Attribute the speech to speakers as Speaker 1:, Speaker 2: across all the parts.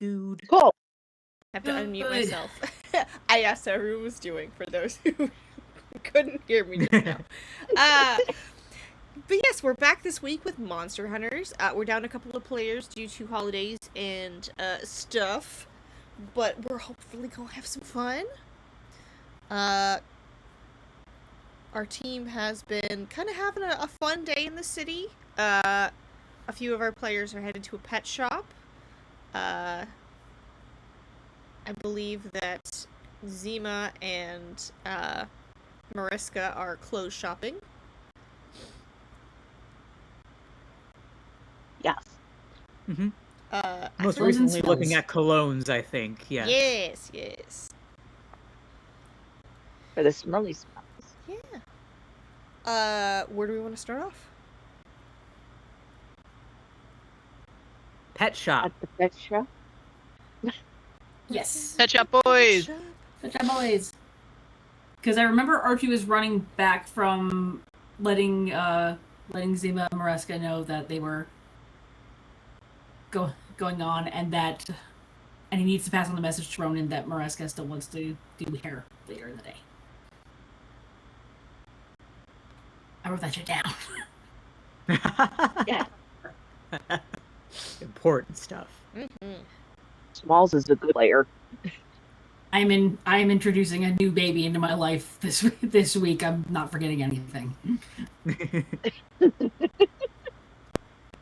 Speaker 1: Dude.
Speaker 2: Cool.
Speaker 3: I have to unmute myself. I asked how everyone was doing for those who couldn't hear me just now. But yes, we're back this week with Monster Hunters. We're down a couple of players due to holidays and stuff, but we're hopefully gonna have some fun. Our team has been kind of having a fun day in the city. A few of our players are headed to a pet shop. I believe that Zima and Mariska are clothes shopping.
Speaker 2: Yes.
Speaker 1: Mm-hmm. Most
Speaker 3: I
Speaker 1: recently looking at colognes, I think. Yeah.
Speaker 3: Yes, yes.
Speaker 2: For the smelly smells.
Speaker 3: Yeah. Where do we want to start off?
Speaker 1: Pet shop.
Speaker 2: At the pet shop.
Speaker 4: Yes.
Speaker 5: Pet Shop Boys!
Speaker 4: Pet Shop Boys. Because I remember Archie was running back from letting Zima and Mariska know that they were going on, and he needs to pass on the message to Ronan that Mariska still wants to do hair later in the day. I wrote that shit down.
Speaker 2: Yeah.
Speaker 1: Important stuff.
Speaker 3: Mm-hmm.
Speaker 2: Smalls is a good player.
Speaker 4: I am introducing a new baby into my life this week. I'm not forgetting anything.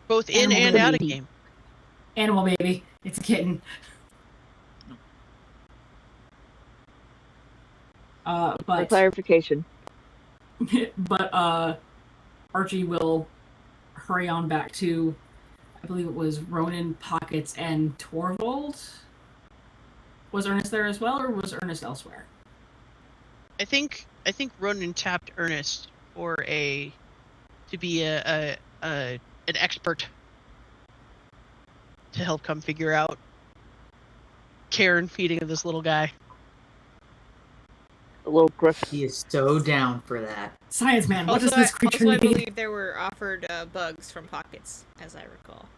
Speaker 5: Both in and out of game.
Speaker 4: Animal baby. It's a kitten.
Speaker 2: For
Speaker 4: But
Speaker 2: clarification.
Speaker 4: but Archie will hurry on back to, I believe it was Ronan, Pockets, and Torvald. Was Ernest there as well, or was Ernest elsewhere?
Speaker 5: I think Ronan tapped Ernest to be an expert to help come figure out care and feeding of this little guy.
Speaker 2: A little gruff.
Speaker 6: He is so down for that.
Speaker 4: Science man, what
Speaker 3: Also,
Speaker 4: does this creature
Speaker 3: I
Speaker 4: need?
Speaker 3: believe there were offered bugs from Pockets, as I recall.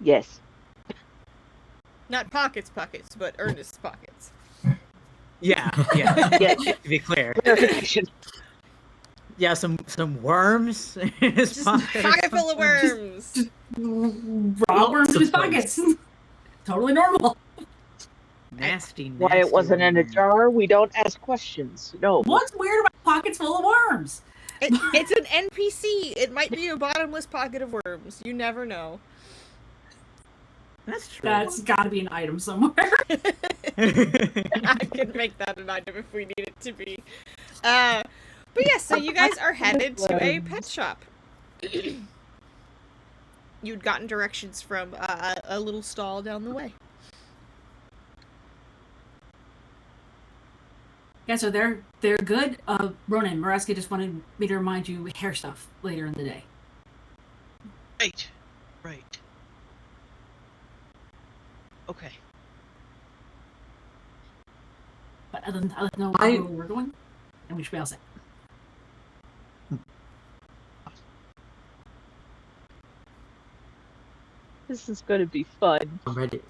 Speaker 2: Yes.
Speaker 3: Not Pockets, but Ernest's Pockets.
Speaker 1: Yeah.
Speaker 2: Yes.
Speaker 1: To be clear.
Speaker 2: Clarification.
Speaker 1: Yeah, some worms in his
Speaker 3: Just
Speaker 1: pocket.
Speaker 3: pocket full of worms.
Speaker 4: Raw worms in his pockets. Totally normal.
Speaker 1: Nasty.
Speaker 2: Why it wasn't in a
Speaker 1: worms.
Speaker 2: jar? We don't ask questions. No.
Speaker 4: What's weird about pockets full of worms?
Speaker 3: It's an NPC. It might be a bottomless pocket of worms. You never know.
Speaker 1: That's true.
Speaker 4: That's got to be an item somewhere.
Speaker 3: I can make that an item if we need it to be. But yeah, so you guys are headed to a pet shop. You'd gotten directions from a little stall down the way.
Speaker 4: Yeah, so they're good. Ronan, Mariska just wanted me to remind you hair stuff later in the day.
Speaker 5: Right. Okay.
Speaker 4: But other than know where we're going, and we should be all set.
Speaker 2: This is going to be fun.
Speaker 6: I'm ready.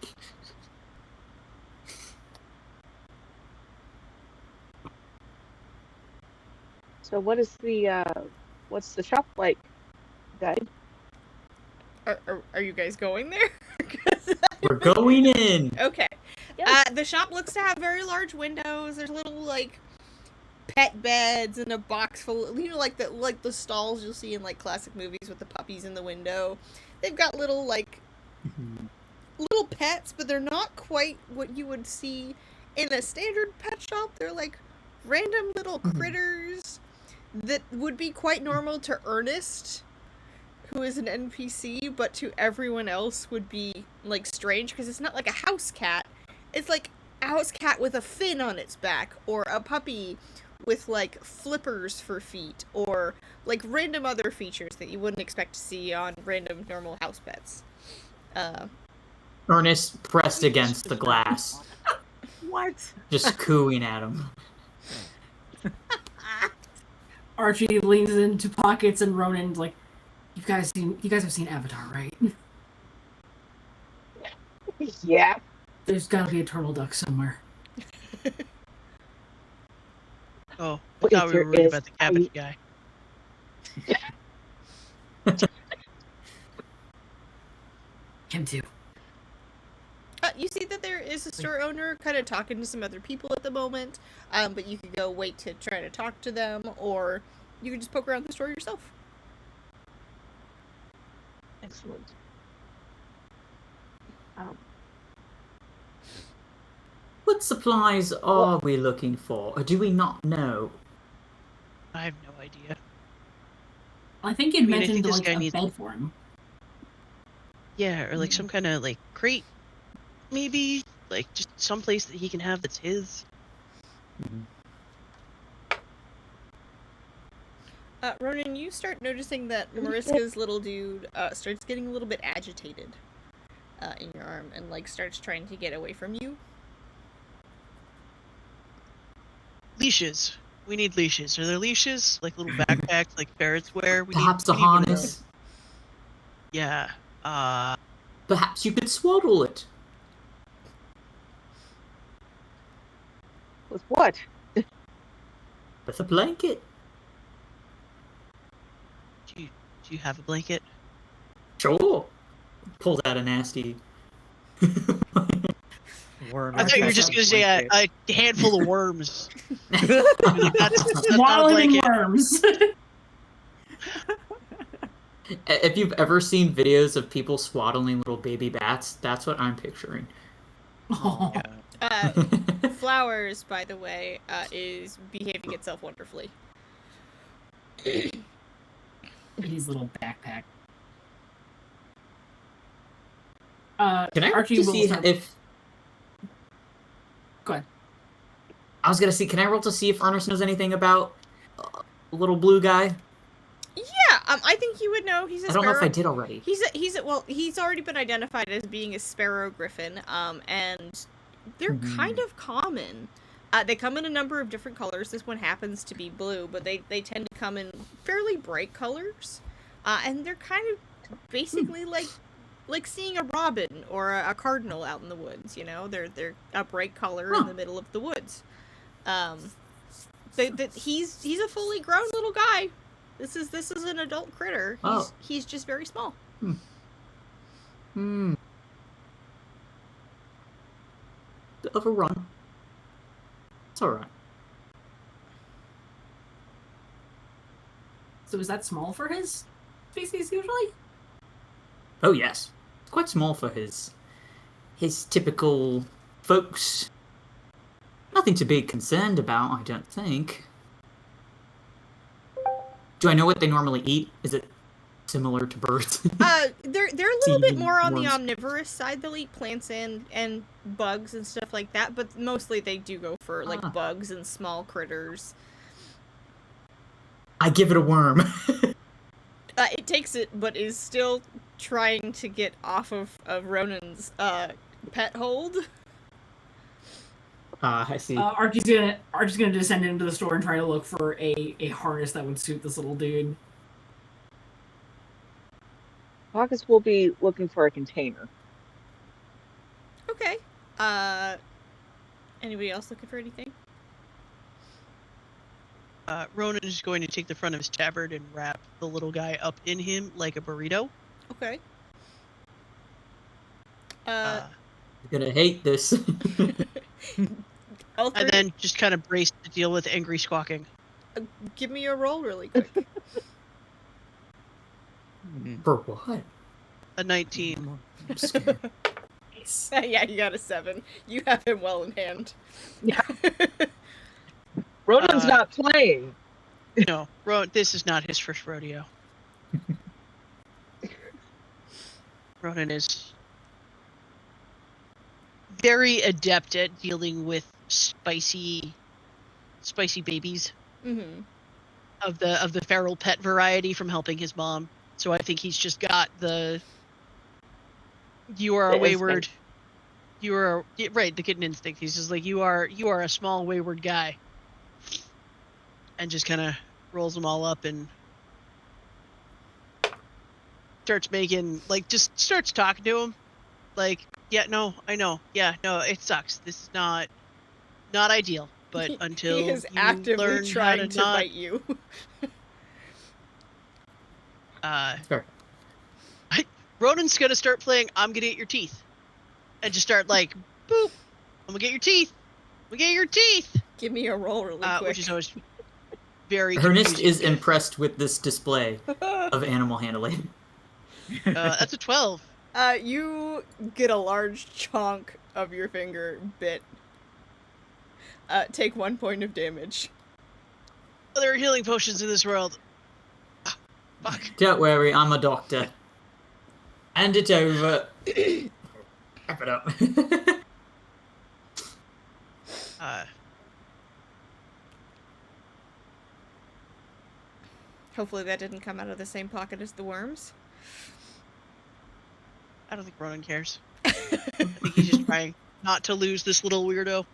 Speaker 2: So what is what's the shop like, guide?
Speaker 3: Are you guys going there?
Speaker 6: We're going in.
Speaker 3: Okay.
Speaker 2: Yeah.
Speaker 3: The shop looks to have very large windows. There's little like pet beds and a box full of, like the stalls you'll see in like classic movies with the puppies in the window. They've got little little pets, but they're not quite what you would see in a standard pet shop. They're like random little critters that would be quite normal to Ernest, who is an NPC, but to everyone else would be like strange because it's not like a house cat. It's like a house cat with a fin on its back, or a puppy with like flippers for feet, or like random other features that you wouldn't expect to see on random normal house pets.
Speaker 6: Ernest pressed against the glass,
Speaker 1: What?
Speaker 6: just cooing at him.
Speaker 4: Archie leans into Pockets, and Ronan's like, "You guys have seen Avatar, right?"
Speaker 2: Yeah.
Speaker 4: There's gotta be a turtle duck somewhere.
Speaker 5: Oh, I
Speaker 2: But
Speaker 5: thought
Speaker 2: if
Speaker 5: we were
Speaker 2: there
Speaker 5: worried
Speaker 2: is,
Speaker 5: about the cabbage guy.
Speaker 4: Him too.
Speaker 3: You see that there is a store owner kind of talking to some other people at the moment, but you could go wait to try to talk to them, or you could just poke around the store yourself.
Speaker 2: Excellent.
Speaker 6: What supplies are we looking for, or do we not know?
Speaker 5: I have no idea.
Speaker 4: I think you'd
Speaker 5: I mean, I think
Speaker 4: mentioned
Speaker 5: this
Speaker 4: like
Speaker 5: guy
Speaker 4: a
Speaker 5: needs-
Speaker 4: bed for him.
Speaker 5: Yeah, or like some kind of like crate, maybe like just some place that he can have that's his.
Speaker 3: Ronan, you start noticing that Mariska's little dude starts getting a little bit agitated in your arm and like starts trying to get away from you.
Speaker 5: Leashes. We need leashes. Are there leashes? Like little backpacks like ferrets wear?
Speaker 6: Perhaps a
Speaker 5: we need one of
Speaker 6: harness?
Speaker 5: those. Yeah.
Speaker 6: Perhaps you could swaddle it.
Speaker 2: With what?
Speaker 6: With a blanket.
Speaker 5: Do you have a blanket?
Speaker 6: Sure. Pulls out a nasty.
Speaker 1: Worm
Speaker 5: I thought you were just gonna say a handful of worms. That's not a
Speaker 4: Swaddling
Speaker 5: blanket.
Speaker 4: worms.
Speaker 6: If you've ever seen videos of people swaddling little baby bats, that's what I'm picturing.
Speaker 4: Oh.
Speaker 3: Flowers, by the way, is behaving itself wonderfully.
Speaker 4: His little backpack.
Speaker 6: Can I
Speaker 4: Archie
Speaker 6: just
Speaker 4: will
Speaker 6: see
Speaker 4: start-
Speaker 6: if...
Speaker 4: Go ahead.
Speaker 6: I was gonna see, can I roll to see if Ernest knows anything about little blue guy?
Speaker 3: Yeah, I think you would know. He's a
Speaker 6: I don't know if
Speaker 3: sparrow.
Speaker 6: I did already.
Speaker 3: He's already been identified as being a sparrow griffin, and they're kind of common. They come in a number of different colors. This one happens to be blue, but they tend to come in fairly bright colors, and they're kind of basically like seeing a robin or a cardinal out in the woods. You know, they're a bright color in the middle of the woods. He's a fully grown little guy. This is an adult critter. He's just very small.
Speaker 6: Overrun. It's alright.
Speaker 4: So is that small for his species usually?
Speaker 6: Oh yes. It's quite small for his typical folks. Nothing to be concerned about, I don't think. Do I know what they normally eat? Is it similar to birds?
Speaker 3: They're a little bit
Speaker 6: Seed
Speaker 3: more on the
Speaker 6: worms.
Speaker 3: omnivorous side. They'll eat plants and bugs and stuff like that, but mostly they do go for like bugs and small critters.
Speaker 6: I give it a worm.
Speaker 3: It takes it, but is still trying to get off of Ronan's pet hold.
Speaker 6: I see.
Speaker 4: Archie's gonna descend into the store and try to look for a harness that would suit this little dude.
Speaker 2: Marcus will be looking for a container.
Speaker 3: Okay. Anybody else looking for anything?
Speaker 5: Ronan is going to take the front of his tabard and wrap the little guy up in him like a burrito.
Speaker 3: Okay.
Speaker 6: You're gonna hate this.
Speaker 3: All three,
Speaker 5: And then just kind of brace to deal with angry squawking.
Speaker 3: give me a roll really quick.
Speaker 6: For what?
Speaker 5: A 19.
Speaker 6: I'm scared.
Speaker 4: Nice.
Speaker 3: Yeah, you got a 7. You have him well in hand.
Speaker 2: Ronan's not playing.
Speaker 5: No, this is not his first rodeo. Ronan is very adept at dealing with spicy babies
Speaker 3: Mm-hmm.
Speaker 5: of the feral pet variety from helping his mom. So I think he's just got the you are
Speaker 2: The
Speaker 5: a wayward
Speaker 2: instinct.
Speaker 5: you are right, the kitten instinct. He's just like you are a small wayward guy. And just kind of rolls them all up and starts talking to him. Like, Yeah, no, I know. Yeah, no, it sucks. This is not ideal. But until
Speaker 3: he is
Speaker 5: you
Speaker 3: actively
Speaker 5: learn how
Speaker 3: trying
Speaker 5: to
Speaker 3: to
Speaker 5: not,
Speaker 3: bite you.
Speaker 6: Sure.
Speaker 5: Ronan's gonna start playing "I'm gonna get your teeth," and just start like, boop, I'm gonna get your teeth. I'm gonna get your teeth.
Speaker 3: Give me a roll really quick.
Speaker 5: Which is always very
Speaker 6: Ernest
Speaker 5: confusing
Speaker 6: is
Speaker 5: because,
Speaker 6: impressed with this display of animal handling.
Speaker 5: that's a 12.
Speaker 3: You get a large chunk of your finger bit. Take 1 point of damage.
Speaker 5: There are healing potions in this world. Ah, fuck.
Speaker 6: Don't worry, I'm a doctor. Hand it over. Wrap it up.
Speaker 3: Hopefully that didn't come out of the same pocket as the worms.
Speaker 5: I don't think Ronan cares. I think he's just trying not to lose this little weirdo.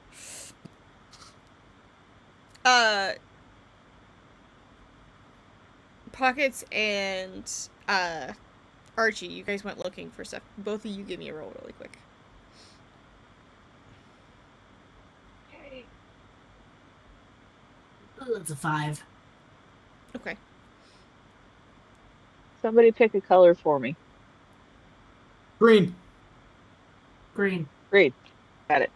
Speaker 3: Pockets and Archie, you guys went looking for stuff. Both of you give me a roll really quick.
Speaker 2: Okay.
Speaker 4: Oh, that's a 5.
Speaker 3: Okay.
Speaker 2: Somebody pick a color for me.
Speaker 6: Green.
Speaker 4: Green.
Speaker 2: Green. Got it.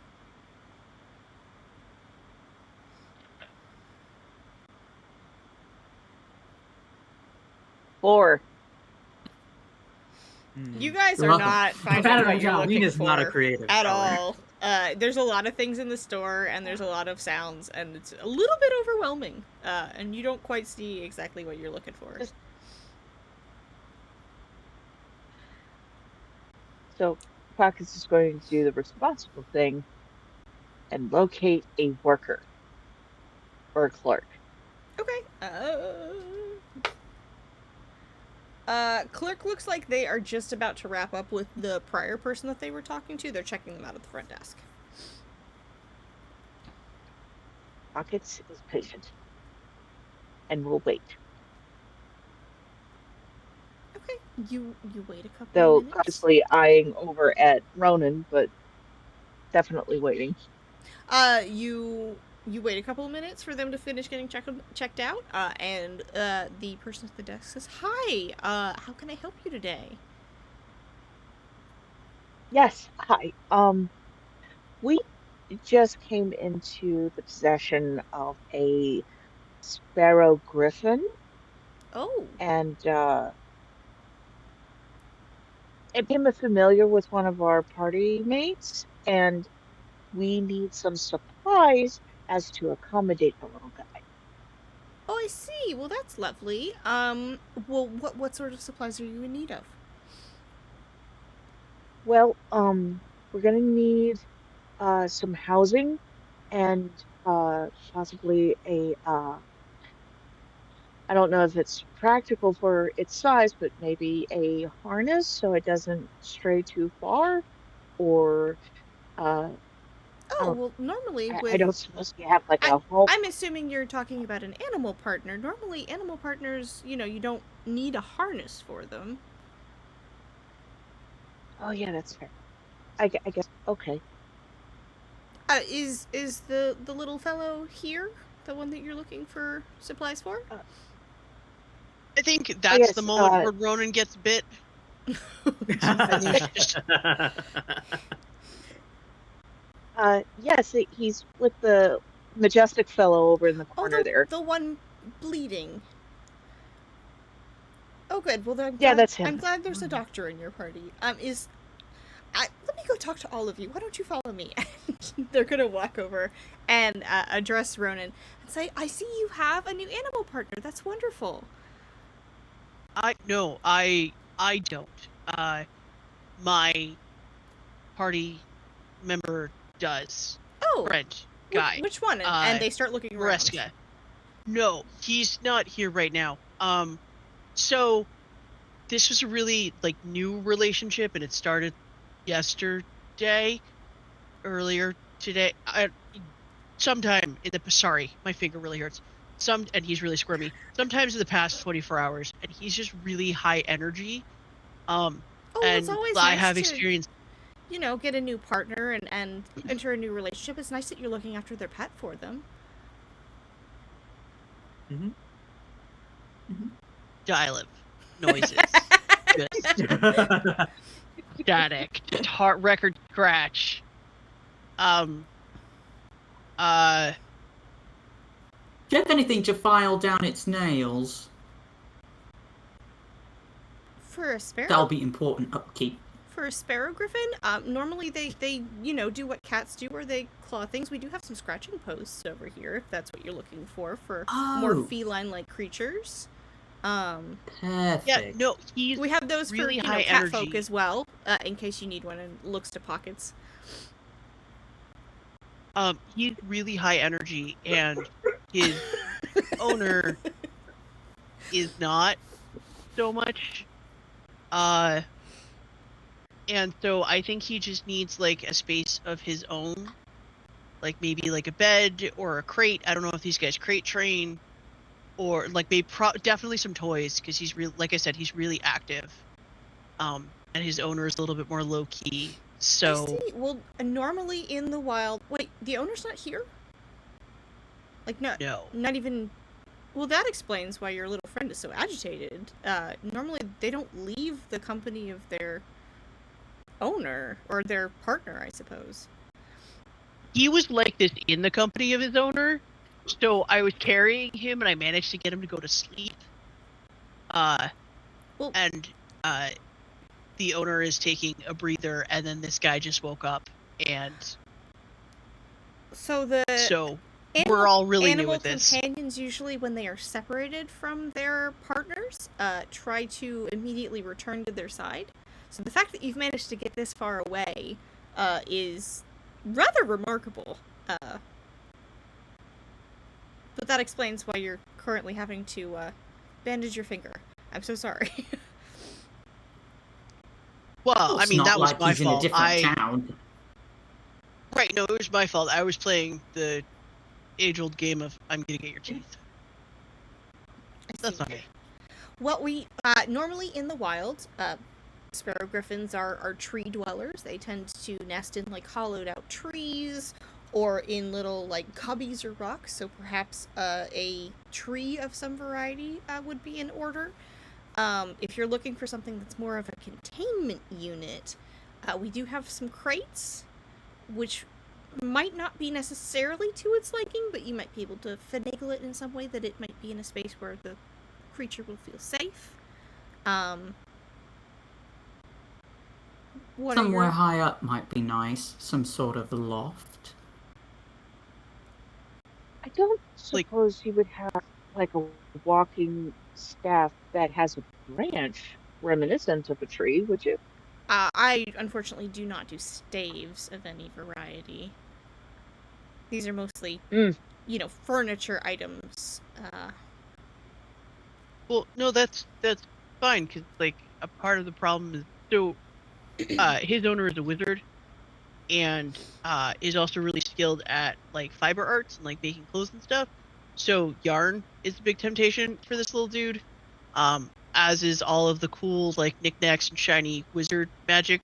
Speaker 2: Four.
Speaker 3: You guys
Speaker 6: You're
Speaker 3: are
Speaker 6: welcome.
Speaker 3: not
Speaker 4: I've
Speaker 3: finding
Speaker 4: had it
Speaker 3: what
Speaker 4: all
Speaker 3: you're
Speaker 4: job.
Speaker 3: looking
Speaker 1: Green is
Speaker 3: for
Speaker 1: not a creative
Speaker 3: at
Speaker 1: color.
Speaker 3: all. There's a lot of things in the store, and there's a lot of sounds, and it's a little bit overwhelming. And you don't quite see exactly what you're looking for.
Speaker 2: So Pockets is going to do the responsible thing and locate a worker or a clerk.
Speaker 3: Okay. Clerk looks like they are just about to wrap up with the prior person that they were talking to. They're checking them out at the front desk.
Speaker 2: Pockets is patient and will wait.
Speaker 3: Okay. You wait a couple
Speaker 2: Though
Speaker 3: of minutes.
Speaker 2: constantly eyeing over at Ronan, but definitely waiting.
Speaker 3: You wait a couple of minutes for them to finish getting checked out, and the person at the desk says, "Hi, how can I help you today?"
Speaker 2: Yes, hi. We just came into the possession of a sparrow griffin,
Speaker 3: Oh,
Speaker 2: and it became familiar with one of our party mates, and we need some supplies as to accommodate the little guy.
Speaker 3: oh, I see. Well, that's lovely. Well, what sort of supplies are you in need of?
Speaker 2: Well, we're gonna need some housing and possibly a I don't know if it's practical for its size, but maybe a harness so it doesn't stray too far, or I
Speaker 3: Oh,
Speaker 2: don't
Speaker 3: well, normally
Speaker 2: I
Speaker 3: with
Speaker 2: don't suppose you have like a whole.
Speaker 3: I'm assuming you're talking about an animal partner. Normally, animal partners, you don't need a harness for them.
Speaker 2: Oh yeah, that's fair. I guess okay.
Speaker 3: Is the little fellow here the one that you're looking for supplies for?
Speaker 5: I think that's
Speaker 2: yes,
Speaker 5: the moment where Ronan gets bit.
Speaker 2: Yes, he's with the majestic fellow over in the
Speaker 3: Oh,
Speaker 2: corner there.
Speaker 3: the one bleeding. Oh, good. Well, then
Speaker 2: Yeah, that's him.
Speaker 3: I'm glad there's a doctor in your party. Let me go talk to all of you. Why don't you follow me? They're gonna walk over and address Ronan and say, "I see you have a new animal partner. That's wonderful."
Speaker 5: I don't. My party member does.
Speaker 3: Oh,
Speaker 5: Friend guy.
Speaker 3: Which one? And they start looking around.
Speaker 5: Maresca. No, he's not here right now. So this was a really new relationship, and it started yesterday, earlier today. Sometime in the sorry, my finger really hurts. And he's really squirmy. Sometimes in the past 24 hours, and he's just really high energy.
Speaker 3: Oh,
Speaker 5: and
Speaker 3: it's always
Speaker 5: I
Speaker 3: nice
Speaker 5: have
Speaker 3: to-
Speaker 5: experience.
Speaker 3: you know, get a new partner and enter a new relationship, it's nice that you're looking after their pet for them.
Speaker 5: Dial noises. Just static. Just heart record scratch.
Speaker 6: Do you have anything to file down its nails?
Speaker 3: For a sparrow?
Speaker 6: That'll be important upkeep.
Speaker 3: For a sparrow griffin, normally they you know, do what cats do, where they claw things. We do have some scratching posts over here, if that's what you're looking for more
Speaker 6: Oh.
Speaker 3: feline-like creatures.
Speaker 6: Perfect.
Speaker 5: Yeah, no, he's
Speaker 3: We have those
Speaker 5: really
Speaker 3: for, you know,
Speaker 5: high
Speaker 3: cat
Speaker 5: energy.
Speaker 3: folk as well, in case you need one and looks to pockets.
Speaker 5: He's really high energy, and his owner is not so much. And so I think he just needs like a space of his own, like maybe like a bed or a crate. I don't know if these guys crate train, or like maybe definitely some toys, because he's really, like I said, he's really active. And his owner is a little bit more low key.
Speaker 3: I
Speaker 5: So
Speaker 3: see. Well, normally in the wild... Wait, the owner's not here? Like, no,
Speaker 5: no.
Speaker 3: not even... Well, that explains why your little friend is so agitated. Normally they don't leave the company of their owner, or their partner, I suppose.
Speaker 5: He was like this in the company of his owner, so I was carrying him and I managed to get him to go to sleep.
Speaker 3: Well-
Speaker 5: And the owner is taking a breather, and then this guy just woke up, and
Speaker 3: So the...
Speaker 5: so we're all really new
Speaker 3: Animal
Speaker 5: with this.
Speaker 3: companions, usually when they are separated from their partners, try to immediately return to their side. So the fact that you've managed to get this far away is rather remarkable. But that explains why you're currently having to bandage your finger. I'm so sorry.
Speaker 5: Well, I
Speaker 6: It's
Speaker 5: mean,
Speaker 6: not
Speaker 5: that was
Speaker 6: like
Speaker 5: my
Speaker 6: he's in a
Speaker 5: fault.
Speaker 6: different town.
Speaker 5: Right, no, it was my fault. I was playing the age-old game of I'm gonna get your teeth. That's not me.
Speaker 3: Well, we normally in the wild, sparrow griffins are tree dwellers. They tend to nest in like hollowed out trees or in little like cubbies or rocks. So perhaps a tree of some variety would be in order. If you're looking for something that's more of a containment unit, we do have some crates, which might not be necessarily to its liking, but you might be able to finagle it in some way that it might be in a space where the creature will feel safe. What are
Speaker 6: Somewhere
Speaker 3: your...
Speaker 6: high up might be nice. Some sort of loft.
Speaker 2: I don't
Speaker 5: Like-
Speaker 2: suppose you would have like a walking staff that has a branch reminiscent of a tree, would you?
Speaker 3: I unfortunately do not do staves of any variety. These are mostly,
Speaker 2: Mm.
Speaker 3: you know, furniture items.
Speaker 5: Well, no, that's fine, because like a part of the problem is so his owner is a wizard, and is also really skilled at like fiber arts and like making clothes and stuff. So yarn is a big temptation for this little dude, as is all of the cool like knickknacks and shiny wizard magic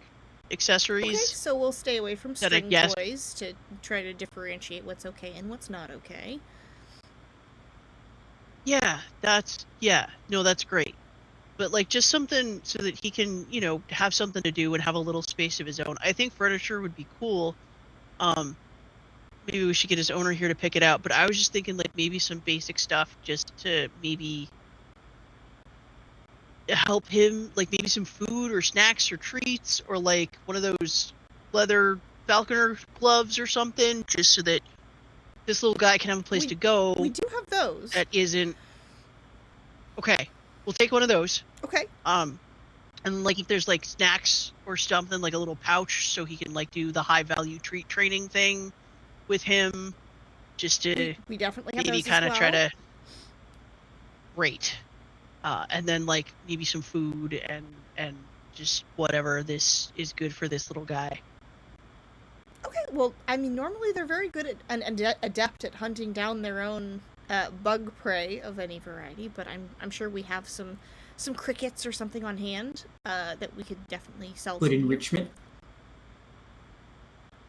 Speaker 5: accessories.
Speaker 3: Okay, so we'll stay away from
Speaker 5: That I
Speaker 3: string
Speaker 5: guess-
Speaker 3: toys to try to differentiate what's okay and what's not okay.
Speaker 5: Yeah, that's great. But like just something so that he can, you know, have something to do and have a little space of his own. I think furniture would be cool. Maybe we should get his owner here to pick it out, but I was just thinking like maybe some basic stuff just to maybe help him, like maybe some food or snacks or treats, or like one of those leather falconer gloves or something, just so that this little guy can have a place to go.
Speaker 3: We do have those.
Speaker 5: That isn't okay. We'll take one of those.
Speaker 3: Okay.
Speaker 5: And like if there's like snacks or something, like a little pouch, so he can like do the high value treat training thing with him, just to
Speaker 3: We definitely have
Speaker 5: maybe
Speaker 3: those as
Speaker 5: kind of try
Speaker 3: well.
Speaker 5: to rate. And then like maybe some food and just whatever this is good for this little guy.
Speaker 3: Okay, well, I mean, normally they're very good at and adept at hunting down their own bug prey of any variety, but I'm sure we have some crickets or something on hand that we could definitely sell.
Speaker 6: Good
Speaker 3: to you.
Speaker 6: enrichment.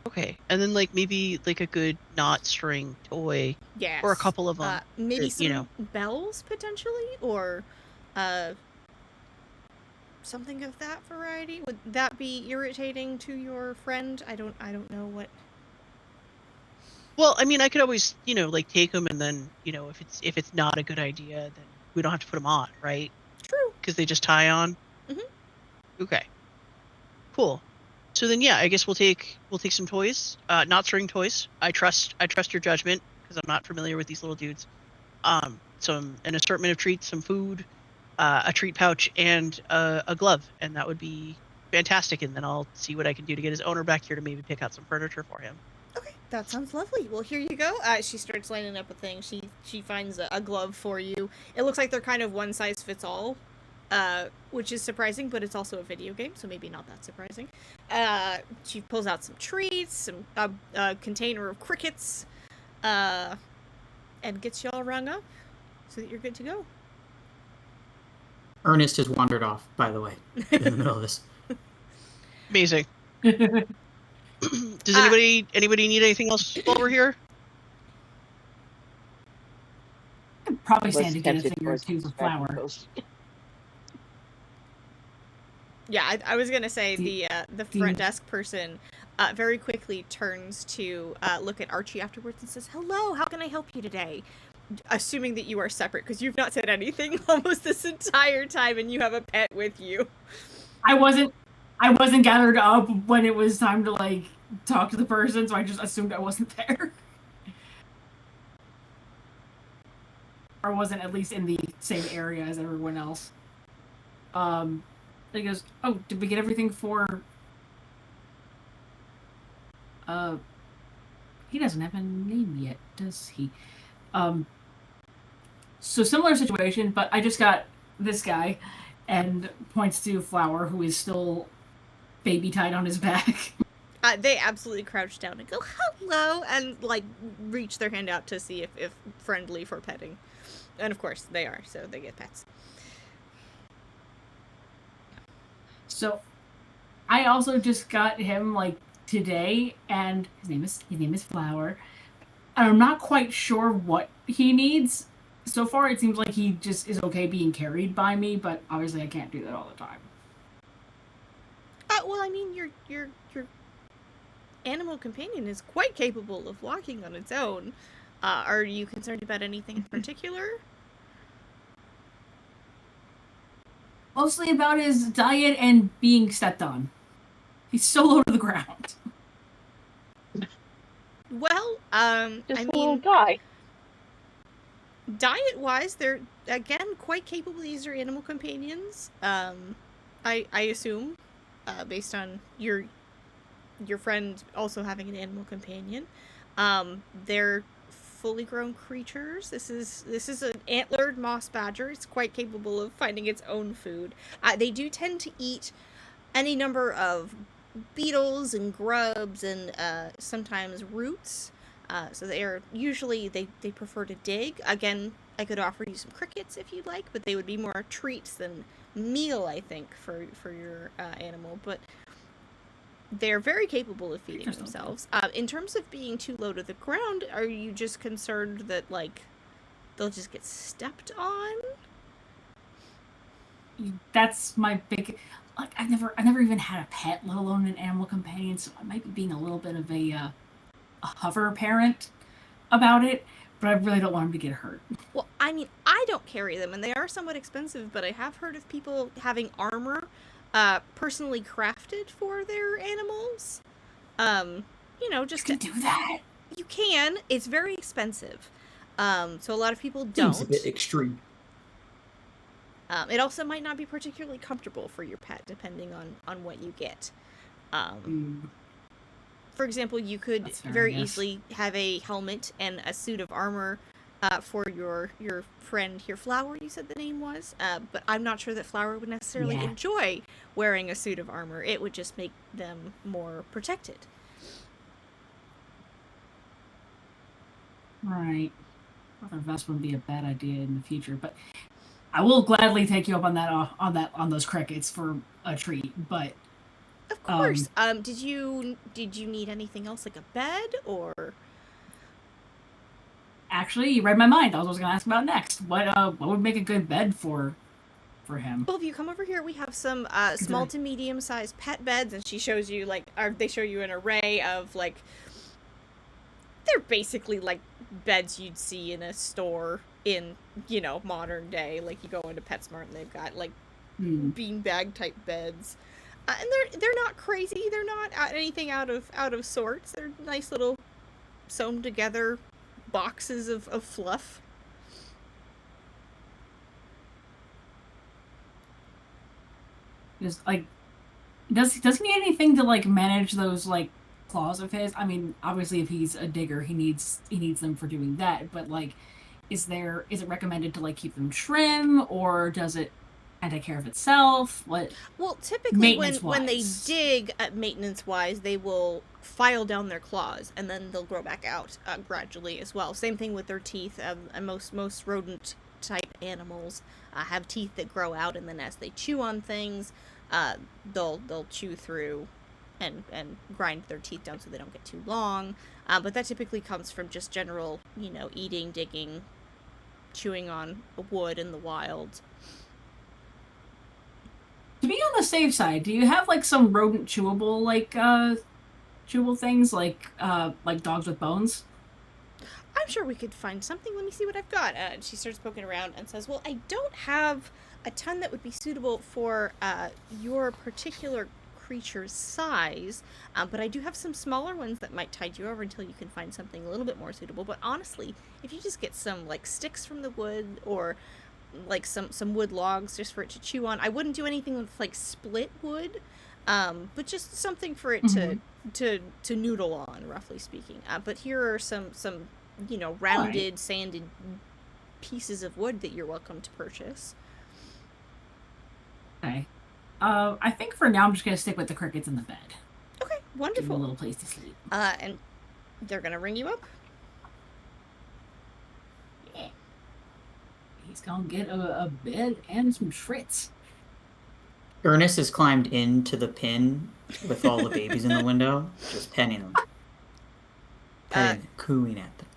Speaker 5: Okay, and then like maybe like a good knot string toy,
Speaker 3: Yes.
Speaker 5: or a couple of them.
Speaker 3: Maybe
Speaker 5: that,
Speaker 3: some
Speaker 5: you know.
Speaker 3: bells potentially, or something of that variety. Would that be irritating to your friend? I don't know what.
Speaker 5: Well, I mean, I could always, like take them, and then, if it's not a good idea, then we don't have to put them on, right?
Speaker 3: True.
Speaker 5: Because they just tie on.
Speaker 3: Mhm.
Speaker 5: Okay. Cool. So then, yeah, I guess we'll take some toys, not string toys. I trust your judgment because I'm not familiar with these little dudes. An assortment of treats, some food, a treat pouch, and a glove, and that would be fantastic. And then I'll see what I can do to get his owner back here to maybe pick out some furniture for him.
Speaker 3: Okay, that sounds lovely. Well, here you go. She starts lining up a thing. She finds a glove for you. It looks like they're kind of one size fits all, which is surprising, but it's also a video game, so maybe not that surprising. She pulls out some treats, a container of crickets, and gets you all rung up so that you're good to go.
Speaker 6: Ernest has wandered off, by the way, in the middle of this.
Speaker 5: Amazing. Does anybody need anything else while we're here?
Speaker 4: I'd probably stand to get a
Speaker 2: Tempted
Speaker 4: thing or
Speaker 2: towards
Speaker 4: two for
Speaker 2: Dragon
Speaker 4: flour.
Speaker 2: Coast.
Speaker 3: Yeah, I was gonna say the front
Speaker 4: do-
Speaker 3: desk person very quickly turns to look at Archie afterwards and says, "Hello, how can I help you today?" Assuming that you are separate because you've not said anything almost this entire time, and you have a pet with you.
Speaker 4: I wasn't gathered up when it was time to like talk to the person, so I just assumed I wasn't there. Or wasn't at least in the same area as everyone else. He goes, "Oh, did we get everything for he doesn't have a name yet, does he?" So similar situation, but I just got this guy, and points to Flower, who is still baby tied on his back.
Speaker 3: They absolutely crouch down and go, "Hello," and like reach their hand out to see if friendly for petting. And of course they are, so they get pets.
Speaker 4: So I also just got him like today, and his name is Flower. And I'm not quite sure what he needs. So far it seems like he just is okay being carried by me, but obviously I can't do that all the time.
Speaker 3: Well, I mean, your animal companion is quite capable of walking on its own. Are you concerned about anything in particular?
Speaker 4: Mostly about his diet and being stepped on. He's so low to the ground.
Speaker 3: Well,
Speaker 2: Just
Speaker 3: I
Speaker 2: a little
Speaker 3: mean,
Speaker 2: guy.
Speaker 3: diet-wise, they're again quite capable. These are animal companions. I assume, based on your friend also having an animal companion, they're fully grown creatures. This is an antlered moss badger. It's quite capable of finding its own food. They do tend to eat any number of beetles and grubs and sometimes roots. So they are usually they prefer to dig. Again, I could offer you some crickets if you'd like, but they would be more treats than meal, I think, for your animal. But they're very capable of feeding
Speaker 4: Interesting.
Speaker 3: themselves. In terms of being too low to the ground, are you just concerned that like they'll just get stepped on?
Speaker 4: That's my big. Like I never even had a pet, let alone an animal companion. So I might be being a little bit of a hover parent about it, but I really don't want him to get hurt.
Speaker 3: Well, I mean, I don't carry them, and they are somewhat expensive, but I have heard of people having armor personally crafted for their animals. Just
Speaker 4: You can do that.
Speaker 3: you can. It's very expensive. So a lot of people
Speaker 6: Seems a
Speaker 3: don't.
Speaker 6: bit extreme.
Speaker 3: It also might not be particularly comfortable for your pet, depending on what you get. For example, you could
Speaker 4: That's fair,
Speaker 3: very
Speaker 4: yes.
Speaker 3: easily have a helmet and a suit of armor for your friend here, Flower, you said the name was. But I'm not sure that Flower would necessarily
Speaker 4: Yeah.
Speaker 3: enjoy wearing a suit of armor. It would just make them more protected.
Speaker 4: Right. Leather vest wouldn't be a bad idea in the future, but I will gladly take you up on that on those crickets for a treat. But
Speaker 3: Of course. Did you need anything else, like a bed or?
Speaker 4: Actually, you read my mind. That was what I was going to ask about next. What would make a good bed for him?
Speaker 3: Well, if you come over here, we have some small to medium sized pet beds, and she shows you they show you an array of they're basically like beds you'd see in a store in modern day. Like you go into PetSmart and they've got beanbag type beds, and they're not crazy. They're not anything out of sorts. They're nice little sewn together boxes of fluff.
Speaker 4: Just does he need anything to manage those claws of his? I mean, obviously, if he's a digger, he needs them for doing that. But is it recommended to keep them trim, or does it take care of itself? What?
Speaker 3: Well, typically when they
Speaker 4: Maintenance-wise.
Speaker 3: dig, maintenance-wise, they will file down their claws, and then they'll grow back out gradually as well. Same thing with their teeth. And most rodent-type animals have teeth that grow out, and then as they chew on things, they'll chew through and grind their teeth down so they don't get too long. But that typically comes from just general, eating, digging, chewing on wood in the wild.
Speaker 4: To be on the safe side, do you have some rodent chewable chewable things like dogs with bones?
Speaker 3: I'm sure we could find something. Let me see what I've got. And she starts poking around and says, well, I don't have a ton that would be suitable for your particular creature's size, but I do have some smaller ones that might tide you over until you can find something a little bit more suitable. But honestly, if you just get some sticks from the wood, or some wood logs just for it to chew on. I wouldn't do anything with split wood, but just something for it to noodle on, roughly speaking. But here are some rounded, sanded pieces of wood that you're welcome to purchase.
Speaker 4: Okay. I think for now I'm just gonna stick with the crickets in the bed.
Speaker 3: Okay,
Speaker 4: Give them
Speaker 3: wonderful.
Speaker 4: a little place to sleep.
Speaker 3: And they're gonna ring you up.
Speaker 4: Yeah. He's gonna get a bed and some treats.
Speaker 6: Ernest has climbed into the pen with all the babies in the window, just petting them. Petting them, cooing at them.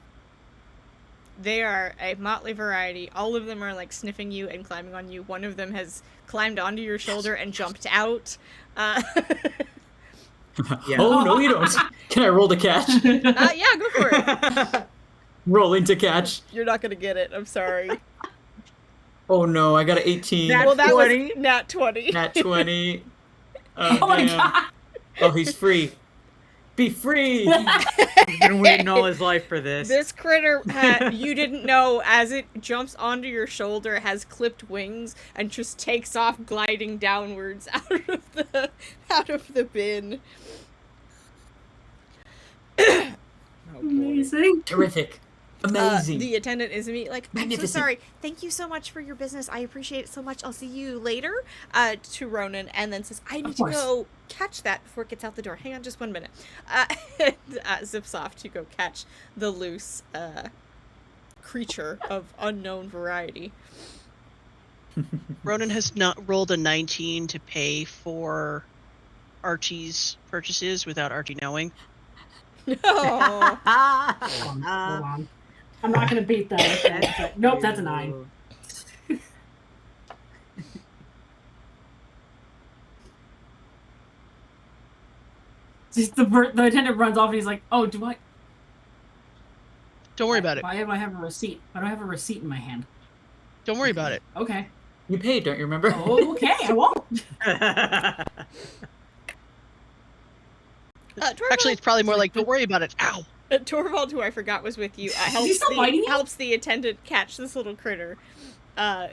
Speaker 3: They are a motley variety. All of them are sniffing you and climbing on you. One of them has climbed onto your shoulder and jumped out.
Speaker 1: Yeah.
Speaker 6: Oh, no, you don't. Can I roll to catch?
Speaker 3: Yeah, go for it.
Speaker 6: Rolling to catch.
Speaker 3: You're not gonna get it. I'm sorry.
Speaker 6: Oh, no, I got an 18.
Speaker 1: Nat
Speaker 3: That
Speaker 1: 20.
Speaker 3: was nat 20.
Speaker 6: Nat 20.
Speaker 4: Oh my
Speaker 6: damn.
Speaker 4: god!
Speaker 6: Oh, he's free. Be free!
Speaker 1: He's been waiting all his life for this.
Speaker 3: This critter, you didn't know, as it jumps onto your shoulder, has clipped wings and just takes off, gliding downwards out of the bin.
Speaker 1: Oh, boy.
Speaker 4: Amazing.
Speaker 6: Terrific. Amazing.
Speaker 3: The attendant is immediately I'm so
Speaker 6: Magnificent.
Speaker 3: sorry. Thank you so much for your business. I appreciate it so much. I'll see you later. To Ronan, and then says, I need to
Speaker 4: course.
Speaker 3: go catch that before it gets out the door. Hang on just 1 minute. And zips off to go catch the loose creature of unknown variety.
Speaker 5: Ronan has not rolled a 19 to pay for Archie's purchases without Archie knowing.
Speaker 3: No.
Speaker 4: Hold on. I'm not gonna beat that. Nope, that's a 9. Just the attendant runs off and he's like, "Oh, do I?
Speaker 5: Don't worry about it.
Speaker 4: Why do I have a receipt? Why do I have a receipt in my hand?"
Speaker 5: Don't worry about it.
Speaker 4: Okay.
Speaker 6: You paid, don't you remember?
Speaker 4: Oh, okay, I won't.
Speaker 3: Torvald,
Speaker 5: Actually, it's probably more like, don't worry about it. Ow.
Speaker 3: Torvald, who I forgot was with you,
Speaker 4: he still biting you?
Speaker 3: helps the attendant catch this little critter,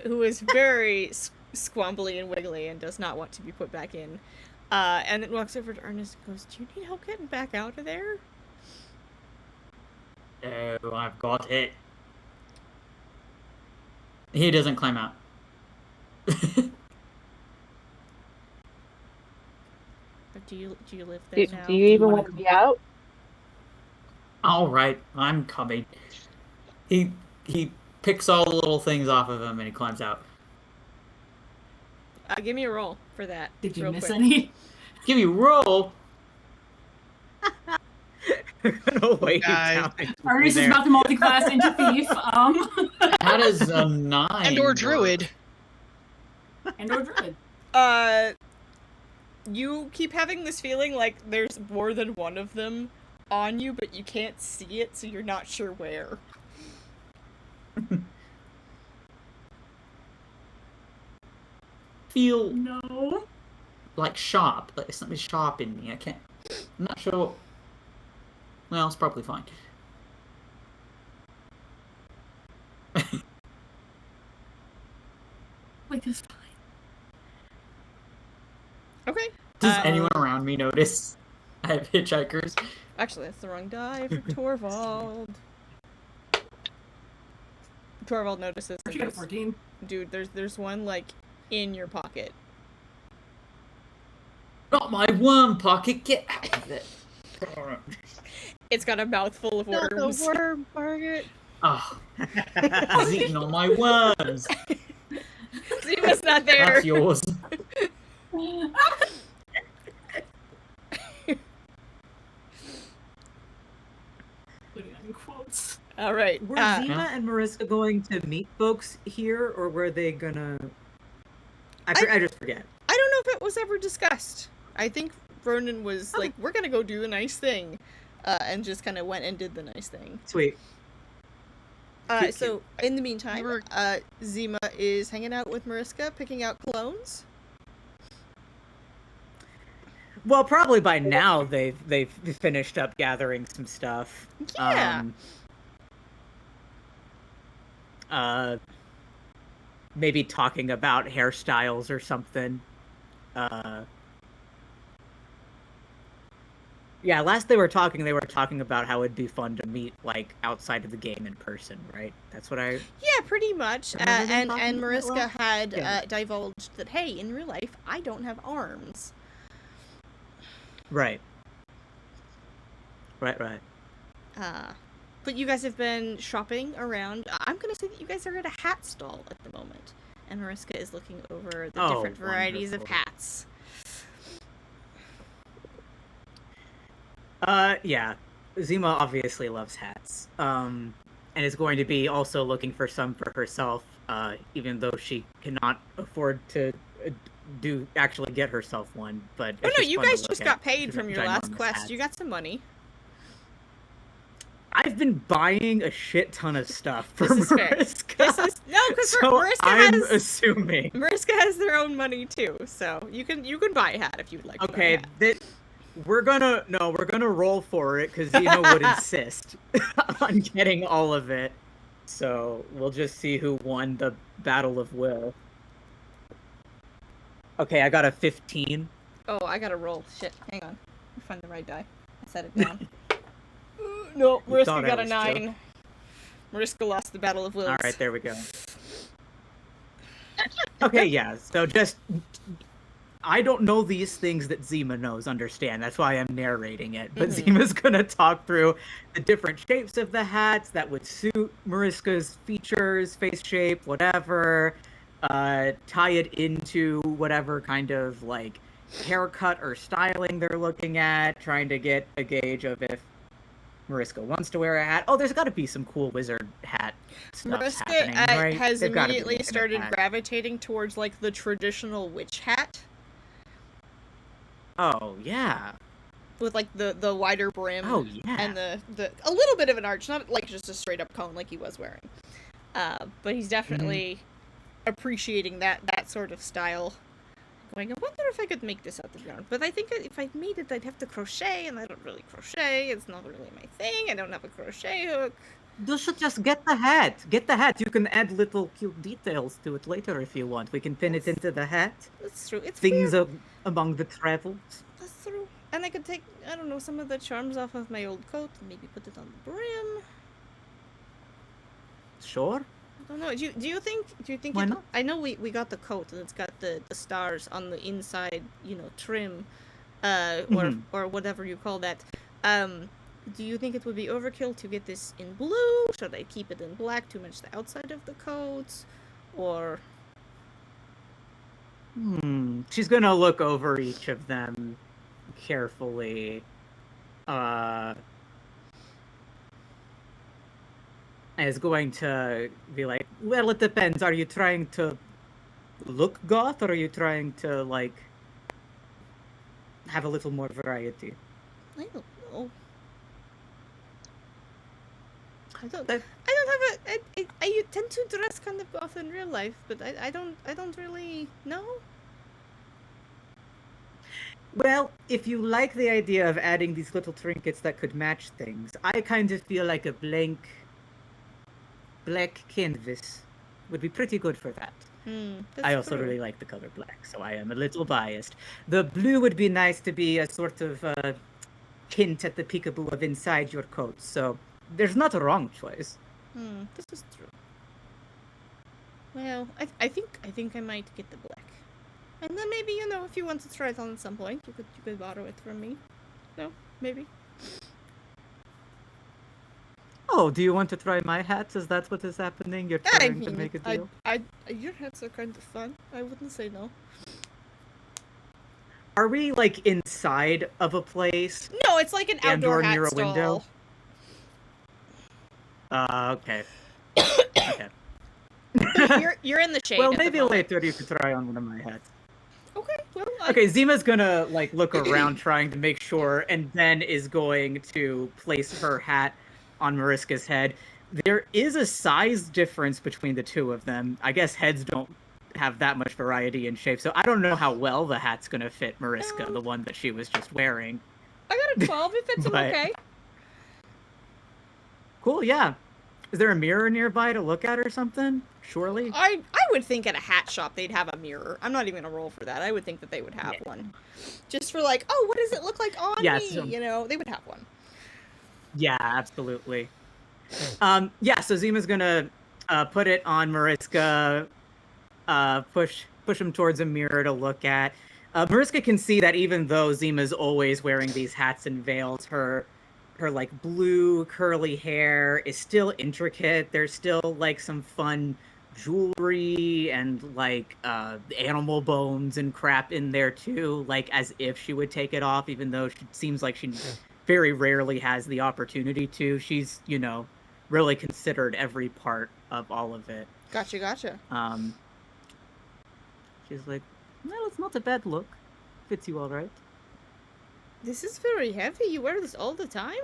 Speaker 3: who is very squambly and wiggly and does not want to be put back in. And then walks over to Ernest and goes, do you need help getting back out of there?
Speaker 6: Oh, I've got it. He doesn't climb out.
Speaker 3: Or do you live there
Speaker 2: Do,
Speaker 3: now?
Speaker 2: do you even want to be out?
Speaker 6: All right, I'm coming. He picks all the little things off of him and he climbs out.
Speaker 3: Give me a roll for that.
Speaker 4: Did you
Speaker 3: real
Speaker 4: miss
Speaker 3: quick.
Speaker 4: any?
Speaker 6: Give you roll.
Speaker 1: Gonna wave
Speaker 5: Guys.
Speaker 1: down into
Speaker 4: Ernest is
Speaker 1: there.
Speaker 4: about to multi-class into thief.
Speaker 6: How does a 9
Speaker 5: And or
Speaker 6: work?
Speaker 5: druid.
Speaker 4: And or druid.
Speaker 3: You keep having this feeling like there's more than one of them on you, but you can't see it, so you're not sure where.
Speaker 6: Feel
Speaker 4: No.
Speaker 6: like sharp. Like something sharp in me. I can't. I'm not sure. Well, it's probably fine.
Speaker 4: Like this.
Speaker 3: Okay.
Speaker 6: Does anyone around me notice I have hitchhikers?
Speaker 3: Actually, that's the wrong die for Torvald. Torvald notices that
Speaker 4: She got a
Speaker 3: there's-
Speaker 4: 14.
Speaker 3: dude, there's one like in your pocket.
Speaker 6: Not my worm pocket. Get out of it.
Speaker 3: It's got a mouthful of
Speaker 5: Not the
Speaker 3: worms.
Speaker 5: worm, Margaret.
Speaker 6: Oh, he's eating all my worms.
Speaker 3: Zima's not there.
Speaker 6: That's yours.
Speaker 4: Putting on quotes.
Speaker 3: All right.
Speaker 1: Were Zima and Mariska going to meet folks here, or were they gonna? I just forget.
Speaker 3: I don't know if it was ever discussed. I think Vernon was like, "We're gonna go do the nice thing," and just kind of went and did the nice thing.
Speaker 1: Sweet. Cute,
Speaker 3: So in the meantime,
Speaker 5: We're-
Speaker 3: Zima is hanging out with Mariska, picking out clones.
Speaker 1: Well, probably by now they've finished up gathering some stuff.
Speaker 3: Yeah.
Speaker 1: Maybe talking about hairstyles or something. Yeah, last they were talking about how it'd be fun to meet like outside of the game in person, right? That's what I.
Speaker 3: Yeah, pretty much.
Speaker 1: Remember them
Speaker 3: And
Speaker 1: talking about
Speaker 3: Mariska
Speaker 1: well?
Speaker 3: had
Speaker 1: Yeah.
Speaker 3: divulged that, hey, in real life, I don't have arms.
Speaker 1: Right. Right.
Speaker 3: But you guys have been shopping around. I'm gonna say that you guys are at a hat stall at the moment, and Mariska is looking over the
Speaker 1: Oh,
Speaker 3: different varieties of
Speaker 1: wonderful.
Speaker 3: hats.
Speaker 1: Yeah. Zima obviously loves hats. And is going to be also looking for some for herself, even though she cannot afford to actually get herself one. But
Speaker 3: Oh
Speaker 1: it's
Speaker 3: no,
Speaker 1: just
Speaker 3: you
Speaker 1: fun to
Speaker 3: guys
Speaker 1: look
Speaker 3: just
Speaker 1: at
Speaker 3: got paid from your last
Speaker 1: ginormous
Speaker 3: quest.
Speaker 1: hats.
Speaker 3: You got some money.
Speaker 1: I've been buying a shit ton of stuff for
Speaker 3: This is fair.
Speaker 1: Mariska.
Speaker 3: This is no, because
Speaker 1: so
Speaker 3: Mariska
Speaker 1: I'm
Speaker 3: has
Speaker 1: assuming.
Speaker 3: Mariska has their own money too, so you can buy a hat if you'd like. To buy a
Speaker 1: Okay,
Speaker 3: hat.
Speaker 1: we're gonna roll for it because Zima would insist on getting all of it. So we'll just see who won the Battle of Will. Okay, I got a 15.
Speaker 3: Oh, I gotta roll. Shit, hang on. Let me find the right die. I set it down. No,
Speaker 1: You
Speaker 3: Mariska
Speaker 1: thought I
Speaker 3: got a
Speaker 1: was
Speaker 3: 9.
Speaker 1: joking.
Speaker 3: Mariska lost the Battle of Wills.
Speaker 1: All right, there we go. Okay, yeah. So just I don't know these things that Zima knows. Understand? That's why I'm narrating it. But
Speaker 3: Mhm.
Speaker 1: Zima's gonna talk through the different shapes of the hats that would suit Mariska's features, face shape, whatever. Tie it into whatever kind of like haircut or styling they're looking at, trying to get a gauge of if Mariska wants to wear a hat. Oh, there's got to be some cool wizard hat stuff
Speaker 3: Mariska
Speaker 1: happening, right?
Speaker 3: has
Speaker 1: They've gotta be
Speaker 3: immediately
Speaker 1: looking at
Speaker 3: started
Speaker 1: that.
Speaker 3: gravitating towards like the traditional witch hat
Speaker 1: Oh yeah.
Speaker 3: with like the wider brim
Speaker 1: Oh yeah.
Speaker 3: and the a little bit of an arch, not like just a straight up cone like he was wearing. But he's definitely appreciating that sort of style. Going, I wonder if I could make this out the ground. But I think if I made it, I'd have to crochet, and I don't really crochet. It's not really my thing. I don't have a crochet hook.
Speaker 1: You should just get the hat. Get the hat. You can add little cute details to it later if you want. We can pin it into the hat.
Speaker 3: That's true. It's
Speaker 1: Things
Speaker 3: weird.
Speaker 1: among the travels.
Speaker 3: That's true. And I could take, I don't know, some of the charms off of my old coat and maybe put it on the brim.
Speaker 1: Sure.
Speaker 3: I don't know. Do you think
Speaker 1: Why
Speaker 3: it,
Speaker 1: not?
Speaker 3: I know we got the coat and it's got the stars on the inside, trim,
Speaker 1: Mhm.
Speaker 3: or whatever you call that. Do you think it would be overkill to get this in blue? Should I keep it in black to match the outside of the coat? Or
Speaker 1: She's gonna look over each of them carefully, is going to be like, well, it depends. Are you trying to look goth, or are you trying to, like, have a little more variety?
Speaker 3: I don't know. I don't
Speaker 1: That-
Speaker 3: have I tend to dress kind of goth in real life, but I don't really know.
Speaker 1: Well, if you like the idea of adding these little trinkets that could match things, I kind of feel like a black canvas would be pretty good for that. I also really like the color black, so I am a little biased. The blue would be nice to be a sort of hint at the peekaboo of inside your coat, so there's not a wrong choice.
Speaker 3: This is true. Well, I think I might get the black. And then maybe, you know, if you want to try it on at some point, you could borrow it from me. No, maybe.
Speaker 1: Oh, do you want to try my hats? Is that what is happening? You're trying to make a deal?
Speaker 3: Your hats are kind of fun. I wouldn't say no.
Speaker 1: Are we, like, inside of a place?
Speaker 3: No, it's like an outdoor
Speaker 1: And/or
Speaker 3: hat
Speaker 1: near a
Speaker 3: stall.
Speaker 1: window? Okay. Okay.
Speaker 3: You're in the shade.
Speaker 1: Well,
Speaker 3: at the
Speaker 1: maybe
Speaker 3: moment.
Speaker 1: later you could try on one of my hats.
Speaker 3: Okay. Well.
Speaker 1: Okay, Zima's gonna, like, look around trying to make sure, and then is going to place her hat on Mariska's head. There is a size difference between the two of them. I guess heads don't have that much variety in shape, so I don't know how well the hat's gonna fit Mariska, the one that she was just wearing.
Speaker 3: I got a 12 if it's
Speaker 1: But-
Speaker 3: okay.
Speaker 1: Cool, yeah. Is there a mirror nearby to look at or something? Surely?
Speaker 3: I would think at a hat shop they'd have a mirror. I'm not even gonna roll for that. I would think that they would have one. Just for like, oh, what does it look like on
Speaker 1: Yeah,
Speaker 3: me?
Speaker 1: so-
Speaker 3: You know, they would have one.
Speaker 1: Yeah, absolutely. Yeah, so Zima's gonna put it on Mariska, push him towards a mirror to look at. Mariska can see that even though Zima's always wearing these hats and veils, her like blue curly hair is still intricate. There's still like some fun jewelry and like animal bones and crap in there too, like as if she would take it off, even though she seems like she very rarely has the opportunity to. She's, you know, really considered every part of all of it.
Speaker 3: Gotcha.
Speaker 1: She's like, well, it's not a bad look. Fits you all right.
Speaker 3: This is very heavy. You wear this all the time?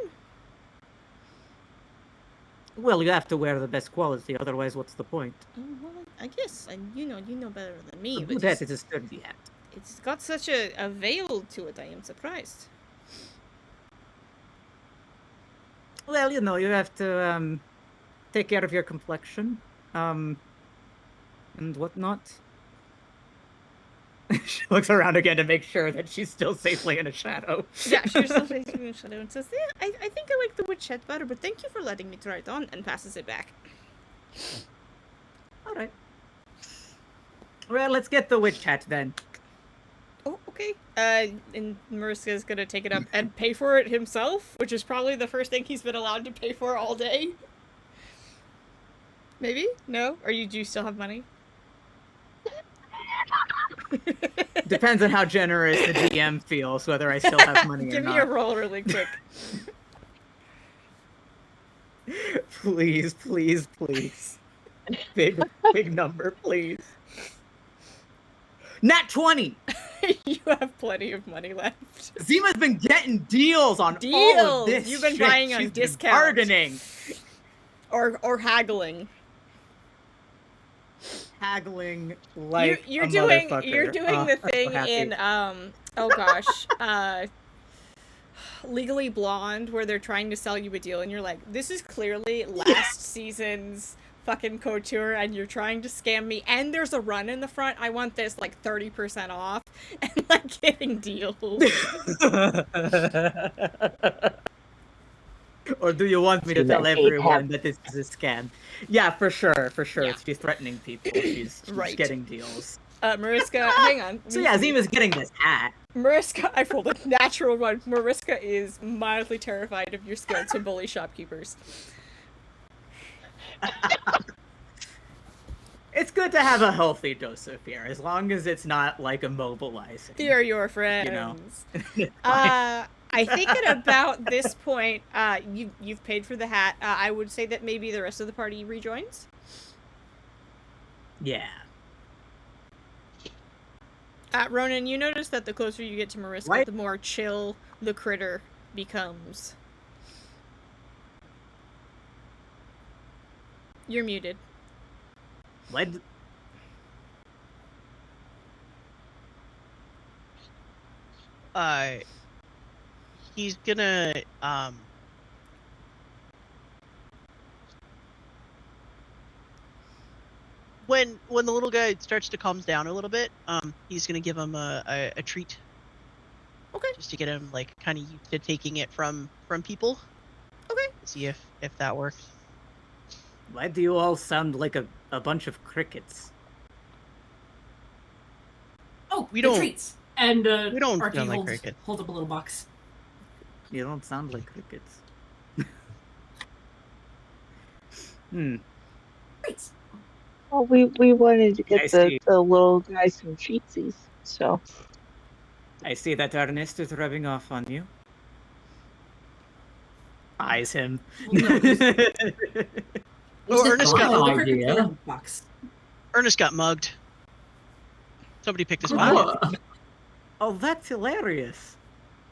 Speaker 1: Well, you have to wear the best quality, otherwise what's the point?
Speaker 3: Oh, well, I guess. You know better than me.
Speaker 1: A
Speaker 3: But
Speaker 1: good hat is a sturdy hat.
Speaker 3: it's got such a veil to it. I am surprised.
Speaker 1: Well, you know, you have to take care of your complexion, and whatnot. She looks around again to make sure that she's still safely in a shadow.
Speaker 3: Yeah, she's still facing the shadow and says, "Yeah, I think I like the witch hat better, but thank you for letting me try it on," and passes it back.
Speaker 1: All right. Well, let's get the witch hat then.
Speaker 3: Oh, okay. And Mariska's gonna take it up and pay for it himself, which is probably the first thing he's been allowed to pay for all day. Maybe? No? Or do you still have money?
Speaker 1: Depends on how generous the DM feels, whether I still have money or
Speaker 3: Give
Speaker 1: not.
Speaker 3: me a roll really quick.
Speaker 1: Please, please, please. Big number, please. Nat 20!
Speaker 3: You have plenty of money left.
Speaker 1: Zima's been getting deals on all of
Speaker 3: Deals!
Speaker 1: this.
Speaker 3: You've been
Speaker 1: shit.
Speaker 3: buying on
Speaker 1: She's been
Speaker 3: discount.
Speaker 1: bargaining,
Speaker 3: Or haggling.
Speaker 1: haggling like
Speaker 3: you're
Speaker 1: a
Speaker 3: doing
Speaker 1: motherfucker.
Speaker 3: the
Speaker 1: I'm so
Speaker 3: thing
Speaker 1: happy.
Speaker 3: in oh gosh Legally Blonde, where they're trying to sell you a deal and you're like, this is clearly last season's fucking couture and you're trying to scam me, and there's a run in the front. I want this like 30% off, and like getting deals.
Speaker 1: Or do you want me to
Speaker 2: See
Speaker 1: tell
Speaker 2: that hate
Speaker 1: everyone
Speaker 2: hap-
Speaker 1: that this is a scam? Yeah, for sure.
Speaker 3: Yeah.
Speaker 1: She's threatening people. She's
Speaker 3: Right.
Speaker 1: getting deals.
Speaker 3: Mariska, hang on.
Speaker 1: So yeah, Zima's getting this hat.
Speaker 3: Mariska, I rolled a natural one. Mariska is mildly terrified of your skill to bully shopkeepers.
Speaker 1: It's good to have a healthy dose of fear, as long as it's not like immobilizing.
Speaker 3: They're your friends.
Speaker 1: You know. Fine.
Speaker 3: I think at about this point, you've paid for the hat. I would say that maybe the rest of the party rejoins.
Speaker 1: Yeah.
Speaker 3: Ronan, you notice that the closer you get to Mariska,
Speaker 1: Right.
Speaker 3: the more chill the critter becomes. You're muted.
Speaker 1: Led.
Speaker 5: He's gonna when the little guy starts to calm down a little bit, he's gonna give him a treat.
Speaker 3: Okay.
Speaker 5: Just to get him like kind of used to taking it from people.
Speaker 3: Okay.
Speaker 5: See if that works.
Speaker 1: Why do you all sound like a bunch of crickets?
Speaker 4: Oh,
Speaker 5: We
Speaker 4: the
Speaker 5: don't-
Speaker 4: treats. And
Speaker 5: we don't
Speaker 4: Archie
Speaker 5: sound like
Speaker 4: holds,
Speaker 5: crickets.
Speaker 4: holds up a little box.
Speaker 1: You don't sound like crickets. Hmm.
Speaker 4: Treats.
Speaker 2: Well, we wanted to
Speaker 1: I
Speaker 2: get
Speaker 1: see.
Speaker 2: the little guy some treatsies. So
Speaker 1: I see that Ernest is rubbing off on you. Eyes him.
Speaker 4: Well, no,
Speaker 5: Oh, Ernest
Speaker 6: my
Speaker 5: got
Speaker 4: the crickets
Speaker 6: idea.
Speaker 4: in the box.
Speaker 5: Ernest got mugged. Somebody picked his pocket,
Speaker 6: What?
Speaker 1: Oh, that's hilarious.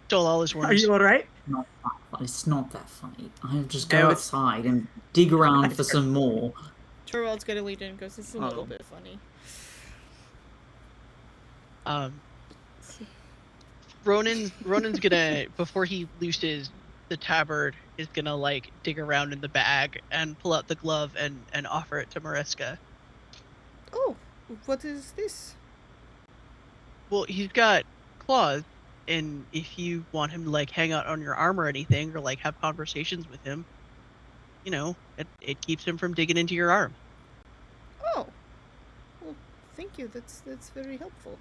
Speaker 5: stole all his
Speaker 1: Are
Speaker 5: worms.
Speaker 1: you alright?
Speaker 6: Not that funny. It's not that funny. I'll just
Speaker 1: No,
Speaker 6: go
Speaker 1: it's-
Speaker 6: outside and dig around for some more.
Speaker 3: Torvald's gonna lead in and goes, it's a little
Speaker 1: Oh.
Speaker 3: bit funny.
Speaker 5: Ronan's gonna, before he looses the tabard, is gonna like dig around in the bag and pull out the glove and offer it to Mariska.
Speaker 3: Oh, what is this?
Speaker 5: Well, he's got claws, and if you want him to like hang out on your arm or anything, or like have conversations with him, you know, it keeps him from digging into your arm.
Speaker 3: Oh. Well, thank you. That's very helpful.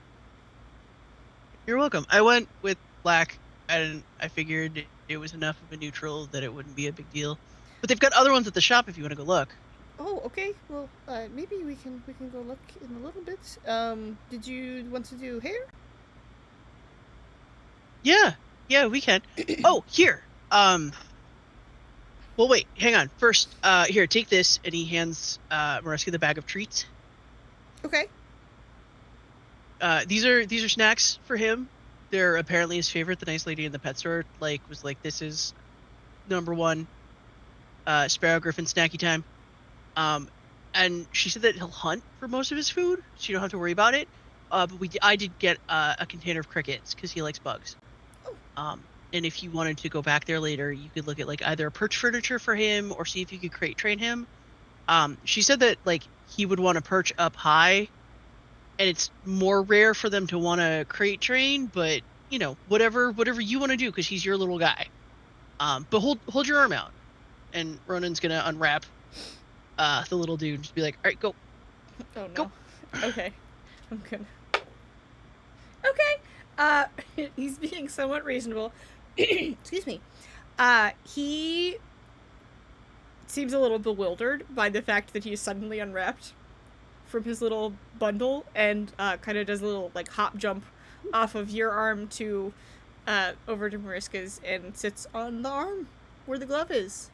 Speaker 5: You're welcome. I went with black, and I figured it was enough of a neutral that it wouldn't be a big deal. But they've got other ones at the shop if you want to go look.
Speaker 3: Oh, okay. Well, maybe we can go look in a little bit. Did you want to do hair?
Speaker 5: Yeah, we can. Oh, here. Well, wait, hang on. First, here, take this, and he hands Mariska the bag of treats.
Speaker 3: Okay.
Speaker 5: These are snacks for him. They're apparently his favorite. The nice lady in the pet store was like, this is number one. Sparrow Griffin snacky time. And she said that he'll hunt for most of his food, so you don't have to worry about it. But I did get a container of crickets because he likes bugs. And if you wanted to go back there later, you could look at like either perch furniture for him or see if you could crate train him. She said that like he would want to perch up high, and it's more rare for them to want to crate train. But you know, whatever you want to do, because he's your little guy. But hold your arm out, and Ronan's gonna unwrap the little dude and just be like, all right, go.
Speaker 3: Oh no.
Speaker 5: Go.
Speaker 3: Okay. I'm gonna. Okay. He's being somewhat reasonable. Excuse me. He seems a little bewildered by the fact that he's suddenly unwrapped from his little bundle and kind of does a little like hop jump off of your arm to over to Mariska's and sits on the arm where the glove is.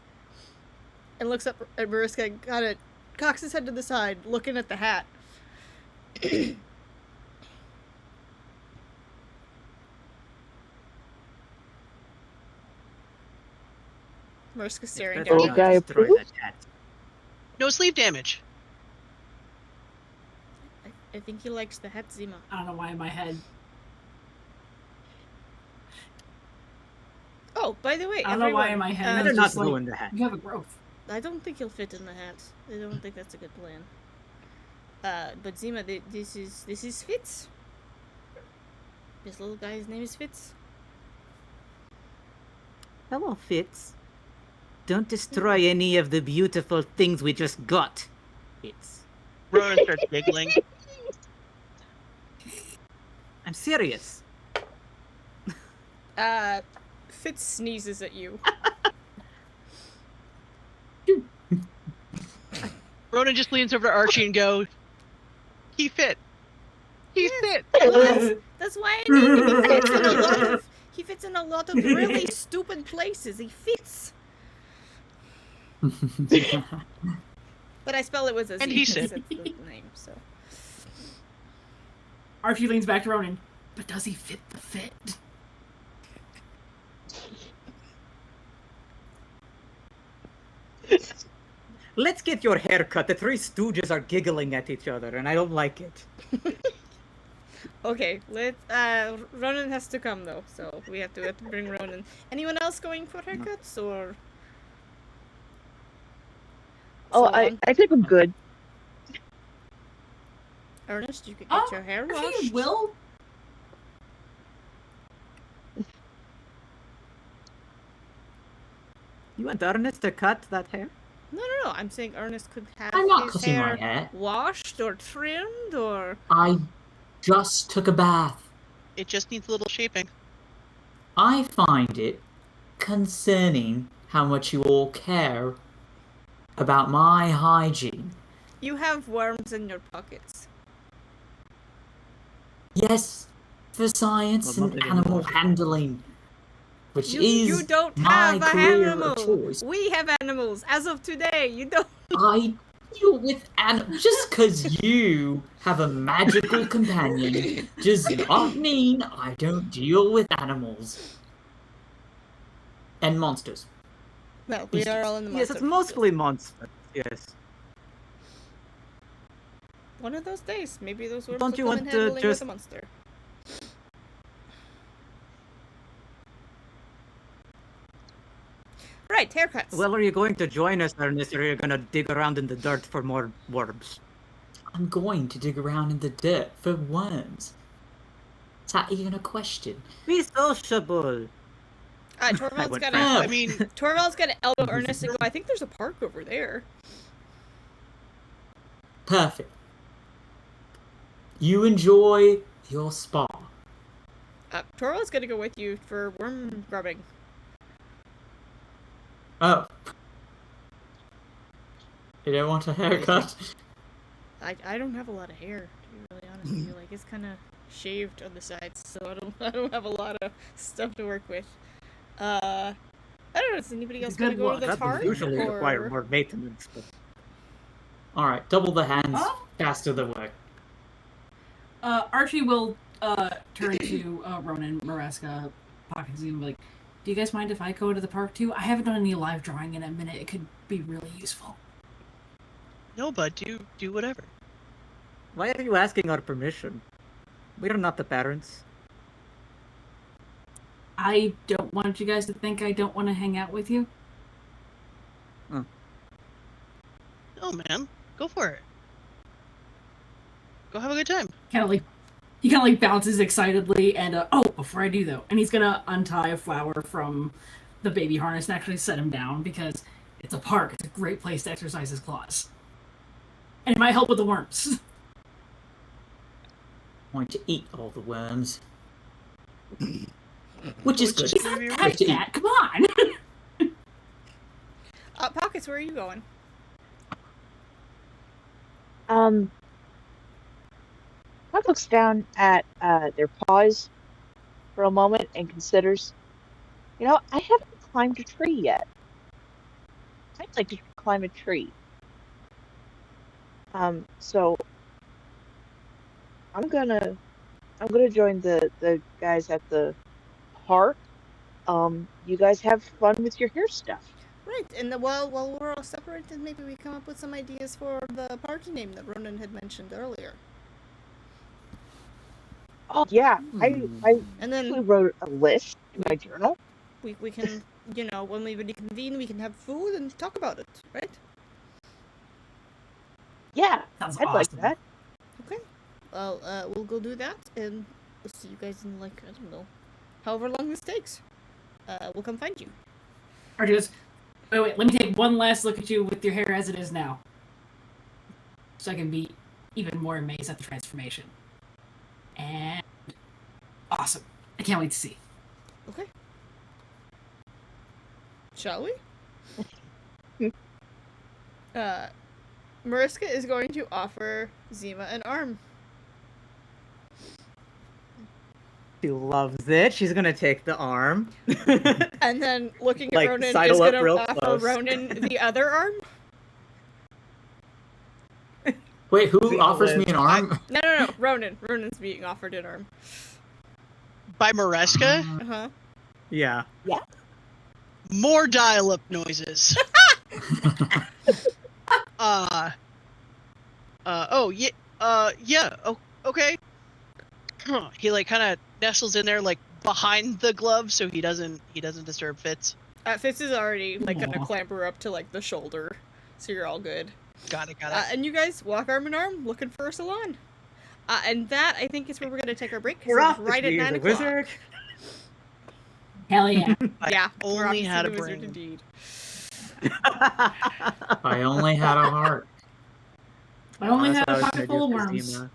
Speaker 3: And looks up at Mariska and kind of cocks his head to the side, looking at the hat. Mariska's staring
Speaker 1: Better
Speaker 3: down.
Speaker 2: Little guy
Speaker 1: not destroy
Speaker 2: approved?
Speaker 1: that cat.
Speaker 5: No sleeve damage.
Speaker 3: I think he likes the hat, Zima.
Speaker 4: I don't know why in my head.
Speaker 3: Oh, by the way,
Speaker 4: I don't know why
Speaker 3: everyone,
Speaker 4: in my head.
Speaker 1: Better
Speaker 4: it's
Speaker 1: not
Speaker 4: just like,
Speaker 1: ruin the hat.
Speaker 4: you have a growth.
Speaker 3: I don't think he'll fit in the hat. I don't think that's a good plan. But Zima, this is Fitz. This little guy's name is Fitz.
Speaker 1: Hello, Fitz. Don't destroy any of the beautiful things we just got, Fitz.
Speaker 5: Ronan starts giggling.
Speaker 1: I'm serious.
Speaker 3: Fitz sneezes at you.
Speaker 5: Ronan just leans over to Archie and goes, He fit. He fit.
Speaker 3: Well, that's why I named him. He fits in a lot of really stupid places. He fits. But I spell it with a Z.
Speaker 5: And he
Speaker 3: because
Speaker 5: said-
Speaker 3: it's the name, so.
Speaker 4: Archie leans back to Ronan. But does he fit the fit?
Speaker 1: Let's get your hair cut. The Three Stooges are giggling at each other, and I don't like it.
Speaker 3: Okay, Ronan has to come though, so we have to bring Ronan. Anyone else going for haircuts or?
Speaker 2: Oh,
Speaker 3: So,
Speaker 2: I think I'm good.
Speaker 3: Ernest, you could get your hair washed.
Speaker 4: Archie will.
Speaker 1: You want Ernest to cut that hair?
Speaker 3: No. I'm saying Ernest could have
Speaker 6: I'm not
Speaker 3: his
Speaker 6: cutting my
Speaker 3: hair
Speaker 6: hair.
Speaker 3: washed or trimmed or.
Speaker 6: I just took a bath.
Speaker 5: It just needs a little shaping.
Speaker 6: I find it concerning how much you all care about my hygiene.
Speaker 3: You have worms in your pockets.
Speaker 6: Yes, for science
Speaker 1: Well,
Speaker 6: and
Speaker 1: not
Speaker 6: animal
Speaker 1: anymore.
Speaker 6: handling, which
Speaker 3: You
Speaker 6: is
Speaker 3: don't
Speaker 6: my
Speaker 3: have a
Speaker 6: career
Speaker 3: animal.
Speaker 6: of choice.
Speaker 3: We have animals as of today. You don't.
Speaker 6: I deal with animals. Just because you have a magical companion does not mean I don't deal with animals and monsters.
Speaker 3: Well, we are all in the
Speaker 1: Yes,
Speaker 3: monster
Speaker 1: it's
Speaker 3: field.
Speaker 1: mostly monsters. Yes.
Speaker 3: One of those days, maybe those worms
Speaker 1: Don't
Speaker 3: will
Speaker 1: you
Speaker 3: come
Speaker 1: want
Speaker 3: in
Speaker 1: to
Speaker 3: handling with
Speaker 1: just-
Speaker 3: the monster. Right, haircuts.
Speaker 1: Well, are you going to join us, Ernest, or are you going to dig around in the dirt for more worms?
Speaker 6: I'm going to dig around in the dirt for worms. Is that even a question?
Speaker 1: Be sociable.
Speaker 3: Torvald's
Speaker 1: went
Speaker 3: got
Speaker 1: French.
Speaker 3: to.
Speaker 5: I mean,
Speaker 3: Torvald's got to elbow Ernest and go. I think there's a park over there.
Speaker 6: Perfect. You enjoy your spa.
Speaker 3: Torvald's got to go with you for worm grubbing.
Speaker 6: Oh. You don't want a haircut?
Speaker 3: I don't have a lot of hair, to be really honest with you. Like, it's kind of shaved on the sides, so I don't have a lot of stuff to work with. I don't know. Does anybody else
Speaker 4: Good
Speaker 3: want to go to
Speaker 4: luck.
Speaker 3: the
Speaker 1: That
Speaker 3: park?
Speaker 1: would usually
Speaker 3: or...
Speaker 1: require more maintenance. But...
Speaker 6: Alright, double the hands,
Speaker 4: Oh.
Speaker 6: faster the work.
Speaker 4: Archie will turn to Ronan, Mareska, Pocket and be like, do you guys mind if I go to the park too? I haven't done any live drawing in a minute. It could be really useful.
Speaker 5: no, bud, do whatever.
Speaker 1: Why are you asking our permission? We are not the parents.
Speaker 4: I don't want you guys to think I don't want to hang out with you.
Speaker 5: No, man, go for it. Go have a good time.
Speaker 4: He kind of like bounces excitedly and before I do though, and he's gonna untie a flower from the baby harness and actually set him down because it's a park. It's a great place to exercise his claws, and it might help with the worms.
Speaker 6: I'm going to eat all the worms. Which is good.
Speaker 4: He's not that
Speaker 6: to eat.
Speaker 4: fat. Come on.
Speaker 3: Pockets, where are you going?
Speaker 2: Puck looks down at their paws for a moment and considers, I haven't climbed a tree yet. I'd like to climb a tree. So I'm gonna join the guys at the park. You guys have fun with your hair stuff.
Speaker 3: Right, and while we're all separated, maybe we come up with some ideas for the party name that Ronan had mentioned earlier.
Speaker 2: Oh yeah, I
Speaker 3: And
Speaker 2: actually
Speaker 3: then
Speaker 2: wrote a list in my journal.
Speaker 3: we can, when we reconvene, we can have food and talk about it, right?
Speaker 2: Yeah,
Speaker 4: Sounds
Speaker 2: I'd like
Speaker 4: awesome.
Speaker 2: that.
Speaker 3: Okay. Well, we'll go do that, and we'll see you guys in, like, I don't know, however long this takes. We'll come find you.
Speaker 4: Archie goes, wait, let me take one last look at you with your hair as it is now. So I can be even more amazed at the transformation. And awesome. I can't wait to see.
Speaker 3: Okay. Shall we? Mariska is going to offer Zima an arm
Speaker 1: She loves it. She's gonna take the arm.
Speaker 3: And then looking at
Speaker 1: Like,
Speaker 3: Ronan is
Speaker 1: sidle up
Speaker 3: gonna
Speaker 1: real
Speaker 3: offer
Speaker 1: close.
Speaker 3: Ronan the other arm.
Speaker 6: Wait, who
Speaker 1: See,
Speaker 6: offers me
Speaker 1: Liz,
Speaker 6: an arm?
Speaker 3: No. Ronan's being offered an arm.
Speaker 5: By Maresca,
Speaker 3: Uh-huh.
Speaker 1: Yeah.
Speaker 5: more dial-up noises. Oh yeah, yeah. Oh, okay. He like kind of nestles in there, like behind the glove, so he doesn't disturb Fitz.
Speaker 3: Fitz is already like gonna
Speaker 4: Aw.
Speaker 3: clamber up to like the shoulder, so you're all good.
Speaker 5: Got it.
Speaker 3: And you guys walk arm in arm, looking for a salon. And that I think is where we're gonna take our break. 'Cause
Speaker 1: We're
Speaker 3: it's
Speaker 1: off
Speaker 3: right
Speaker 1: to
Speaker 3: at
Speaker 1: see
Speaker 3: 9
Speaker 1: the
Speaker 3: o'clock.
Speaker 1: wizard.
Speaker 4: Hell yeah.
Speaker 5: I
Speaker 3: Yeah, we're off
Speaker 5: only
Speaker 3: to see
Speaker 5: had
Speaker 3: the
Speaker 5: a
Speaker 3: wizard
Speaker 5: brain.
Speaker 3: indeed.
Speaker 6: I only had a heart.
Speaker 4: I only
Speaker 1: That's
Speaker 4: had
Speaker 1: what I
Speaker 4: a
Speaker 1: was
Speaker 4: pocket
Speaker 1: gonna
Speaker 4: full of
Speaker 1: do for
Speaker 4: worms.
Speaker 1: Zima.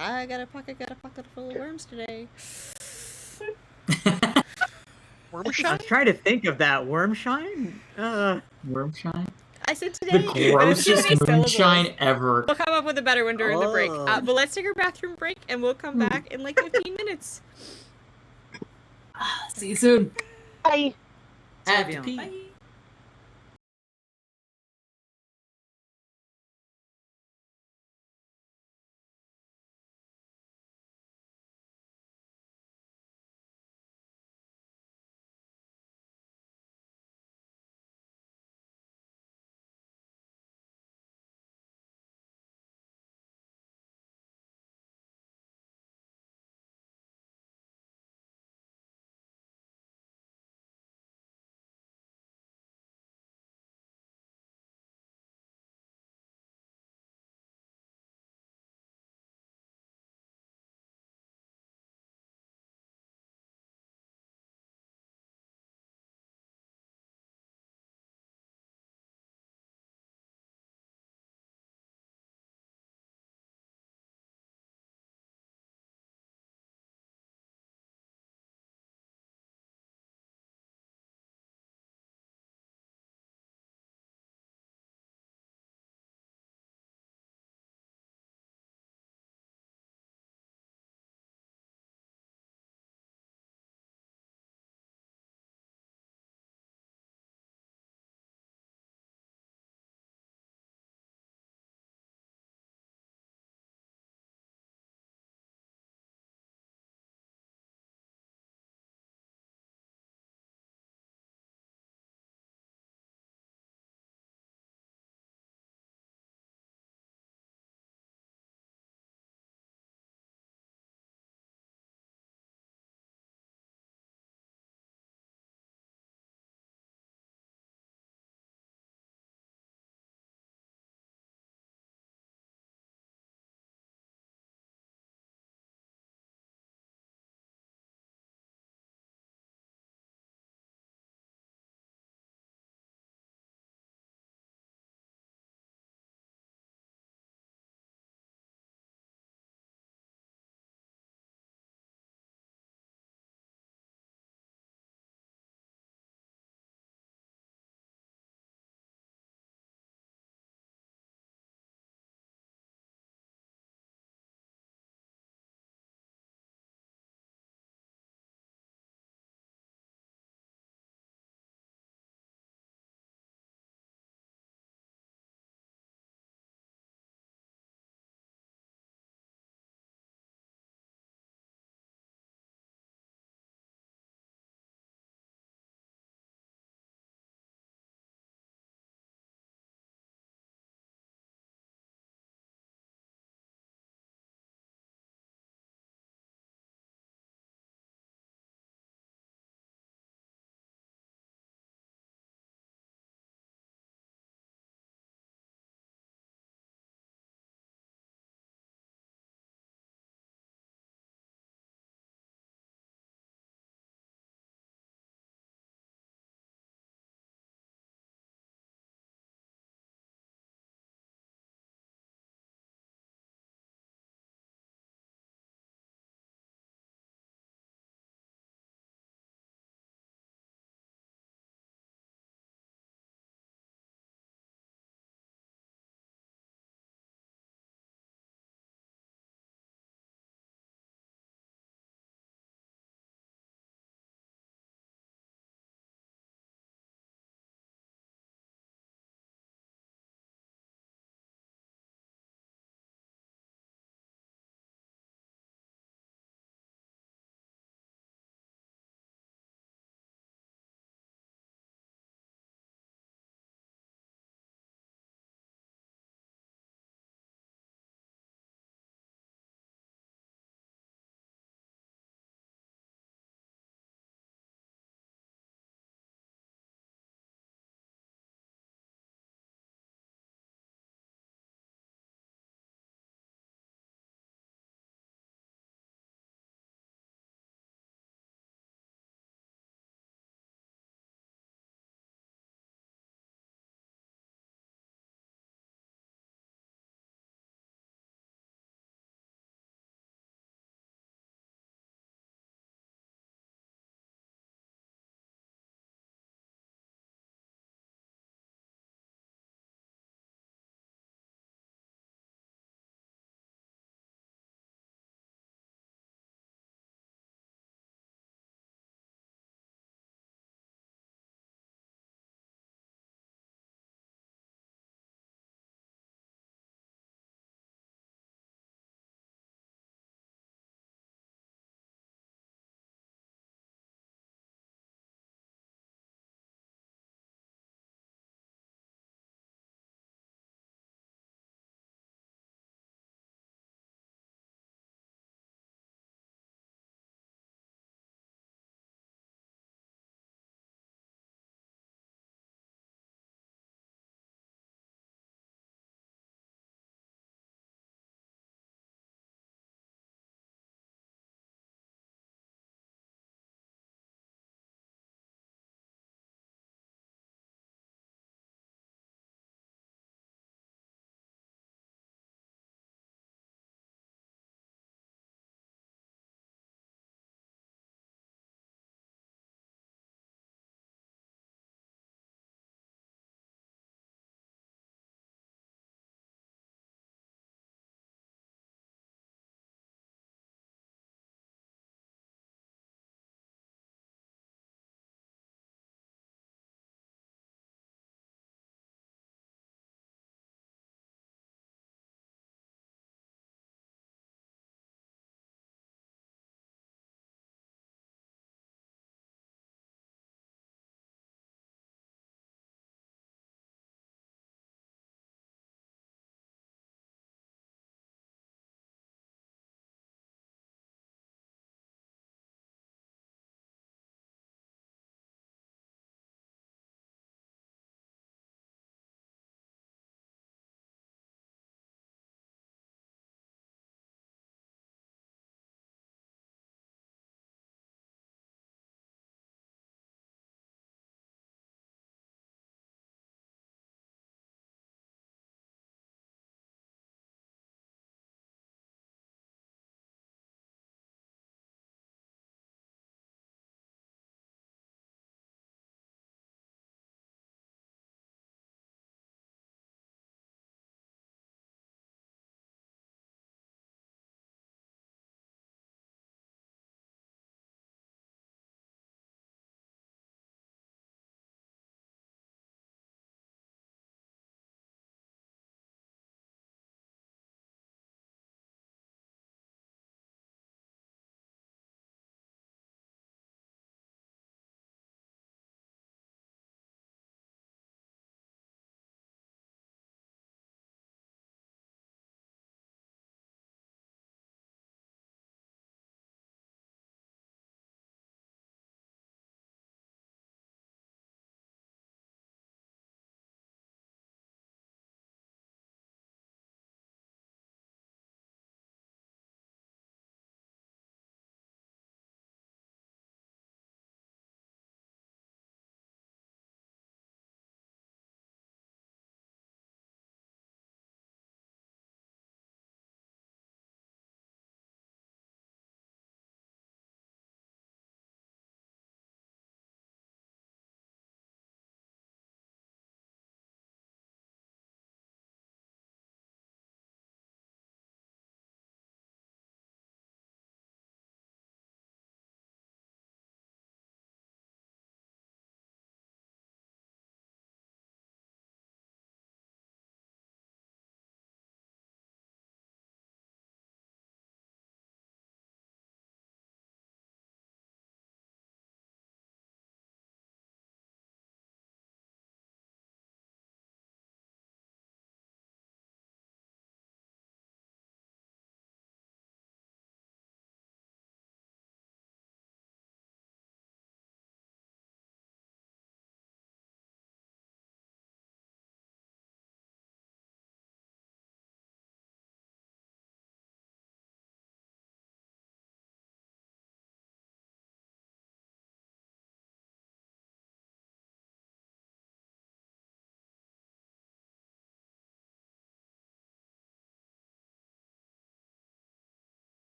Speaker 3: I got a pocket full of worms today.
Speaker 5: Worm
Speaker 1: I
Speaker 5: shot?
Speaker 1: was trying to think of that wormshine.
Speaker 6: Wormshine?
Speaker 3: I said today.
Speaker 6: The
Speaker 3: but it's too
Speaker 6: grossest
Speaker 3: many syllables.
Speaker 6: moonshine ever.
Speaker 3: We'll come up with a better one during the break.
Speaker 1: Oh.
Speaker 3: But let's take our bathroom break, and we'll come back in like 15 minutes.
Speaker 4: See you soon.
Speaker 2: Bye.
Speaker 6: Have to
Speaker 1: Savion.
Speaker 6: pee.
Speaker 4: Bye.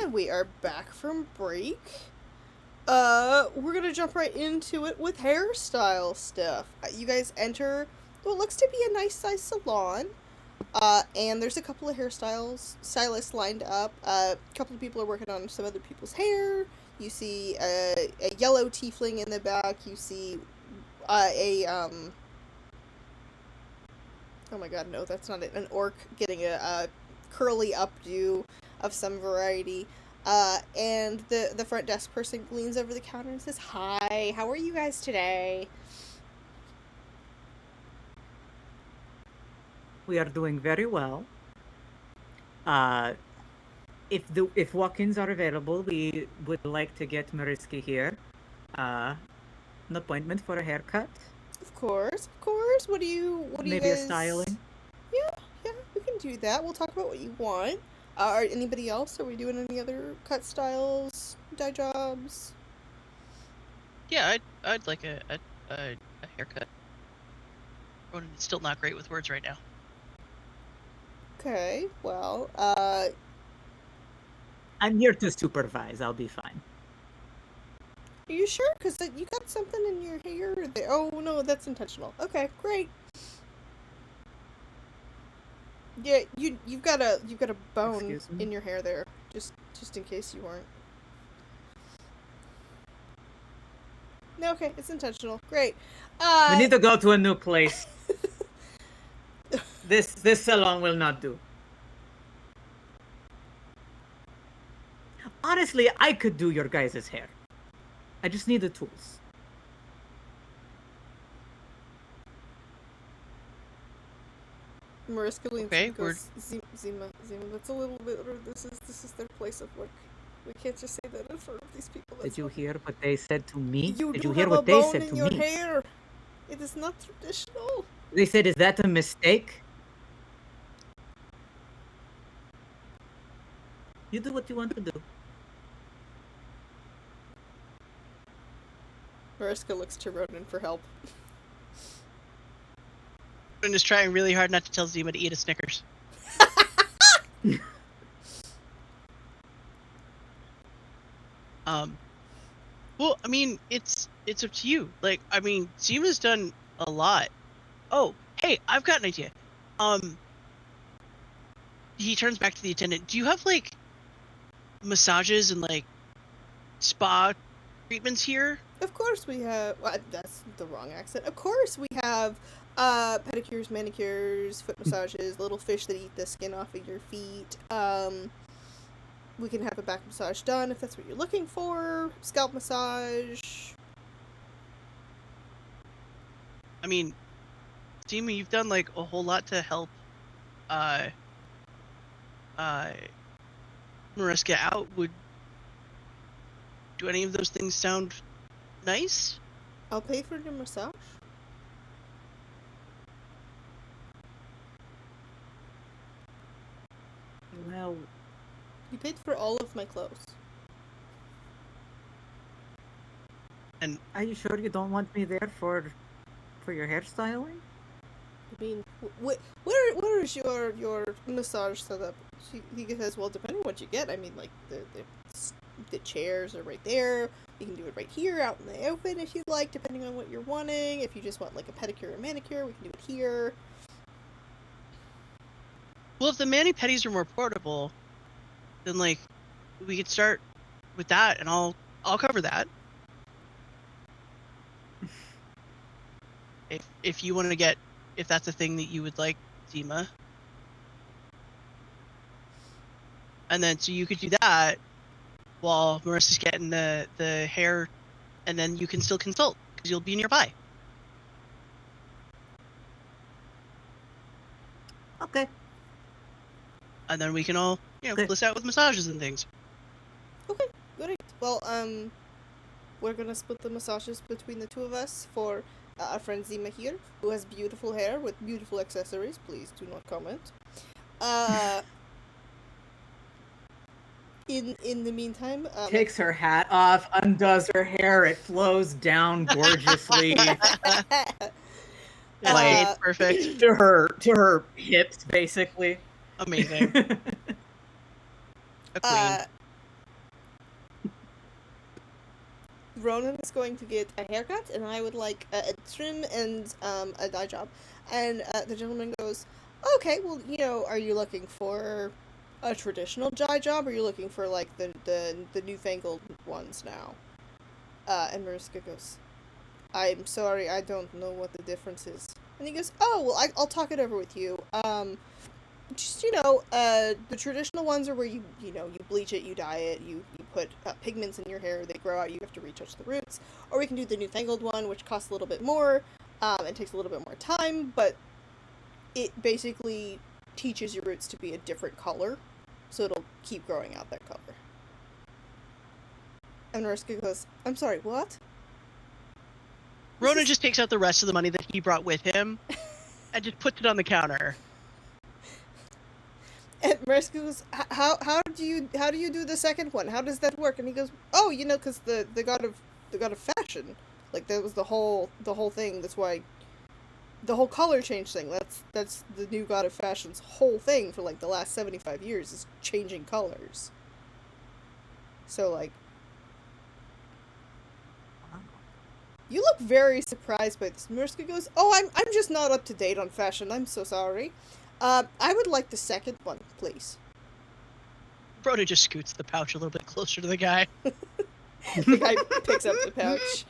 Speaker 3: And we are back from break. We're gonna jump right into it with hairstyle stuff. You guys enter what looks to be a nice sized salon. And there's a couple of stylists lined up. A couple of people are working on some other people's hair. You see a yellow tiefling in the back. You see oh my god, no, that's not it. An orc getting a curly updo of some variety. And the front desk person leans over the counter and says, "Hi, how are you guys today?"
Speaker 1: We are doing very well. If walk-ins are available, we would like to get Mariska here. An appointment for a haircut.
Speaker 3: Of course. What do you
Speaker 1: Maybe
Speaker 3: guys...
Speaker 1: a styling.
Speaker 3: Yeah, we can do that. We'll talk about what you want. Are anybody else? Are we doing any other cut styles, dye jobs?
Speaker 5: Yeah, I'd like a haircut. Ronan's still not great with words right now.
Speaker 3: Okay, well,
Speaker 1: I'm here to supervise. I'll be fine.
Speaker 3: are you sure? Because you got something in your hair there. Oh, no, that's intentional. Okay, great. Yeah, you've got a bone
Speaker 1: Excuse me?
Speaker 3: in your hair there, just in case you weren't. No, okay, it's intentional. Great.
Speaker 1: We need to go to a new place. This salon will not do. Honestly, I could do your guys' hair. I just need the tools.
Speaker 3: Mariska leans
Speaker 5: Okay,
Speaker 3: and goes, Zima, that's a little bit rude. This is their place of work. We can't just say that in front of these people.
Speaker 1: Did you hear what they said to me?
Speaker 3: You
Speaker 1: Did
Speaker 3: do
Speaker 1: you hear
Speaker 3: have
Speaker 1: what
Speaker 3: a
Speaker 1: they
Speaker 3: bone
Speaker 1: said
Speaker 3: in
Speaker 1: to
Speaker 3: your
Speaker 1: me?
Speaker 3: hair. It is not traditional.
Speaker 1: They said, "Is that a mistake?" You do what you want to do.
Speaker 3: Mariska looks to Ronan for help.
Speaker 5: Ronan is trying really hard not to tell Zima to eat a Snickers. Well, I mean, it's up to you. Like, I mean, Zima's done a lot. Oh, hey, I've got an idea. He turns back to the attendant. Do you have, like, massages and, like, spa treatments here?
Speaker 3: Of course we have... Well, that's the wrong accent. Of course we have pedicures, manicures, foot massages, little fish that eat the skin off of your feet. We can have a back massage done if that's what you're looking for. Scalp massage.
Speaker 5: I mean, Zima, you've done, like, a whole lot to help, Mariska out. Do any of those things sound nice?
Speaker 3: I'll pay for your massage.
Speaker 1: Well,
Speaker 3: You paid for all of my clothes.
Speaker 1: are you sure you don't want me there for your hairstyling?
Speaker 3: I mean, where is your massage set up? He says, well, depending on what you get. I mean, like, the chairs are right there. You can do it right here, out in the open if you'd like, depending on what you're wanting. If you just want, like, a pedicure or manicure, we can do it here.
Speaker 5: Well, if the mani-pedis are more portable, then, like, we could start with that, and I'll cover that. If you want to get, if that's a thing that you would like, Zima. And then, so you could do that while Mariska's getting the hair, and then you can still consult, because you'll be nearby.
Speaker 1: Okay.
Speaker 5: And then we can all,
Speaker 1: Okay.
Speaker 5: list out with massages and things.
Speaker 3: Okay, great. Well, we're gonna split the massages between the two of us for our friend Zima here, who has beautiful hair with beautiful accessories. Please do not comment. In the meantime,
Speaker 1: Takes her hat off, undoes her hair, it flows down gorgeously
Speaker 5: Like, perfect.
Speaker 1: to her hips, basically.
Speaker 5: Amazing. A queen.
Speaker 3: Ronan is going to get a haircut, and I would like a trim and a dye job. And the gentleman goes, okay, well, you know, are you looking for a traditional dye job, or are you looking for like the newfangled ones now? And Mariska goes, I'm sorry, I don't know what the difference is. And he goes, oh, well, I'll talk it over with you. Just, you know, the traditional ones are where you bleach it, you dye it, you put pigments in your hair, they grow out, you have to retouch the roots. Or we can do the newfangled one, which costs a little bit more, and takes a little bit more time, but it basically teaches your roots to be a different color, so it'll keep growing out that color. And Mariska goes, I'm sorry, what?
Speaker 5: Ronan just takes out the rest of the money that he brought with him and just puts it on the counter.
Speaker 3: And Mariska goes, how do you do the second one? How does that work? And he goes, oh, you know, because the god of fashion, like that was the whole thing. That's why the whole color change thing. That's the new god of fashion's whole thing for like the last 75 years is changing colors. So like, you look very surprised by this. Mariska goes, oh, I'm just not up to date on fashion. I'm so sorry. I would like the second one, please.
Speaker 5: Ronan just scoots the pouch a little bit closer to the guy.
Speaker 3: The guy picks up the pouch.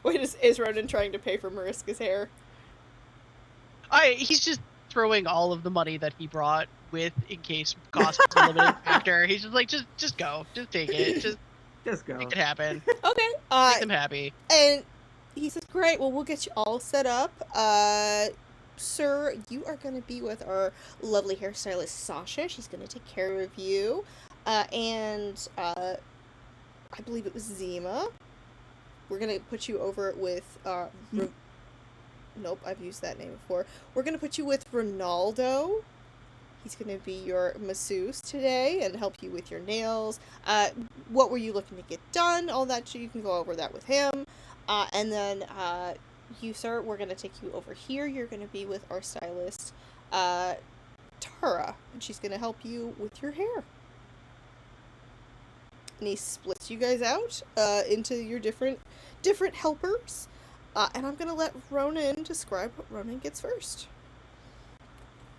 Speaker 3: Wait, is Ronan trying to pay for Mariska's hair?
Speaker 5: He's just throwing all of the money that he brought with in case cost was a limiting factor. He's just like, just go. Just take it. Just
Speaker 1: go.
Speaker 5: make it happen.
Speaker 3: Okay.
Speaker 5: Make them happy.
Speaker 3: And he says, great, well, we'll get you all set up. Sir, you are going to be with our lovely hairstylist, Sasha. She's going to take care of you. And I believe it was Zima. We're going to put you over with... Nope, I've used that name before. We're going to put you with Ronaldo. He's going to be your masseuse today and help you with your nails. What were you looking to get done? All that, you can go over that with him. And then... you, sir, we're going to take you over here. You're going to be with our stylist, Tara, and she's going to help you with your hair. And he splits you guys out into your different helpers. And I'm going to let Ronan describe what Ronan gets first.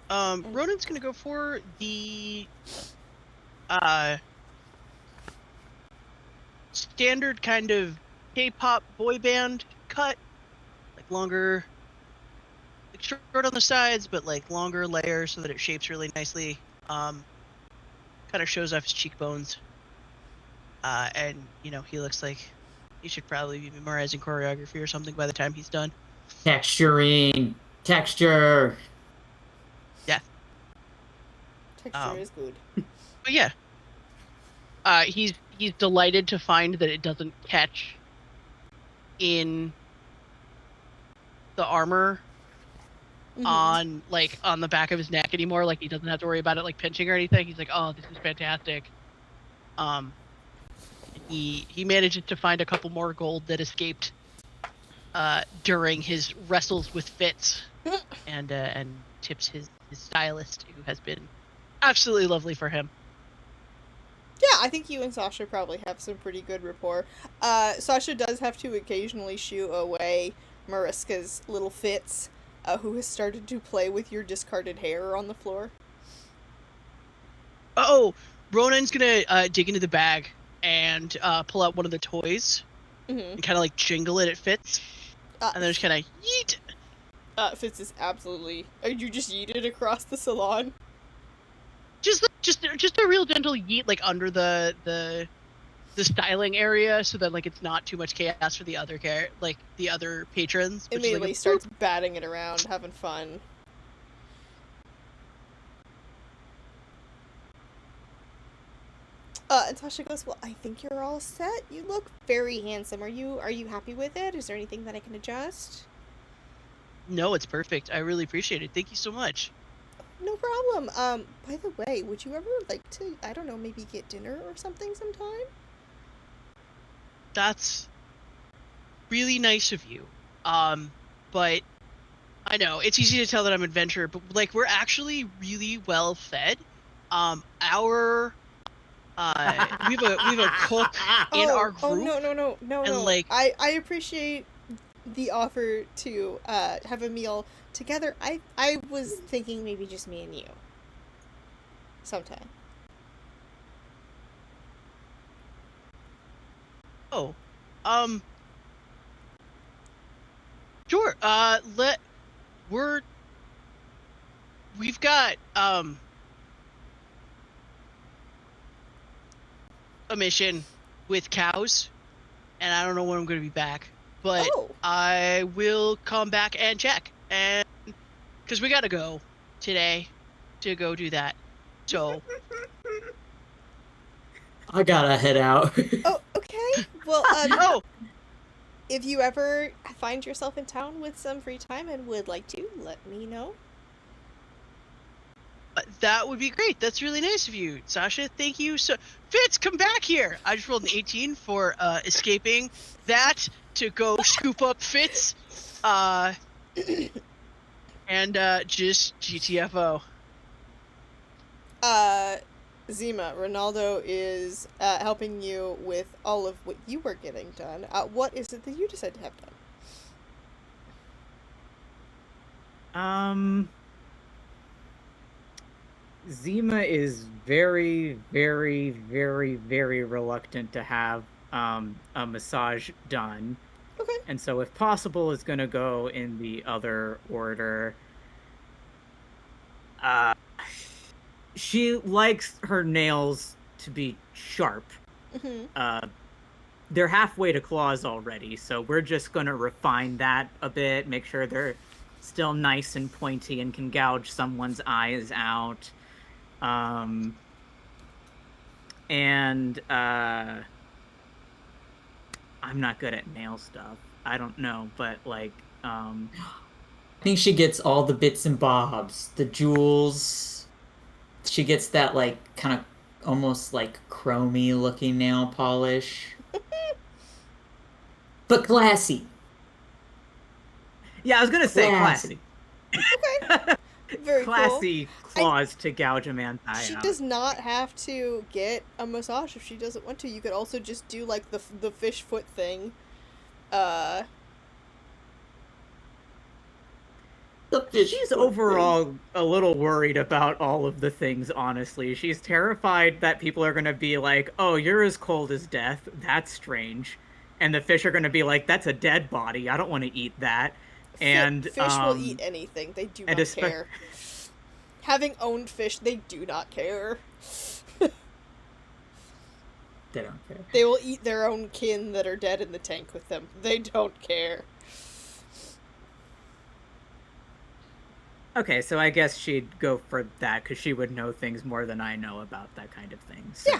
Speaker 5: Ronan's going to go for the standard kind of K-pop boy band cut. Longer, like short on the sides, but like longer layers so that it shapes really nicely. Kind of shows off his cheekbones. And you know, he looks like he should probably be memorizing choreography or something by the time he's done.
Speaker 6: Texture.
Speaker 5: Yeah.
Speaker 3: Texture is good.
Speaker 5: But yeah, he's delighted to find that it doesn't catch in the armor on the back of his neck anymore. Like he doesn't have to worry about it like pinching or anything. He's like, oh, this is fantastic. He manages to find a couple more gold that escaped during his wrestles with Fitz, and tips his stylist, who has been absolutely lovely for him.
Speaker 3: Yeah, I think you and Sasha probably have some pretty good rapport. Sasha does have to occasionally shoo away Mariska's little Fitz, who has started to play with your discarded hair on the floor.
Speaker 5: Oh, Ronan's gonna dig into the bag and pull out one of the toys and kind of like jingle it at Fitz, and then just kind of yeet.
Speaker 3: Fitz is absolutely. You just yeeted across the salon.
Speaker 5: Just a real gentle yeet, like under the styling area, so that like it's not too much chaos for the other the other patrons.
Speaker 3: Immediately
Speaker 5: like
Speaker 3: starts batting it around, having fun. And Tasha goes, well, I think you're all set. You look very handsome. Are you happy with it? Is there anything that I can adjust?
Speaker 5: No, it's perfect. I really appreciate it. Thank you so much.
Speaker 3: No problem. By the way, would you ever like to, I don't know, maybe get dinner or something sometime?
Speaker 5: That's really nice of you. But I know it's easy to tell that I'm an adventurer, but like we're actually really well fed. Our we have a cook in our group.
Speaker 3: Oh no,
Speaker 5: and, like-
Speaker 3: I appreciate the offer to have a meal together. I was thinking maybe just me and you. Sometime.
Speaker 5: Oh, sure. We've got a mission with cows, and I don't know when I'm going to be back, but
Speaker 3: Oh.
Speaker 5: I will come back and check, and because we gotta go today to go do that. So
Speaker 6: I gotta head out.
Speaker 3: Oh, okay. Well,
Speaker 5: oh,
Speaker 3: if you ever find yourself in town with some free time and would like to, let me know.
Speaker 5: that would be great. That's really nice of you, Sasha. Thank you. So Fitz, come back here. I just rolled an 18 for escaping that to go scoop up Fitz, and just GTFO.
Speaker 3: Zima, Ronaldo is helping you with all of what you were getting done. What is it that you decided to have done?
Speaker 1: Zima is very, very, very, very reluctant to have a massage done.
Speaker 3: Okay.
Speaker 1: And so if possible is gonna go in the other order. She likes her nails to be sharp.
Speaker 3: Mm-hmm.
Speaker 1: They're halfway to claws already, so we're just gonna refine that a bit, make sure they're still nice and pointy and can gouge someone's eyes out. And I'm not good at nail stuff. I don't know, but like
Speaker 6: I think she gets all the bits and bobs, the jewels. She gets that like kind of almost like chromy looking nail polish. But classy.
Speaker 1: yeah, I was gonna say
Speaker 6: Classy.
Speaker 1: classy.
Speaker 3: Very
Speaker 1: Classy claws to gouge a man's
Speaker 3: cool.
Speaker 1: eye
Speaker 3: She
Speaker 1: out.
Speaker 3: does not have to get a massage if she doesn't want to. You could also just do like the fish foot thing.
Speaker 6: The fish
Speaker 1: She's
Speaker 6: foot
Speaker 1: overall a little worried about all of the things, honestly. She's terrified that people are going to be like, oh, you're as cold as death. That's strange. And the fish are going to be like, that's a dead body. I don't want to eat that. And
Speaker 3: fish will eat anything. They do
Speaker 1: and
Speaker 3: not
Speaker 1: espe-
Speaker 3: care. Having owned fish, they do not care.
Speaker 6: They don't care.
Speaker 3: They will eat their own kin that are dead in the tank with them. They don't care.
Speaker 1: Okay, so I guess she'd go for that because she would know things more than I know about that kind of thing. So,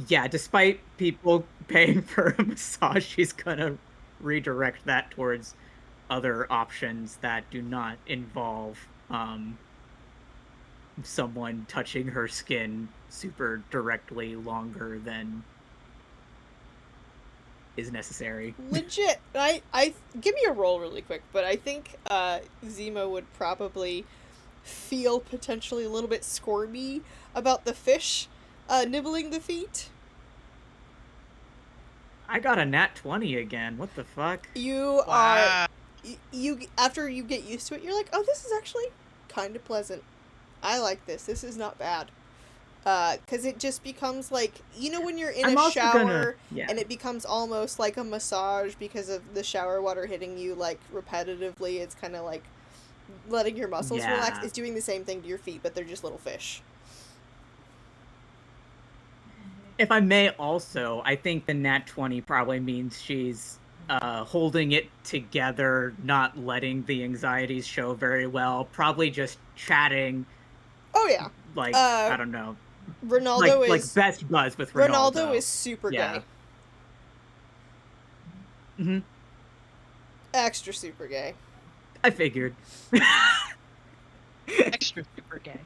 Speaker 1: yeah, despite people paying for a massage, she's gonna redirect that towards other options that do not involve someone touching her skin super directly longer than is necessary.
Speaker 3: Legit. I give me a roll really quick, but I think Zima would probably feel potentially a little bit squirmy about the fish nibbling the feet.
Speaker 1: I got a nat 20 again. What the fuck?
Speaker 3: You
Speaker 5: Wow.
Speaker 3: are you after you get used to it, you're like, oh, this is actually kind of pleasant. I like this. This is not bad. Because it just becomes like, you know, when you're in
Speaker 1: I'm
Speaker 3: a
Speaker 1: also
Speaker 3: shower
Speaker 1: gonna- yeah.
Speaker 3: and it becomes almost like a massage because of the shower water hitting you like repetitively. It's kind of like letting your muscles relax.
Speaker 1: Yeah.
Speaker 3: It's doing the same thing to your feet, but they're just little fish.
Speaker 1: If I may also, I think the nat 20 probably means she's holding it together, not letting the anxieties show very well, probably just chatting,
Speaker 3: Oh yeah,
Speaker 1: like, I don't know,
Speaker 3: Ronaldo
Speaker 1: like
Speaker 3: is
Speaker 1: best buzz with Ronaldo.
Speaker 3: Ronaldo is super
Speaker 1: Yeah.
Speaker 3: gay,
Speaker 1: Hmm.
Speaker 3: extra super gay.
Speaker 1: I figured.
Speaker 5: Extra super gay.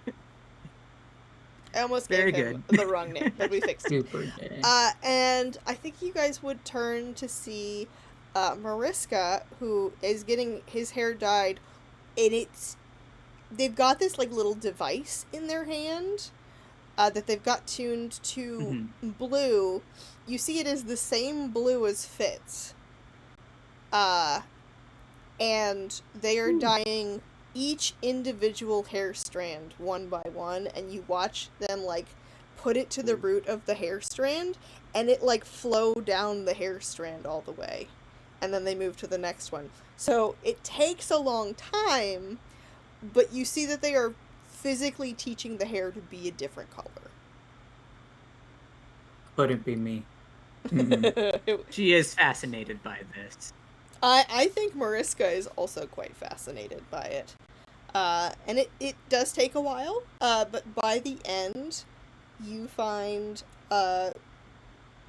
Speaker 3: I almost
Speaker 1: Very
Speaker 3: gave him
Speaker 1: good.
Speaker 3: the wrong name, but we fixed it.
Speaker 6: Super gay.
Speaker 3: And I think you guys would turn to see Mariska, who is getting his hair dyed, and they've got this like little device in their hand, that they've got tuned to blue. You see it is the same blue as Fitz. And they are dyeing each individual hair strand one by one, and you watch them, like, put it to the root of the hair strand, and it, like, flow down the hair strand all the way. And then they move to the next one. So it takes a long time, but you see that they are physically teaching the hair to be a different color.
Speaker 6: Couldn't be me.
Speaker 1: She is fascinated by this.
Speaker 3: I think Mariska is also quite fascinated by it. And it does take a while, but by the end, you find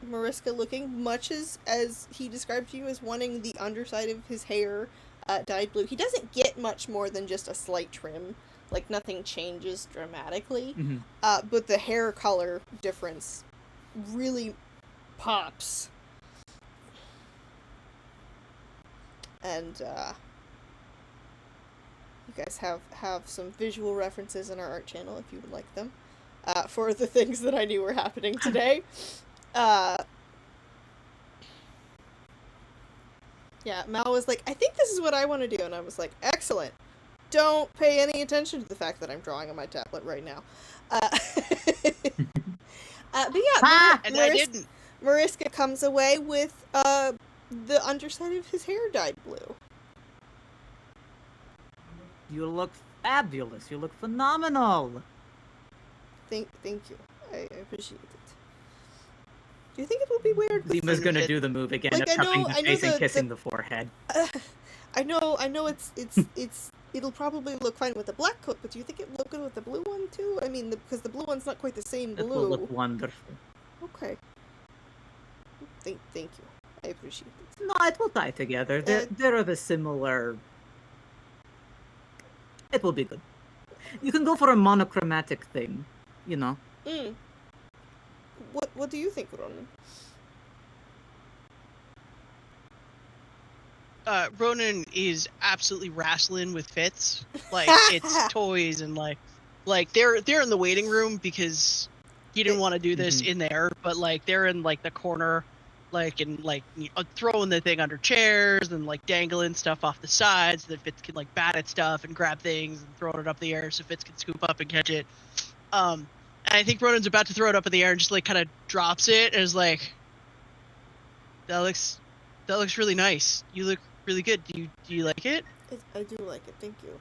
Speaker 3: Mariska looking much as he described to you as wanting the underside of his hair dyed blue. He doesn't get much more than just a slight trim. Like, nothing changes dramatically. But the hair color difference really pops. And you guys have some visual references in our art channel if you would like them, for the things that I knew were happening today. Yeah, Mal was like, I think this is what I want to do, and I was like, excellent. Don't pay any attention to the fact that I'm drawing on my tablet right now. But yeah,
Speaker 5: And I didn't.
Speaker 3: Mariska comes away with the underside of his hair dyed blue.
Speaker 1: You look fabulous. You look phenomenal.
Speaker 3: Thank you. I appreciate it. Do you think it will be weird?
Speaker 1: Zima's gonna do the move again
Speaker 3: Like,
Speaker 1: of
Speaker 3: I know-
Speaker 1: cupping
Speaker 3: I
Speaker 1: the
Speaker 3: know
Speaker 1: face and
Speaker 3: the-
Speaker 1: kissing the forehead.
Speaker 3: I know it'll probably look fine with the black coat, but do you think it'll look good with the blue one too? I mean, because the blue one's not quite the same
Speaker 1: It will
Speaker 3: blue.
Speaker 1: look wonderful.
Speaker 3: Okay. Thank you. I appreciate it.
Speaker 1: No, it will tie together. They're of a similar. It will be good. You can go for a monochromatic thing, you know.
Speaker 3: What do you think, Ronan?
Speaker 5: Ronan is absolutely wrestling with Fitz. Like, it's toys and like they're in the waiting room because he didn't want to do this in there, but like they're in like the corner, like, and like throwing the thing under chairs and like dangling stuff off the sides so that Fitz can like bat at stuff and grab things and throwing it up in the air so Fitz can scoop up and catch it. And I think Ronan's about to throw it up in the air and just like kind of drops it and is like, that looks really nice. You look really good. Do you like it?
Speaker 3: I do like it. Thank you.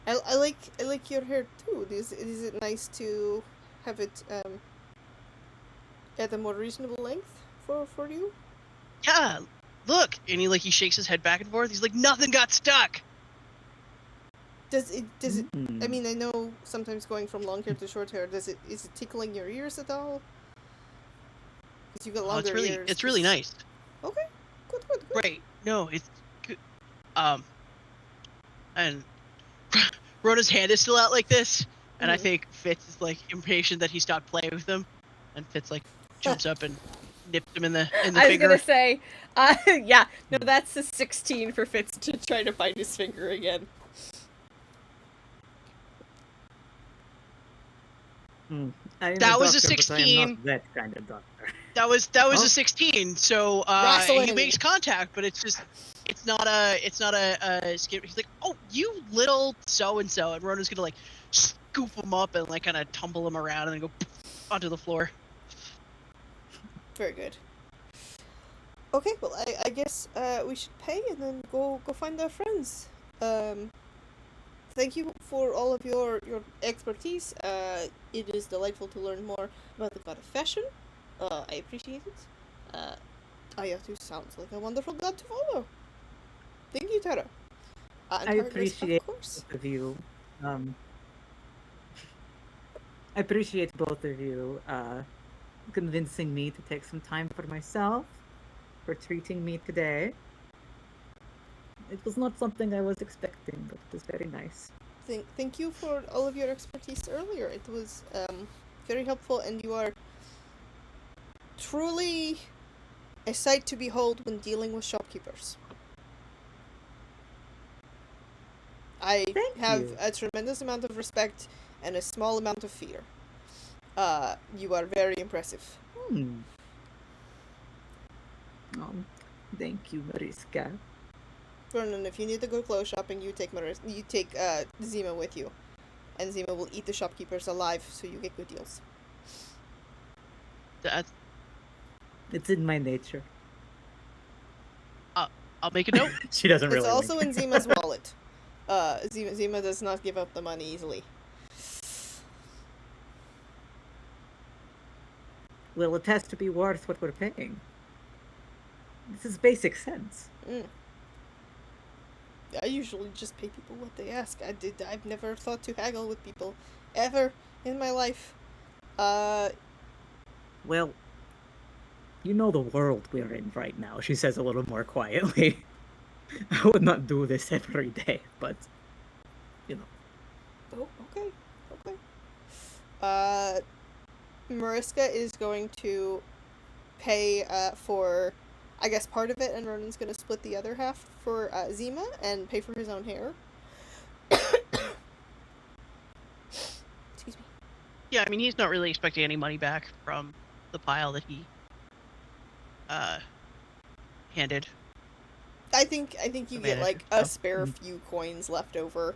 Speaker 3: I like your hair too. Is it nice to have it at a more reasonable length for you?
Speaker 5: Yeah. Look, and he shakes his head back and forth. He's like, nothing got stuck.
Speaker 3: Does it? I mean, I know sometimes going from long hair to short hair. Is it tickling your ears at all? Because you've got longer ears.
Speaker 5: It's really nice.
Speaker 3: Okay. Good.
Speaker 5: Right. No, it's good. And Ronan's hand is still out like this, and I think Fitz is like impatient that he stopped playing with him, and Fitz like jumps up and nips him in the
Speaker 3: I was
Speaker 5: finger.
Speaker 3: gonna say, yeah, no, that's a 16 for Fitz to try to find his finger again.
Speaker 5: That was a 16.
Speaker 1: I am not that kind of doctor.
Speaker 5: That was a 16. So he
Speaker 3: Wrestling.
Speaker 5: makes contact, but it's not a skip. He's like, oh, you little so and so, and Ronan's gonna like scoop him up and like kind of tumble him around and then go onto the floor.
Speaker 3: Very good. Okay, well, I guess we should pay and then go find our friends. Thank you for all of your expertise. It is delightful to learn more about the god of fashion. I appreciate it. Ayatu sounds like a wonderful god to follow. Thank you, Tara.
Speaker 1: I appreciate
Speaker 3: of course.
Speaker 1: both of you. I appreciate both of you convincing me to take some time for myself, for treating me today. It was not something I was expecting, but it was very nice.
Speaker 3: Thank you for all of your expertise earlier. It was very helpful, and you are truly a sight to behold when dealing with shopkeepers. I
Speaker 1: Thank
Speaker 3: have
Speaker 1: you.
Speaker 3: a tremendous amount of respect and a small amount of fear. You are very impressive.
Speaker 1: Oh, thank you, Mariska.
Speaker 3: Vernon, if you need to go clothes shopping, you take Zima with you. And Zima will eat the shopkeepers alive, so you get good deals.
Speaker 5: That's,
Speaker 1: It's in my nature.
Speaker 5: I'll make a note.
Speaker 1: She doesn't really.
Speaker 3: It's also
Speaker 1: like
Speaker 3: in Zima's wallet. Zima does not give up the money easily.
Speaker 1: Well, it has to be worth what we're paying. This is basic sense.
Speaker 3: I usually just pay people what they ask. I've never thought to haggle with people. Ever in my life.
Speaker 1: Well, you know the world we're in right now, she says a little more quietly. I would not do this every day, but, you know.
Speaker 3: Oh, okay. Mariska is going to pay for, I guess, part of it, and Ronan's going to split the other half for Zima and pay for his own hair. Excuse me.
Speaker 5: Yeah, I mean, he's not really expecting any money back from the pile that he handed.
Speaker 3: I think you get like a
Speaker 5: Oh.
Speaker 3: spare few coins left over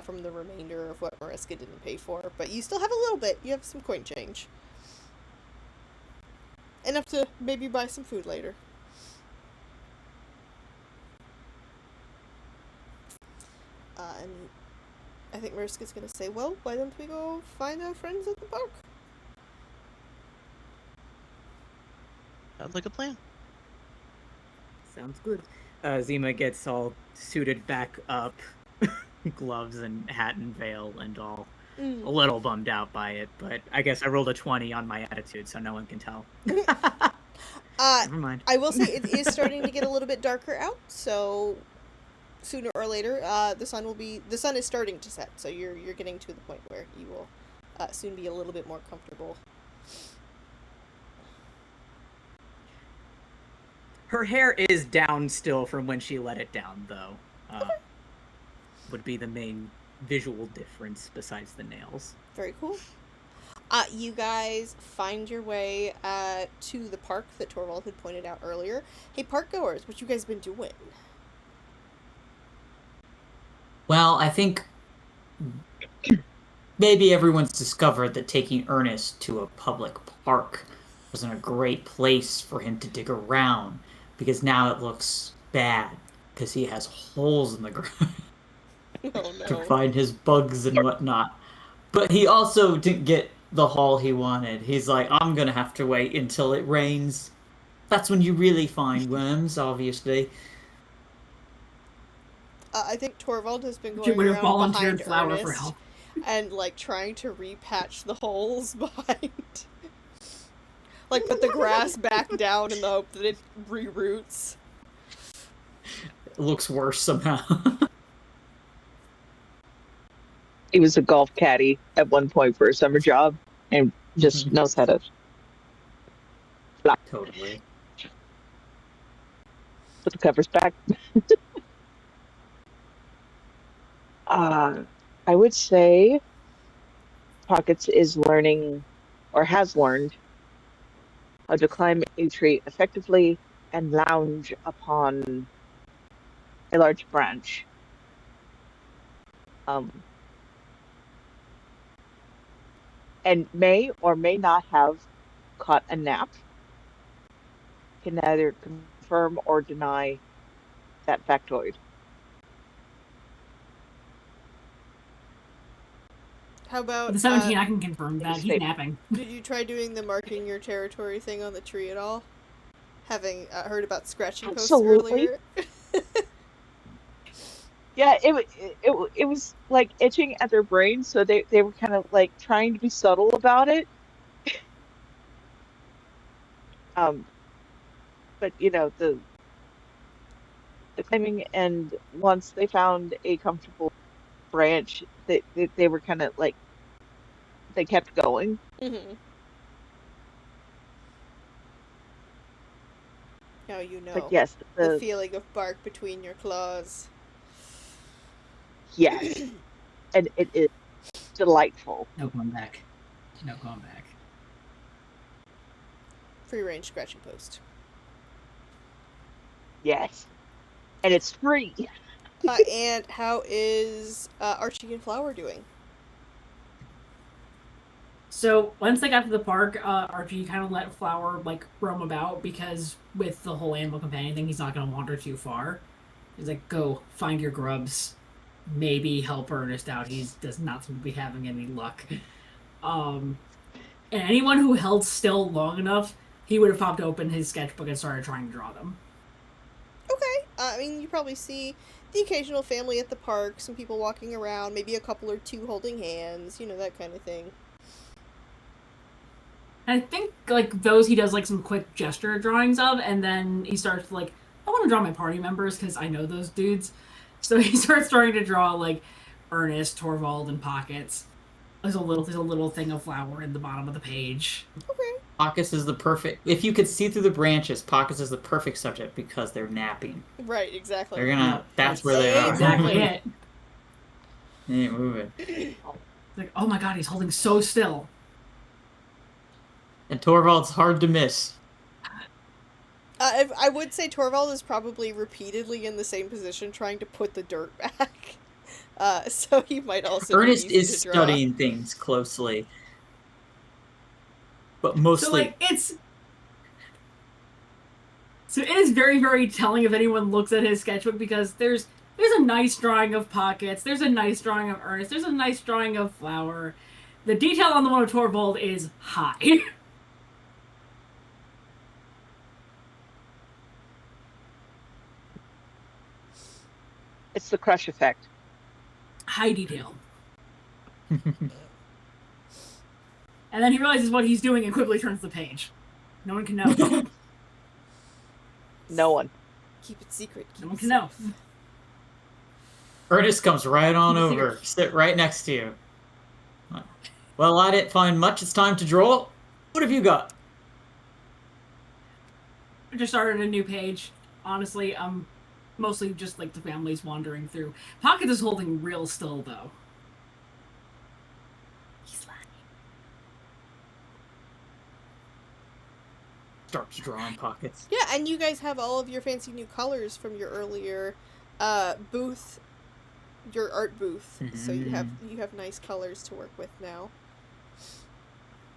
Speaker 3: from the remainder of what Mariska didn't pay for, but you still have a little bit. You have some coin change. Enough to maybe buy some food later. And I think Mariska's gonna say, well, why don't we go find our friends at the park?
Speaker 5: Sounds like a plan.
Speaker 1: Sounds good. Zima gets all suited back up, gloves and hat and veil and all. A little bummed out by it, but I guess I rolled a 20 on my attitude, so no one can tell. Never mind.
Speaker 3: I will say it is starting to get a little bit darker out, so sooner or later, the sun is starting to set, so you're getting to the point where you will soon be a little bit more comfortable.
Speaker 1: Her hair is down still from when she let it down, though. Would be the main visual difference besides the nails.
Speaker 3: Very cool. You guys find your way to the park that Torvald had pointed out earlier. Hey, park goers, what you guys been doing?
Speaker 6: Well, I think maybe everyone's discovered that taking Ernest to a public park wasn't a great place for him to dig around, because now it looks bad, because he has holes in the ground
Speaker 3: Oh
Speaker 6: to
Speaker 3: no.
Speaker 6: find his bugs and whatnot. But he also didn't get the haul he wanted. He's like, I'm gonna have to wait until it rains. That's when you really find worms, obviously.
Speaker 3: I think Torvald has been
Speaker 4: She
Speaker 3: going
Speaker 4: would have
Speaker 3: around
Speaker 4: volunteered
Speaker 3: behind
Speaker 4: Flower
Speaker 3: Ernest
Speaker 4: for help.
Speaker 3: and like trying to repatch the holes behind. Like put the grass back down in the hope that it reroots.
Speaker 6: It looks worse somehow.
Speaker 2: He was a golf caddy at one point for a summer job and just knows how to
Speaker 6: Totally.
Speaker 2: put the covers back. I would say Pockets is learning, or has learned, how to climb a tree effectively and lounge upon a large branch. And may or may not have caught a nap. Can neither confirm or deny that factoid.
Speaker 3: How about
Speaker 4: With the 17, I can confirm that. He's
Speaker 2: Statement.
Speaker 4: napping.
Speaker 3: did you try doing the marking your territory thing on the tree at all? Having heard about scratching posts
Speaker 2: Absolutely.
Speaker 3: earlier.
Speaker 2: Yeah, it was like itching at their brains, so they were kind of like trying to be subtle about it. But you know, the climbing, and once they found a comfortable branch, they were kind of like they kept going.
Speaker 3: Mm-hmm. Now you know
Speaker 2: But yes,
Speaker 3: the feeling of bark between your claws.
Speaker 2: yes, and it is delightful.
Speaker 4: No going back. No going back.
Speaker 3: Free range scratching post.
Speaker 2: Yes. And it's free.
Speaker 3: And how is Archie and Flower doing?
Speaker 4: So once they got to the park, Archie kind of let Flower like roam about because with the whole animal companion thing, he's not going to wander too far. He's like, go find your grubs, maybe help Ernest out. He does not seem to be having any luck. And anyone who held still long enough, he would have popped open his sketchbook and started trying to draw them.
Speaker 3: Okay. I mean, you probably see the occasional family at the park, some people walking around, maybe a couple or two holding hands, that kind of thing.
Speaker 4: And I think like those he does like some quick gesture drawings of, and then he starts like, I want to draw my party members because I know those dudes. So he starts starting to draw like Ernest, Torvald, and Pockets. There's a little thing of Flower in the bottom of the page.
Speaker 3: Okay.
Speaker 6: Pockets is the perfect. If you could see through the branches, Pockets is the perfect subject because they're napping.
Speaker 3: Right, exactly.
Speaker 6: They're gonna. That's where they are.
Speaker 4: Exactly it.
Speaker 6: They ain't moving.
Speaker 4: It's like, oh my god, he's holding so still.
Speaker 6: And Torvald's hard to miss.
Speaker 3: I would say Torvald is probably repeatedly in the same position trying to put the dirt back. So he might also
Speaker 6: Ernest
Speaker 3: be easy
Speaker 6: is
Speaker 3: to draw.
Speaker 6: studying things closely. But mostly.
Speaker 4: So like So it is very, very telling if anyone looks at his sketchbook because there's a nice drawing of Pockets, there's a nice drawing of Ernest, there's a nice drawing of Flower. The detail on the one of Torvald is high.
Speaker 2: It's the crush effect.
Speaker 4: High detail. And then he realizes what he's doing and quickly turns the page. No one can know.
Speaker 2: No one.
Speaker 3: Keep it secret.
Speaker 4: No one can know.
Speaker 6: Ernest comes right on over, sit right next to you. Well, I didn't find much. It's time to draw. What have you got?
Speaker 4: I just started a new page. Honestly, mostly just like the family's wandering through. Pocket is holding real still though. He's lying.
Speaker 6: Starts drawing Pockets.
Speaker 3: Yeah, and you guys have all of your fancy new colors from your earlier booth, your art booth. So you have nice colors to work with now.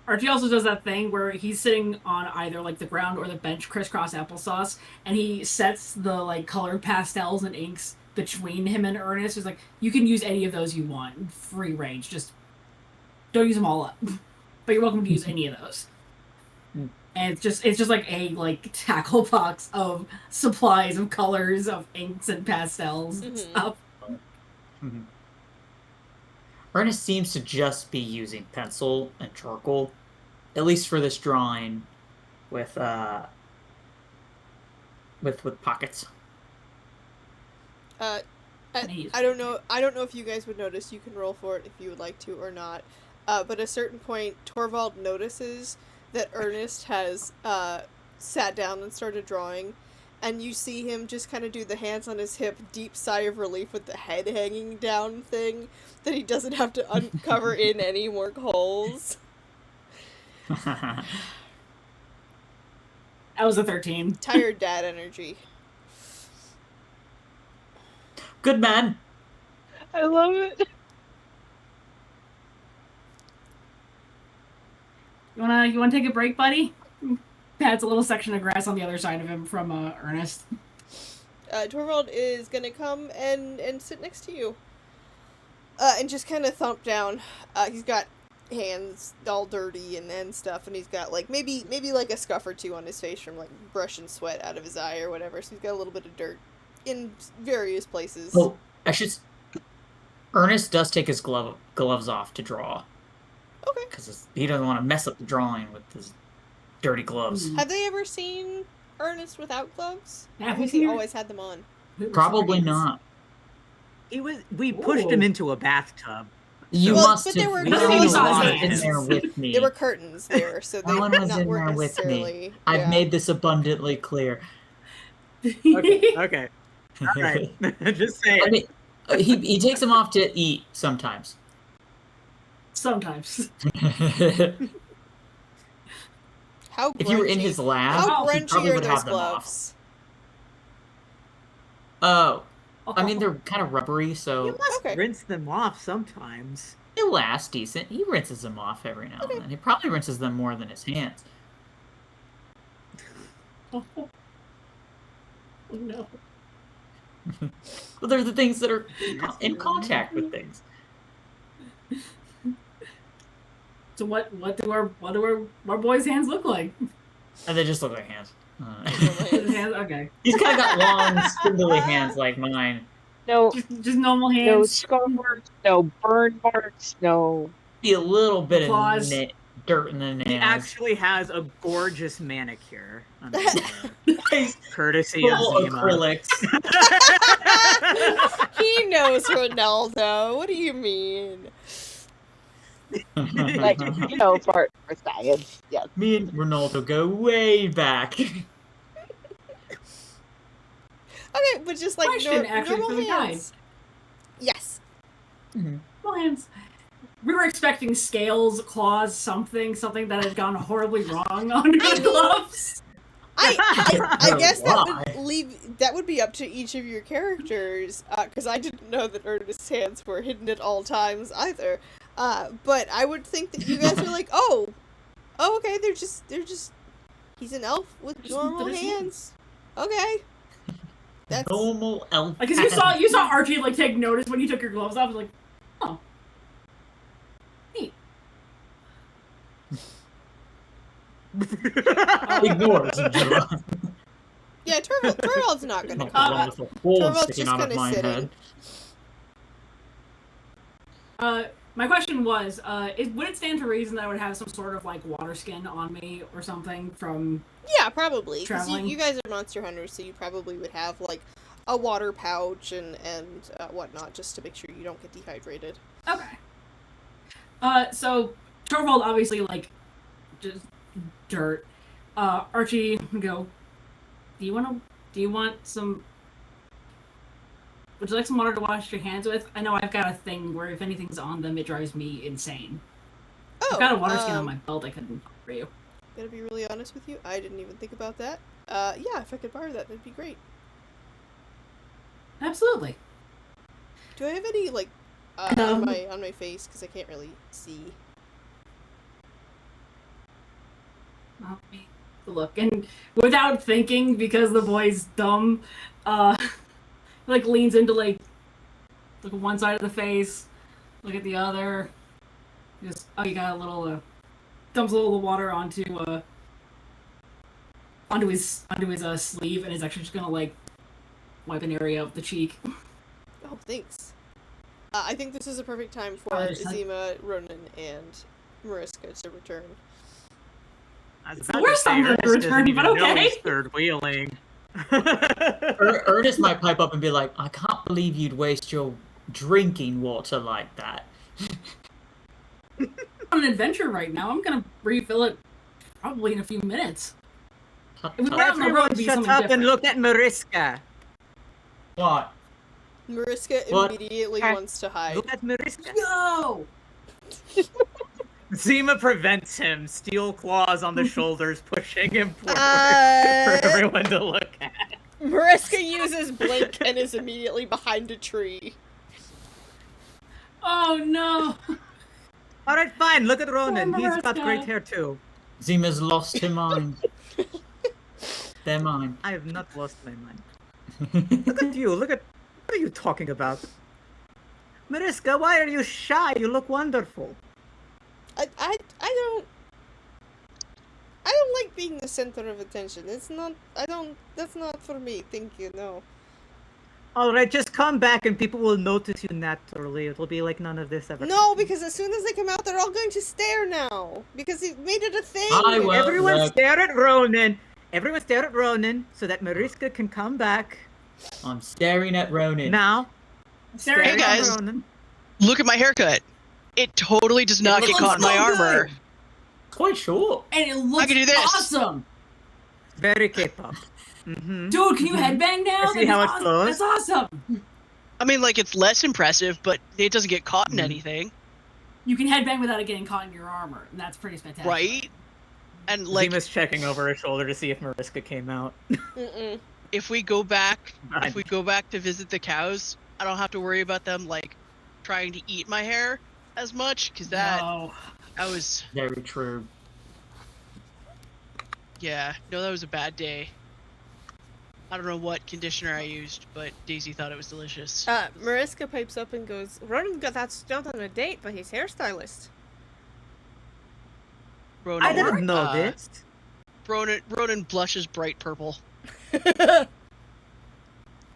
Speaker 4: Archie also does that thing where he's sitting on either like the ground or the bench, crisscross applesauce, and he sets the like colored pastels and inks between him and Ernest. He's like, you can use any of those you want, free range. Just don't use them all up, but you're welcome to use any of those. And it's just like a like tackle box of supplies of colors of inks and pastels and stuff.
Speaker 6: Ernest seems to just be using pencil and charcoal, at least for this drawing, with Pockets.
Speaker 3: I don't know if you guys would notice. You can roll for it if you would like to or not. But at a certain point, Torvald notices that Ernest has sat down and started drawing, and you see him just kind of do the hands on his hip, deep sigh of relief with the head hanging down thing, that he doesn't have to uncover in any more holes.
Speaker 4: That was a 13.
Speaker 3: Tired dad energy.
Speaker 6: Good man.
Speaker 2: I love it.
Speaker 4: You wanna take a break, buddy? Pat's a little section of grass on the other side of him from Ernest.
Speaker 3: Torvald is gonna come and sit next to you. And just kind of thump down. He's got hands all dirty and stuff, and he's got like maybe like a scuff or two on his face from like brushing sweat out of his eye or whatever. So he's got a little bit of dirt in various places.
Speaker 6: Oh, Ernest does take his gloves off to draw.
Speaker 3: Okay.
Speaker 6: Because he doesn't want to mess up the drawing with his dirty gloves.
Speaker 3: Have they ever seen Ernest without gloves?
Speaker 4: Yeah,
Speaker 3: Or has he always had them on?
Speaker 6: Probably not.
Speaker 1: We pushed him into a bathtub.
Speaker 6: You
Speaker 3: Well,
Speaker 6: must
Speaker 3: but
Speaker 6: have.
Speaker 3: there were
Speaker 6: You
Speaker 3: curtains.
Speaker 6: were in there with me.
Speaker 3: There were curtains there, so they
Speaker 6: Someone was
Speaker 3: not
Speaker 6: in
Speaker 3: weren't
Speaker 6: there with
Speaker 3: necessarily.
Speaker 6: me. I've made this abundantly clear.
Speaker 1: Okay. All right. Just say
Speaker 6: I
Speaker 1: it.
Speaker 6: mean, he takes them off to eat sometimes.
Speaker 4: Sometimes.
Speaker 3: How
Speaker 6: If you were in
Speaker 3: grungy-
Speaker 6: his lab,
Speaker 3: How
Speaker 6: he
Speaker 3: grungy
Speaker 6: probably
Speaker 3: are
Speaker 6: would
Speaker 3: those
Speaker 6: have them off.
Speaker 3: gloves?
Speaker 6: Oh, I mean, they're kind of rubbery,
Speaker 1: You
Speaker 6: so
Speaker 1: must
Speaker 3: Okay.
Speaker 1: rinse them off sometimes.
Speaker 6: they last decent. He rinses them off every now and then. He probably rinses them more than his hands.
Speaker 4: Oh no.
Speaker 6: Well, they're the things that are in contact with things.
Speaker 4: So what do our boys' hands look like?
Speaker 6: And they just look like hands.
Speaker 4: His hands, okay.
Speaker 6: He's kind of got long, spindly hands like mine.
Speaker 2: No,
Speaker 4: Just normal
Speaker 2: no
Speaker 4: hands.
Speaker 2: scar marks, no burn marks, no.
Speaker 6: See a little bit
Speaker 4: Claws.
Speaker 6: of dirt in the
Speaker 1: He
Speaker 6: nails.
Speaker 1: actually has a gorgeous manicure. under
Speaker 6: Nice.
Speaker 1: Courtesy of
Speaker 6: Full
Speaker 1: Zima.
Speaker 6: acrylics.
Speaker 3: He knows Ronaldo. What do you mean?
Speaker 2: Like, you know, for science, yes.
Speaker 6: Me and Ronaldo go way back.
Speaker 3: Okay, but just like
Speaker 4: Question, actually,
Speaker 3: normal
Speaker 4: for the guide.
Speaker 3: hands. Yes.
Speaker 4: Normal hands. We were expecting scales, claws, something that had gone horribly wrong on the gloves.
Speaker 3: I guess
Speaker 6: Why?
Speaker 3: that would be up to each of your characters, because I didn't know that Ernest's hands were hidden at all times either. But I would think that you guys are like, oh, okay, they're just. He's an elf with
Speaker 4: Just
Speaker 3: normal
Speaker 4: they're just-
Speaker 3: hands. Okay. That's
Speaker 6: Normal elf.
Speaker 4: Like, 'cause you saw Archie like take notice when you took your gloves off. I was like, oh, neat.
Speaker 6: Ignores Angela.
Speaker 3: yeah. Torvald's not gonna
Speaker 6: Like a
Speaker 3: come.
Speaker 6: wonderful ball
Speaker 3: Torvald's
Speaker 6: sticking
Speaker 3: just
Speaker 6: out of
Speaker 3: kinda
Speaker 6: my
Speaker 3: sitting.
Speaker 6: head.
Speaker 4: My question was, would it stand to reason that I would have some sort of like water skin on me or something from?
Speaker 3: Yeah, probably. Because
Speaker 4: Traveling.
Speaker 3: you guys are monster hunters, so you probably would have like a water pouch and whatnot, just to make sure you don't get dehydrated.
Speaker 4: Okay. So Torvald obviously like just dirt. Archie would go. Do you want some? Would you like some water to wash your hands with? I know I've got a thing where if anything's on them, it drives me insane.
Speaker 3: Oh,
Speaker 4: I've got a water skin on my belt I couldn't for you.
Speaker 3: Gonna be really honest with you, I didn't even think about that. Yeah, if I could borrow that, that'd be great.
Speaker 4: Absolutely.
Speaker 3: Do I have any like on my face because I can't really see?
Speaker 4: Let me look, and without thinking, because the boy's dumb, like leans into like look at one side of the face, look at the other. Just you got a little dumps a little water onto his sleeve, and is actually just gonna like wipe an area of the cheek.
Speaker 3: Oh, thanks. I think this is a perfect time for
Speaker 4: just-
Speaker 3: Zima, Ronan, and Mariska to return.
Speaker 1: I was
Speaker 4: It's
Speaker 1: about
Speaker 4: the
Speaker 1: to
Speaker 4: worst
Speaker 1: say,
Speaker 4: time for
Speaker 1: Ernest
Speaker 4: the
Speaker 1: doesn't
Speaker 4: return,
Speaker 1: even
Speaker 4: but
Speaker 1: know
Speaker 4: okay.
Speaker 1: he's third wheeling.
Speaker 6: Ernest might pipe up and be like, I can't believe you'd waste your drinking water like that.
Speaker 4: I'm on an adventure right now. I'm gonna refill it probably in a few minutes.
Speaker 6: Tut,
Speaker 4: It was
Speaker 6: tut.
Speaker 4: not- the road
Speaker 1: Everyone
Speaker 4: would be
Speaker 1: shut
Speaker 4: something
Speaker 1: up and
Speaker 4: different.
Speaker 1: look at Mariska.
Speaker 6: What?
Speaker 3: Mariska
Speaker 6: What?
Speaker 3: immediately
Speaker 2: Okay.
Speaker 3: wants to hide.
Speaker 1: Look at Mariska.
Speaker 4: No!
Speaker 1: Zima prevents him, steel claws on the shoulders, pushing him forward
Speaker 3: Uh,
Speaker 1: for everyone to look at.
Speaker 3: Mariska uses blink and is immediately behind a tree.
Speaker 4: Oh no!
Speaker 1: Alright, fine, look at Ronan. He's got
Speaker 4: Mariska.
Speaker 1: great hair too.
Speaker 6: Zima's lost her mind. They're mine.
Speaker 1: I have not lost my mind. Look at you, what are you talking about? Mariska, why are you shy? You look wonderful.
Speaker 3: I don't like being the center of attention. That's not for me, thank you, no.
Speaker 1: Alright, just come back and people will notice you naturally. It'll be like none of this ever.
Speaker 3: No, because as soon as they come out, they're all going to stare now. Because he made it a thing.
Speaker 6: I will.
Speaker 1: Everyone
Speaker 6: look.
Speaker 1: stare at Ronan. Everyone stare at Ronan so that Mariska can come back.
Speaker 6: I'm staring at Ronan.
Speaker 1: Now,
Speaker 4: Staring
Speaker 5: Hey,
Speaker 1: stare
Speaker 5: guys.
Speaker 1: at Ronan.
Speaker 5: Look at my haircut. It totally does not get
Speaker 6: looks
Speaker 5: caught in my
Speaker 6: so
Speaker 5: armor.
Speaker 6: good. Quite short.
Speaker 4: And it looks
Speaker 5: can do this.
Speaker 4: awesome!
Speaker 1: Very K-pop. Mm-hmm.
Speaker 4: Dude, can you headbang now?
Speaker 1: I see how
Speaker 4: That's
Speaker 1: it goes.
Speaker 4: That's awesome!
Speaker 5: I mean, like, it's less impressive, but it doesn't get caught in
Speaker 6: Mhm.
Speaker 5: anything,
Speaker 4: You can headbang without it getting caught in your armor, and that's pretty spectacular.
Speaker 5: right? And like,
Speaker 1: Zima's checking over her shoulder to see if Mariska came out.
Speaker 3: Mm-mm.
Speaker 5: if we go back
Speaker 1: Fine.
Speaker 5: to visit the cows, I don't have to worry about them like trying to eat my hair as much, because that was
Speaker 6: Very true.
Speaker 5: that was a bad day. I don't know what conditioner I used, but Daisy thought it was delicious.
Speaker 3: Mariska pipes up and goes, Ronan got that stunt on a date by his hairstylist.
Speaker 5: Ronan,
Speaker 1: I didn't know this.
Speaker 5: Ronan blushes bright purple.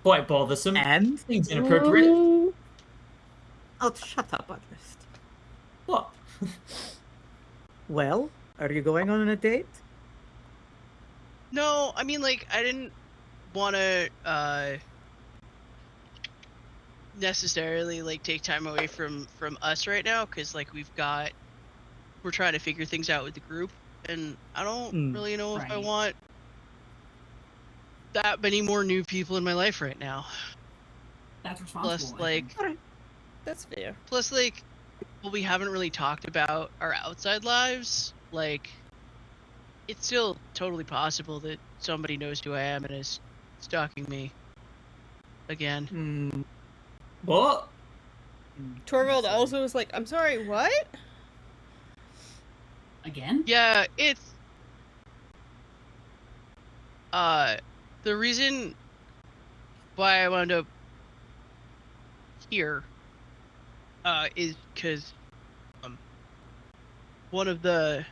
Speaker 6: Quite bothersome.
Speaker 1: And?
Speaker 6: Seems inappropriate.
Speaker 1: Oh, shut up, August.
Speaker 6: What?
Speaker 1: Well, are you going on a date?
Speaker 5: No, I mean, like, I didn't want to necessarily like take time away from us right now, because like we're trying to figure things out with the group, and I don't really know if I
Speaker 4: right.
Speaker 5: want that many more new people in my life right now.
Speaker 4: That's responsible.
Speaker 5: Plus,
Speaker 4: I
Speaker 5: like,
Speaker 4: think.
Speaker 3: That's fair.
Speaker 5: well, we haven't really talked about our outside lives. Like, it's still totally possible that somebody knows who I am and is stalking me again.
Speaker 1: Hmm.
Speaker 6: What?
Speaker 3: Torvald also was like, I'm sorry, what?
Speaker 4: Again?
Speaker 5: Yeah, it's the reason why I wound up here is because one of the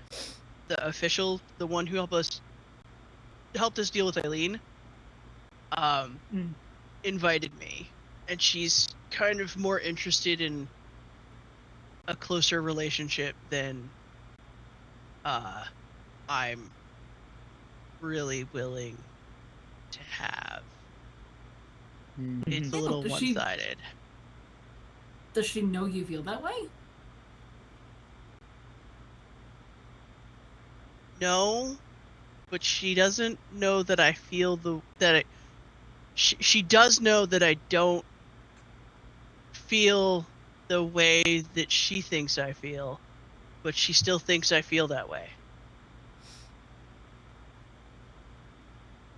Speaker 5: official, the one who helped us deal with Eileen, invited me, and she's kind of more interested in a closer relationship than I'm really willing to have. It's a
Speaker 1: Mhm.
Speaker 5: little
Speaker 4: Does she-
Speaker 5: one-sided.
Speaker 4: Does she know you feel that way?
Speaker 5: No, but she doesn't know that I feel she does know that I don't feel the way that she thinks I feel, but she still thinks I feel that way.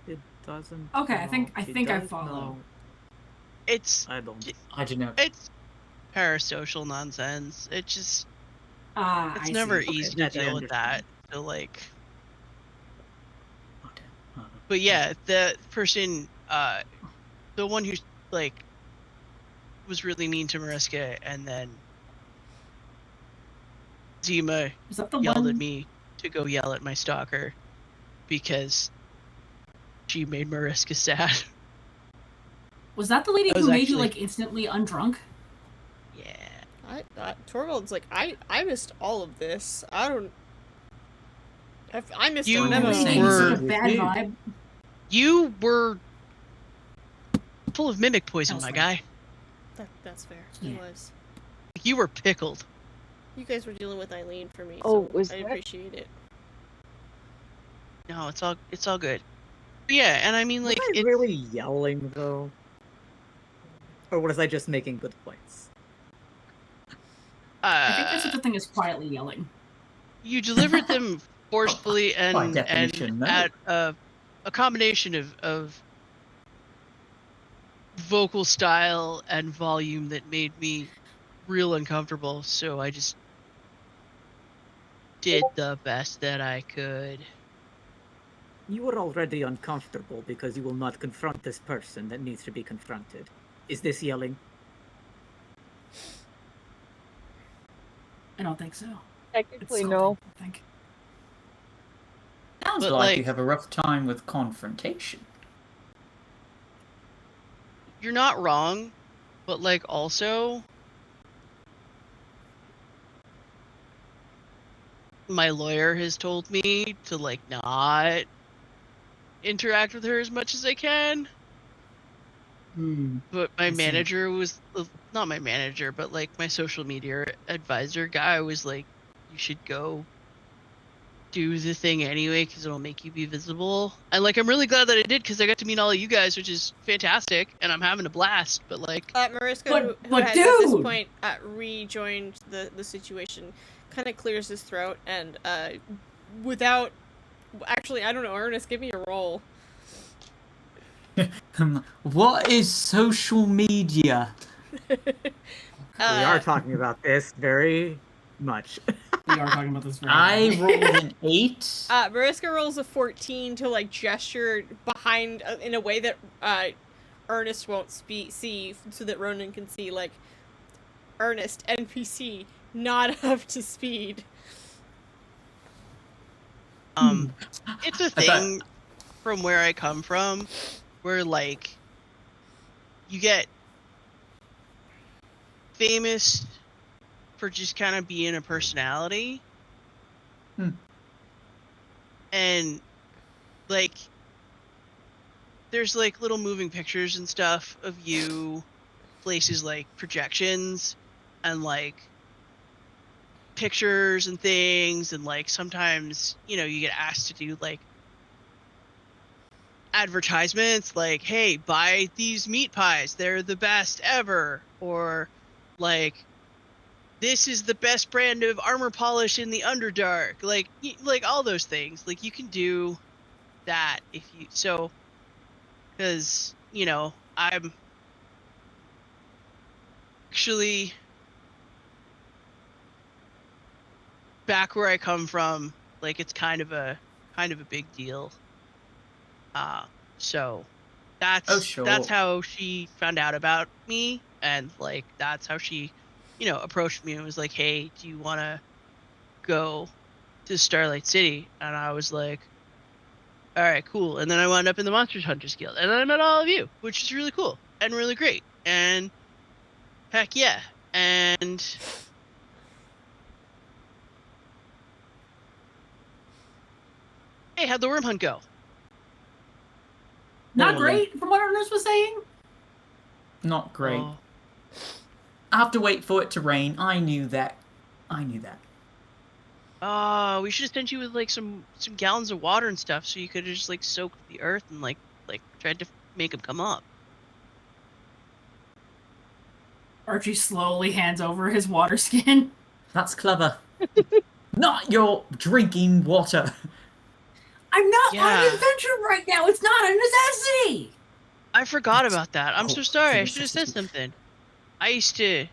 Speaker 1: It doesn't.
Speaker 4: Okay, I
Speaker 1: know.
Speaker 4: think I
Speaker 1: She
Speaker 4: think I
Speaker 1: does
Speaker 4: follow.
Speaker 1: know.
Speaker 5: It's
Speaker 1: I don't.
Speaker 6: I don't know.
Speaker 5: it's parasocial nonsense. It's just it's
Speaker 4: I
Speaker 5: never
Speaker 4: see.
Speaker 5: easy
Speaker 1: that
Speaker 5: to
Speaker 1: I
Speaker 5: deal with that.
Speaker 1: understand.
Speaker 5: So like,
Speaker 6: I don't know.
Speaker 5: but yeah, the person, the one who like was really mean to Mariska, and then Zima
Speaker 4: Is that the
Speaker 5: yelled
Speaker 4: one?
Speaker 5: at me to go yell at my stalker because she made Mariska sad.
Speaker 4: Was that the lady
Speaker 5: That
Speaker 4: who
Speaker 5: was
Speaker 4: made you
Speaker 5: actually-
Speaker 4: like instantly undrunk?
Speaker 5: Yeah.
Speaker 3: Torvald's like, I missed all of this. I missed
Speaker 5: You
Speaker 3: a memo.
Speaker 5: were-
Speaker 4: Saying such a bad
Speaker 6: you.
Speaker 4: vibe.
Speaker 5: You were full of mimic poison, my
Speaker 4: Elsewhere.
Speaker 5: guy.
Speaker 3: That's fair. He
Speaker 4: Yeah.
Speaker 3: was.
Speaker 5: You were pickled.
Speaker 3: You guys were dealing with Eileen for me,
Speaker 2: Oh,
Speaker 3: so
Speaker 2: was
Speaker 3: I
Speaker 2: that-
Speaker 3: appreciate it.
Speaker 5: No, it's all good. But yeah, and I mean, like,
Speaker 1: was I
Speaker 5: it's
Speaker 1: really yelling though, or was I just making good points?
Speaker 4: I think there's such a thing as quietly yelling.
Speaker 5: you delivered them forcefully
Speaker 6: By
Speaker 5: and
Speaker 6: definition, no.
Speaker 5: at a combination of vocal style and volume that made me real uncomfortable. So I just did the best that I could.
Speaker 1: You were already uncomfortable because you will not confront this person that needs to be confronted. Is this yelling?
Speaker 4: I don't think so.
Speaker 2: Technically,
Speaker 4: It's
Speaker 2: no.
Speaker 4: scolding, I think.
Speaker 6: Sounds
Speaker 5: But,
Speaker 6: like
Speaker 5: like-
Speaker 6: you have a rough time with confrontation.
Speaker 5: You're not wrong, but like also my lawyer has told me to like not interact with her as much as I can. But my
Speaker 6: I see.
Speaker 5: manager was not my manager, but like my social media advisor guy was like, you should go do the thing anyway because it'll make you be visible. And like, I'm really glad that I did because I got to meet all of you guys, which is fantastic, and I'm having a blast. But like,
Speaker 3: Mariska,
Speaker 4: But-
Speaker 3: who
Speaker 4: but
Speaker 3: has at this
Speaker 4: dude!
Speaker 3: point rejoined the situation, kind of clears his throat and without Actually, I don't know. Ernest, give me a roll.
Speaker 6: What is social media?
Speaker 1: We are talking about this very much.
Speaker 4: We are talking about this. Very
Speaker 6: I
Speaker 4: much.
Speaker 6: rolled an 8.
Speaker 3: Mariska rolls a 14 to like gesture behind in a way that Ernest won't see, so that Ronan can see. Like, Ernest, NPC, not up to speed.
Speaker 5: It's a thing from where I come from, where like you get famous for just kind of being a personality. And like there's like little moving pictures and stuff of you, places like projections and like pictures and things, and like sometimes, you know, you get asked to do like advertisements like, hey, buy these meat pies, they're the best ever, or like, this is the best brand of armor polish in the Underdark, like all those things. Like, you can do that if you so, because, you know, I'm actually back where I come from, like, it's kind of a big deal. So that's how she found out about me, and like that's how she, you know, approached me and was like, hey, do you want to go to Starlight City? And I was like, all right, cool. And then I wound up in the Monsters Hunters Guild, and then I met all of you, which is really cool and really great, and heck yeah. And hey, how'd the worm hunt go?
Speaker 4: Not great, from what Ernest was saying.
Speaker 6: Not great.
Speaker 5: Oh.
Speaker 6: I have to wait for it to rain. I knew that.
Speaker 5: We should have sent you with like some gallons of water and stuff, so you could have just like soaked the earth and like tried to make them come up.
Speaker 4: Archie slowly hands over his water skin.
Speaker 6: That's clever. Not your drinking water.
Speaker 4: I'm not on
Speaker 5: Yeah.
Speaker 4: an adventure right now. It's not a necessity.
Speaker 5: I forgot about that. I'm so sorry. I
Speaker 6: it's a
Speaker 5: should have said
Speaker 6: necessity.
Speaker 5: something. I used to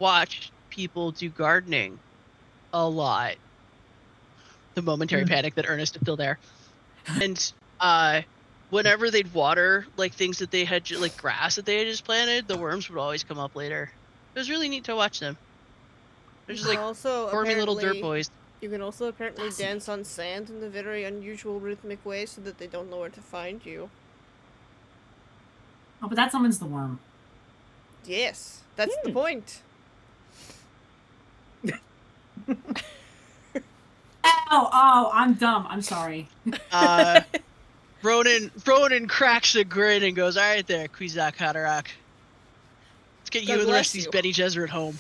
Speaker 5: watch people do gardening a lot. The momentary panic that Ernest is still there. And whenever they'd water like things that they had like grass that they had just planted, the worms would always come up later. It was really neat to watch them. They're just like
Speaker 3: also,
Speaker 5: formy little dirt
Speaker 3: apparently,
Speaker 5: boys.
Speaker 3: You can also apparently dance on sand in a very unusual rhythmic way so that they don't know where to find you.
Speaker 4: Oh, but that summons the worm.
Speaker 3: Yes, that's the point.
Speaker 4: Oh, I'm dumb. I'm sorry.
Speaker 5: Ronan cracks a grin and goes, all right there, Kwizak Haderach. Let's get you
Speaker 3: God
Speaker 5: and the rest
Speaker 3: bless
Speaker 5: of these
Speaker 3: you.
Speaker 5: Bene Gesserit home.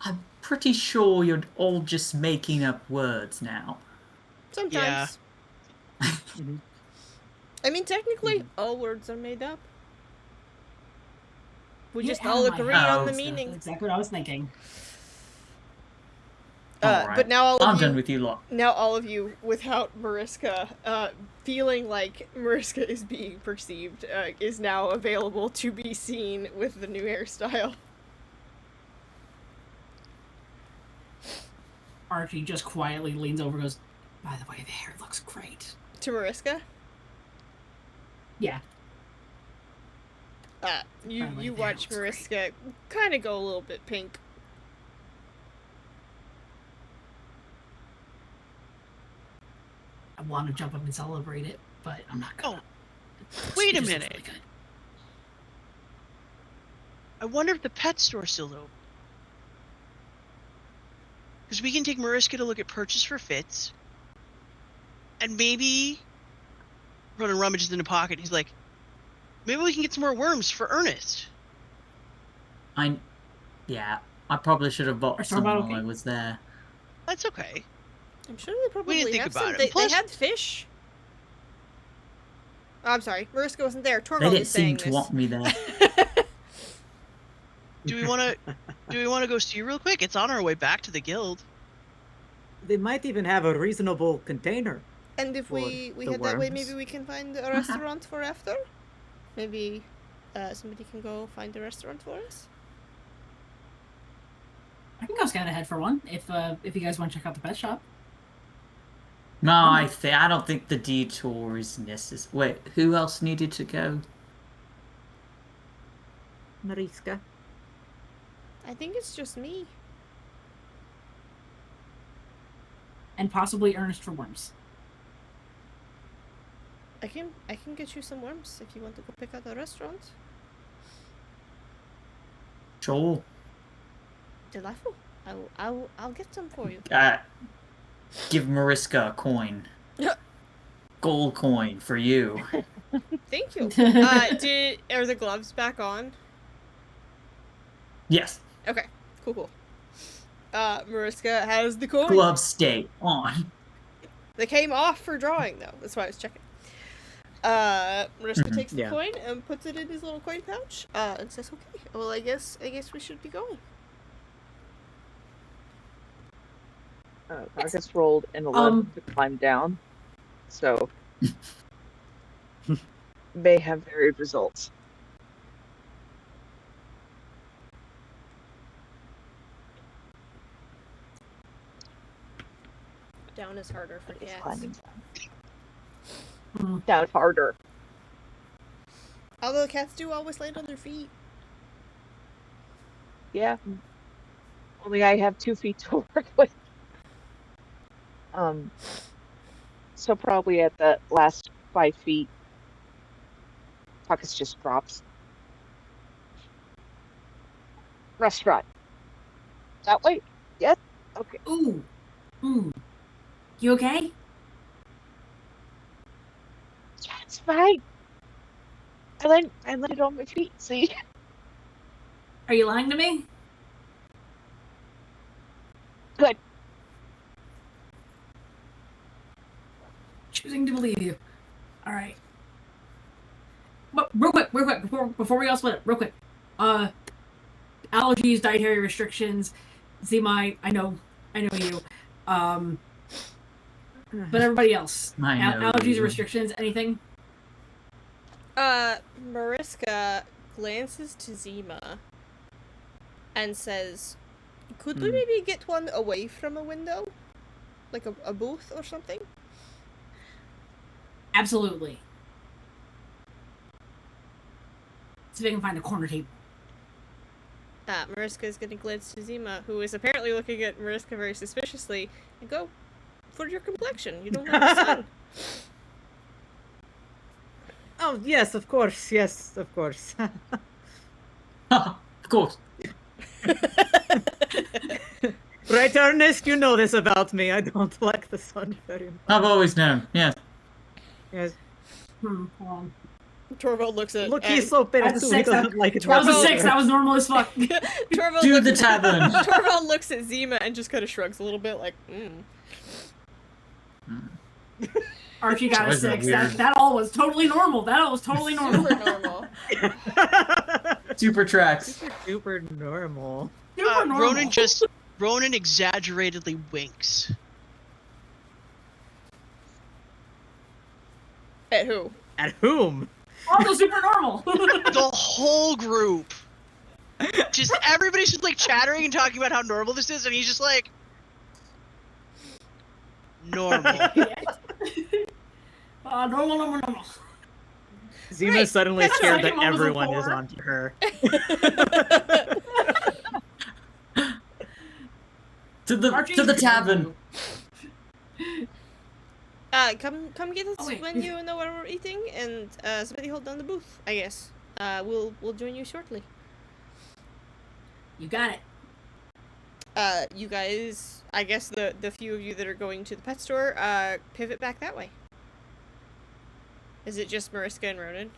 Speaker 6: I'm pretty sure you're all just making up words now.
Speaker 3: Sometimes. I mean, technically, all words are made up. We just all agree on the meaning.
Speaker 4: That's exactly what I was thinking.
Speaker 6: Alright.
Speaker 3: But now
Speaker 6: I'm done with you lot.
Speaker 3: Now all of you, without Mariska, feeling like Mariska is being perceived, is now available to be seen with the new hairstyle.
Speaker 4: Archie just quietly leans over and goes, by the way, the hair looks great.
Speaker 3: To Mariska?
Speaker 4: Yeah.
Speaker 3: You
Speaker 4: By the way,
Speaker 3: you
Speaker 4: the hair
Speaker 3: watch
Speaker 4: looks
Speaker 3: Mariska kind of go a little bit pink.
Speaker 4: I want to jump up and celebrate it, but I'm not gonna.
Speaker 5: Wait a
Speaker 4: It just looks
Speaker 5: minute.
Speaker 4: really good.
Speaker 5: I wonder if the pet store's still open. Because we can take Mariska to look at Purchase for Fits. And maybe Ronan rummages in a pocket. He's like, maybe we can get some more worms for Ernest.
Speaker 6: Yeah, I probably should have bought
Speaker 4: Are
Speaker 6: some
Speaker 4: Starbucks
Speaker 6: while
Speaker 4: okay?
Speaker 6: I was there.
Speaker 5: That's okay.
Speaker 3: I'm sure they probably
Speaker 5: think
Speaker 3: have
Speaker 5: about
Speaker 3: some.
Speaker 5: it.
Speaker 3: They
Speaker 5: Plus-
Speaker 3: had fish. Oh, I'm sorry. Mariska wasn't there.
Speaker 6: They
Speaker 3: Tormund
Speaker 6: didn't
Speaker 3: is saying
Speaker 6: seem to
Speaker 3: this.
Speaker 6: want me there.
Speaker 5: Do we want to go see real quick? It's on our way back to the guild.
Speaker 1: They might even have a reasonable container.
Speaker 3: And if
Speaker 1: For
Speaker 3: we
Speaker 1: the
Speaker 3: head that way,
Speaker 1: worms.
Speaker 3: maybe we can find a restaurant for after. Maybe somebody can go find a restaurant for us.
Speaker 4: I can go scout ahead for one if you guys want to check out the pet shop.
Speaker 6: No, I don't think the detour is necessary. Wait, who else needed to go?
Speaker 1: Mariska.
Speaker 3: I think it's just me.
Speaker 4: And possibly Ernest for worms.
Speaker 3: I can get you some worms if you want to go pick out a restaurant.
Speaker 6: Sure.
Speaker 3: Delightful. I'll get some for you.
Speaker 6: Give Mariska a coin. Gold coin for you.
Speaker 3: Thank you. Are the gloves back on?
Speaker 6: Yes.
Speaker 3: Okay. Cool. Mariska has the coin.
Speaker 6: Gloves stay on.
Speaker 3: They came off for drawing though. That's why I was checking. Mariska takes the
Speaker 1: Yeah.
Speaker 3: coin and puts it in his little coin pouch. And says, "Okay. Well, I guess we should be going."
Speaker 2: Marcus rolled an 11 to climb down, so may have varied results.
Speaker 3: Down is harder for
Speaker 2: It's
Speaker 3: cats.
Speaker 2: climbing down harder.
Speaker 3: Although cats do always land on their feet.
Speaker 2: Yeah. Only I have 2 feet to work with. So probably at the last 5 feet, Puckus just drops. Restaurant. That way? Yes? Okay.
Speaker 4: Ooh. You okay?
Speaker 2: Yeah, it's fine. I landed on my feet, see?
Speaker 4: Are you lying to me?
Speaker 2: Good.
Speaker 4: Choosing to believe you. All right. But real quick, before we all split up, real quick. Allergies, dietary restrictions. Zima, I know you. But everybody else,
Speaker 6: I know
Speaker 4: allergies
Speaker 6: you.
Speaker 4: or restrictions, anything?
Speaker 3: Mariska glances to Zima and says, "Could we maybe get one away from a window? Like a booth or something?"
Speaker 4: Absolutely. See if I can find a corner table.
Speaker 3: Mariska is going to glance to Zima, who is apparently looking at Mariska very suspiciously, and go, "For your complexion, you don't have the sun."
Speaker 1: Oh, yes, of course. Yes, of course.
Speaker 6: Of course.
Speaker 1: Right, Ernest? You know this about me. I don't like the sun very much.
Speaker 6: I've always known. Yes.
Speaker 1: Yes.
Speaker 4: Hold on.
Speaker 3: Torvald looks at...
Speaker 1: Look, he's so pale
Speaker 4: That's a
Speaker 1: too. He
Speaker 4: 6.
Speaker 1: doesn't like it.
Speaker 4: That was a
Speaker 3: Torvald-
Speaker 4: 6. That was normal as fuck.
Speaker 3: Torvald
Speaker 6: To
Speaker 3: looks
Speaker 6: the tavern.
Speaker 3: Torvald looks at Zima and just kind of shrugs a little bit, like,
Speaker 4: Archie got a
Speaker 6: Choices are
Speaker 4: 6.
Speaker 6: weird.
Speaker 4: That all was totally normal. That all was totally normal.
Speaker 3: super normal.
Speaker 6: Super tracks.
Speaker 1: Super normal.
Speaker 4: Super normal.
Speaker 5: Ronan exaggeratedly winks.
Speaker 3: At who?
Speaker 1: At whom?
Speaker 4: Also super normal.
Speaker 5: The whole group. Just everybody's just like chattering and talking about how normal this is, and he's just like normal.
Speaker 4: Normal.
Speaker 1: Zima's
Speaker 3: Right.
Speaker 1: suddenly
Speaker 3: That's
Speaker 1: scared
Speaker 4: right.
Speaker 1: that everyone is
Speaker 4: Before.
Speaker 1: onto her.
Speaker 6: To the
Speaker 4: Archie?
Speaker 6: tavern.
Speaker 3: Come get us
Speaker 4: Oh, wait.
Speaker 3: when you know what we're eating, and somebody hold down the booth, I guess. We'll join you shortly.
Speaker 4: You got it.
Speaker 3: You guys, I guess the few of you that are going to the pet store, pivot back that way. Is it just Mariska and Ronan?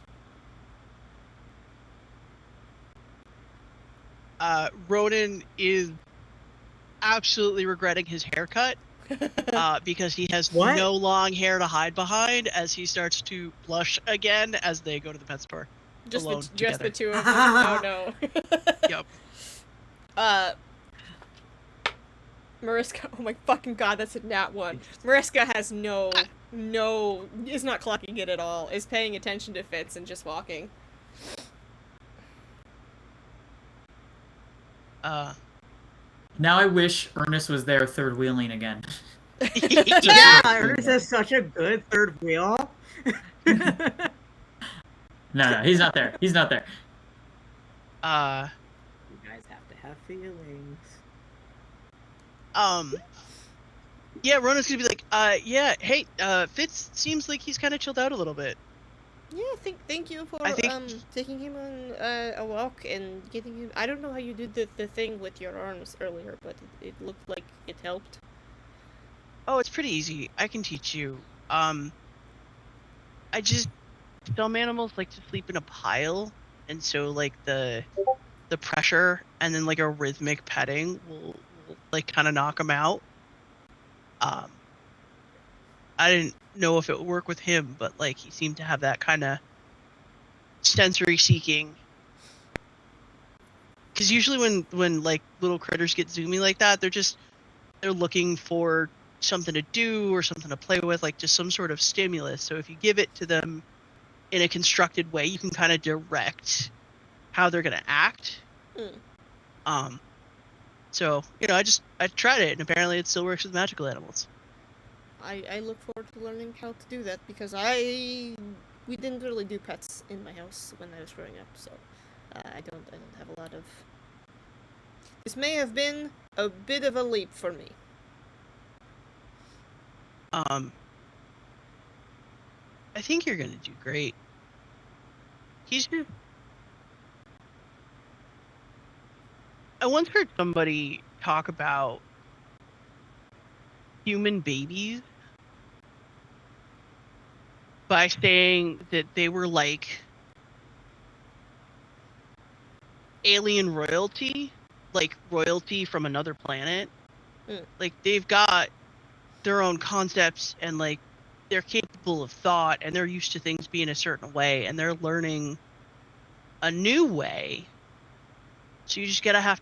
Speaker 5: Ronan is absolutely regretting his haircut because he has
Speaker 1: What?
Speaker 5: no long hair to hide behind as he starts to blush again as they go to the pet store.
Speaker 3: Just
Speaker 5: alone
Speaker 3: just the
Speaker 5: together.
Speaker 3: two of them? Oh no.
Speaker 5: Yep.
Speaker 3: Mariska, oh my fucking god, that's a nat one. Mariska has is not clocking it at all, is paying attention to Fitz and just walking.
Speaker 6: Now I wish Ernest was there third wheeling again.
Speaker 1: Yeah, Ernest has such a good third wheel.
Speaker 6: No, he's not there. He's not there.
Speaker 1: You guys have to have feelings.
Speaker 5: Yeah, Rona's gonna be like, yeah, hey, Fitz seems like he's kind of chilled out a little bit.
Speaker 3: Yeah, thank you for
Speaker 5: I think-
Speaker 3: taking him on a walk and getting him. I don't know how you did the thing with your arms earlier, but it looked like it helped.
Speaker 5: Oh, it's pretty easy. I can teach you. Some animals like to sleep in a pile, and so like the pressure and then like a rhythmic petting will like kind of knock them out. I didn't know if it would work with him, but like he seemed to have that kind of sensory seeking. Because usually when like little critters get zoomy like that, they're looking for something to do or something to play with, like just some sort of stimulus. So if you give it to them in a constructed way, you can kind of direct how they're gonna act. So I tried it, and apparently it still works with magical animals.
Speaker 3: I look forward to learning how to do that because we didn't really do pets in my house when I was growing up, so I don't have a lot of. This may have been a bit of a leap for me.
Speaker 5: I think you're gonna do great. I once heard somebody talk about human babies by saying that they were like alien royalty, like royalty from another planet. Like they've got their own concepts and like they're capable of thought and they're used to things being a certain way and they're learning a new way. So you just you have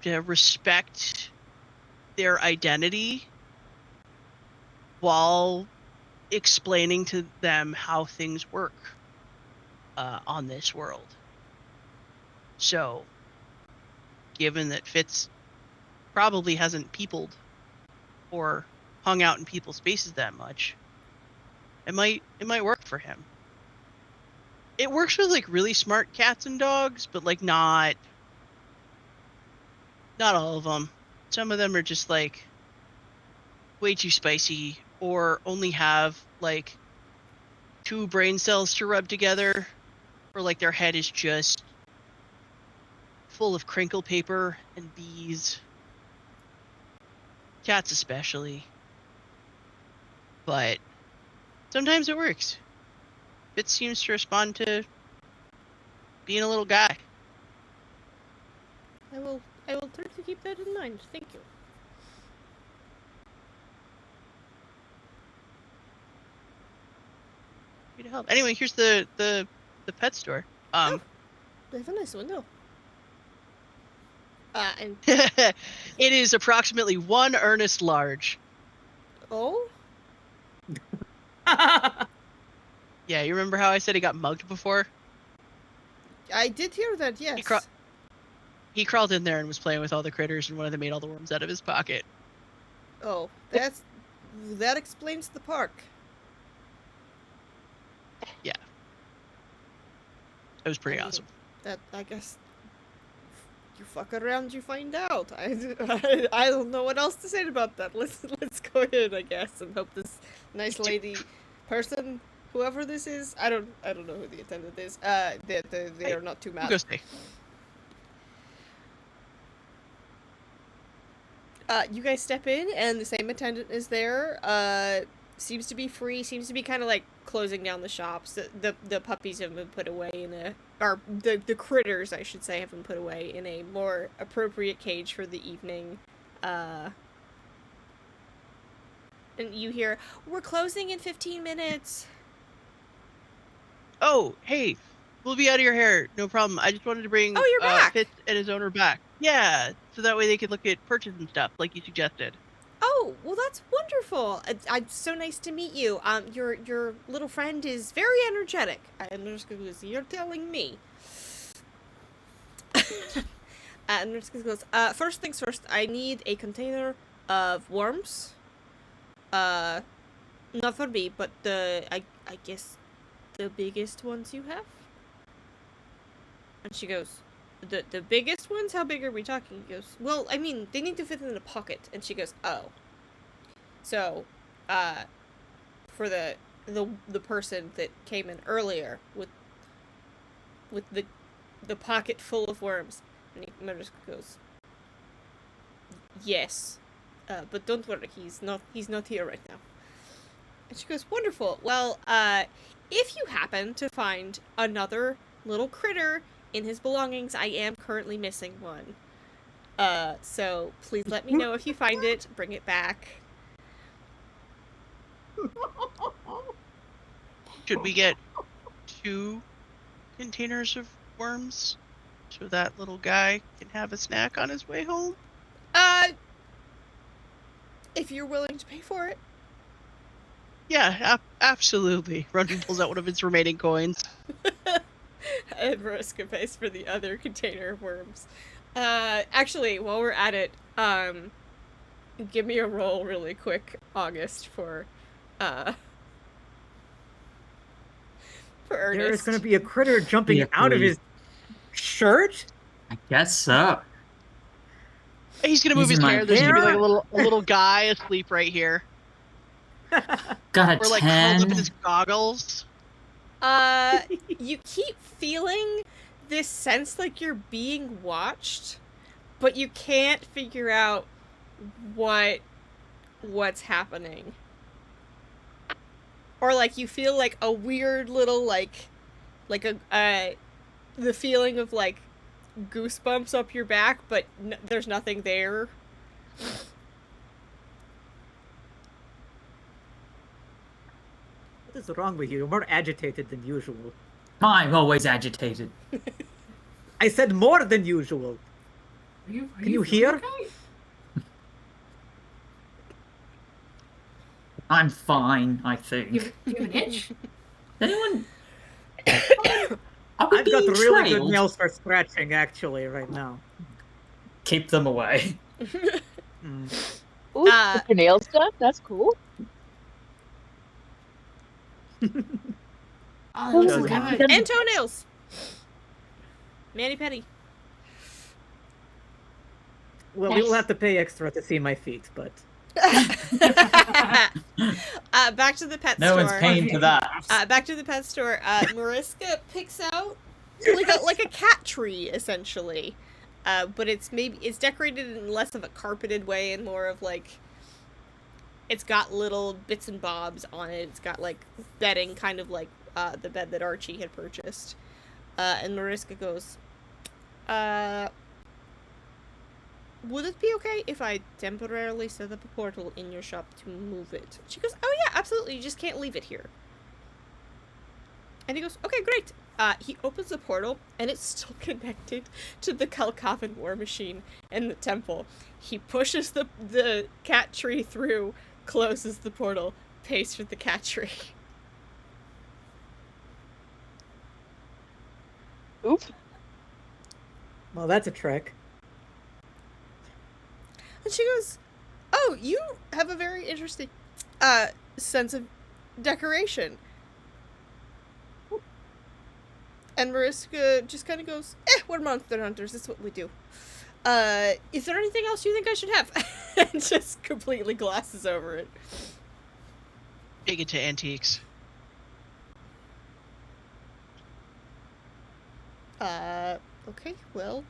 Speaker 5: to respect their identity while explaining to them how things work on this world. So, given that Fitz probably hasn't peopled or hung out in people's spaces that much, it might work for him. It works with like really smart cats and dogs, but like not all of them. Some of them are just like way too spicy or only have like 2 brain cells to rub together, or like their head is just full of crinkle paper and bees. Cats especially. But sometimes it works. Fitz seems to respond to being a little guy.
Speaker 3: I will try to keep that in mind. Thank you.
Speaker 5: Happy to help. Anyway, here's the pet store.
Speaker 3: They have a nice window. And
Speaker 5: It is approximately 1 earnest large.
Speaker 3: oh,
Speaker 5: Yeah, you remember how I said he got mugged before?
Speaker 3: I did hear that. Yes.
Speaker 5: He crawled in there and was playing with all the critters, and one of them ate all the worms out of his pocket.
Speaker 3: Oh, that explains the park.
Speaker 5: It was pretty awesome.
Speaker 3: That I guess you fuck around, you find out. I don't know what else to say about that. Let's go ahead, I guess, and hope this nice lady, person, whoever this is, I don't know who the attendant is. They are not too mad.
Speaker 5: Go stay.
Speaker 3: You guys step in, and the same attendant is there. Seems to be free. Seems to be kind of like closing down the shops. The puppies have been put away or the critters, I should say, have been put away in a more appropriate cage for the evening. And you hear, "We're closing in 15 minutes."
Speaker 5: Oh, hey, We'll be out of your hair, no problem. I just wanted to bring
Speaker 3: Oh, you're back.
Speaker 5: Fitz and his owner back. Yeah, so that way they could look at purchase and stuff, like you suggested.
Speaker 3: Oh, well, that's wonderful. It's so nice to meet you. Your little friend is very energetic. And Nurska goes, you're telling me. And Nurska goes, first things first, I need a container of worms. Not for me, but I guess the biggest ones you have? And she goes, the biggest ones? How big are we talking? He goes, well, I mean, they need to fit in a pocket. And she goes, oh. So, for the person that came in earlier with the pocket full of worms, and Mariska goes, yes, but don't worry, he's not here right now. And she goes, wonderful. Well, if you happen to find another little critter in his belongings, I am currently missing one. So please let me know if you find it. Bring it back.
Speaker 5: Should we get 2 containers of worms so that little guy can have a snack on his way home?
Speaker 3: If you're willing to pay for it.
Speaker 5: Yeah, absolutely. Rundgren pulls out one of his remaining coins.
Speaker 3: And Mariska pays for the other container of worms. Actually, while we're at it, give me a roll really quick, August, for Ernest.
Speaker 1: There is going to be a critter jumping
Speaker 6: Yeah,
Speaker 1: out of
Speaker 6: please.
Speaker 1: his shirt?
Speaker 6: I guess so.
Speaker 5: He's gonna move
Speaker 6: He's
Speaker 5: his
Speaker 6: in my
Speaker 5: hair. There's gonna be like
Speaker 1: hair?
Speaker 5: a little guy asleep right here.
Speaker 6: Got a
Speaker 5: Or like curled up in
Speaker 6: 10.
Speaker 5: his goggles.
Speaker 3: You keep feeling this sense like you're being watched, but you can't figure out what's happening. Or like you feel like a weird little like the feeling of like goosebumps up your back, but there's nothing there.
Speaker 1: What is wrong with you? You're more agitated than usual.
Speaker 6: I'm always agitated.
Speaker 1: I said more than usual.
Speaker 4: Are you
Speaker 1: Can you
Speaker 4: feeling
Speaker 1: hear?
Speaker 4: okay?
Speaker 6: I'm fine, I think.
Speaker 4: Do you have an itch?
Speaker 6: Anyone? Are we
Speaker 1: I've got
Speaker 6: being
Speaker 1: really good
Speaker 6: trailed?
Speaker 1: nails for scratching, actually, right now.
Speaker 6: Keep them away.
Speaker 1: Mm.
Speaker 2: Ooh, get your nails done? That's cool.
Speaker 4: Oh, that's
Speaker 1: Shows
Speaker 4: good.
Speaker 1: how-
Speaker 3: And toenails. Manny Petty.
Speaker 1: Well, we will have to pay extra to see my feet, but...
Speaker 3: Back to the pet
Speaker 6: No
Speaker 3: store.
Speaker 6: one's paying for that.
Speaker 3: Back to the pet store. Mariska picks out like a cat tree, essentially. But it's decorated in less of a carpeted way and more of like it's got little bits and bobs on it. It's got like bedding, kind of like the bed that Archie had purchased. And Mariska goes, would it be okay if I temporarily set up a portal in your shop to move it? She goes, oh yeah, absolutely, you just can't leave it here. And he goes, okay, great. He opens the portal, and it's still connected to the Kalkavan war machine and the temple. He pushes the cat tree through, closes the portal, pays for the cat tree.
Speaker 2: Oop.
Speaker 1: Well, that's a trick.
Speaker 3: And she goes, oh, you have a very interesting sense of decoration. And Mariska just kind of goes, we're monster hunters, that's what we do. Is there anything else you think I should have? And just completely glosses over it.
Speaker 5: Big into antiques.
Speaker 3: Okay, well,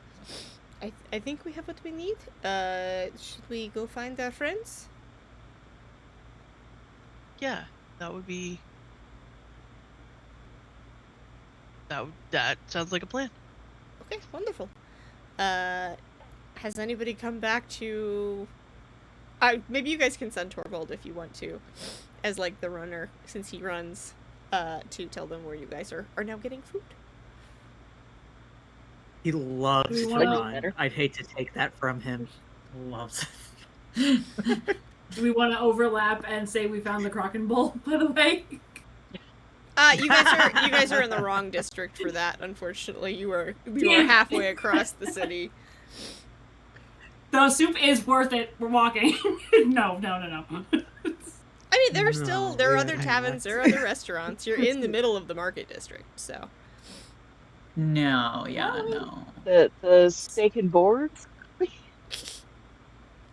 Speaker 3: I think we have what we need. Should we go find our friends?
Speaker 5: Yeah, that would be. That sounds like a plan.
Speaker 3: Okay, wonderful. Has anybody come back to... maybe you guys can send Torvald if you want to, as like the runner, since he runs, to tell them where you guys are now getting food.
Speaker 1: He loves
Speaker 4: We
Speaker 1: to
Speaker 4: wanna-
Speaker 1: run.
Speaker 2: Better.
Speaker 1: I'd hate to take that from him.
Speaker 6: Loves
Speaker 4: Do we want to overlap and say we found the Kraken Bowl, by the way?
Speaker 3: You guys are in the wrong district for that. Unfortunately, you are halfway across the city.
Speaker 4: The soup is worth it. We're walking. No.
Speaker 3: I mean, there are other
Speaker 1: yeah,
Speaker 3: taverns, there are other restaurants. You're in the middle of the market district, so.
Speaker 6: No, yeah, no.
Speaker 2: The steak and board.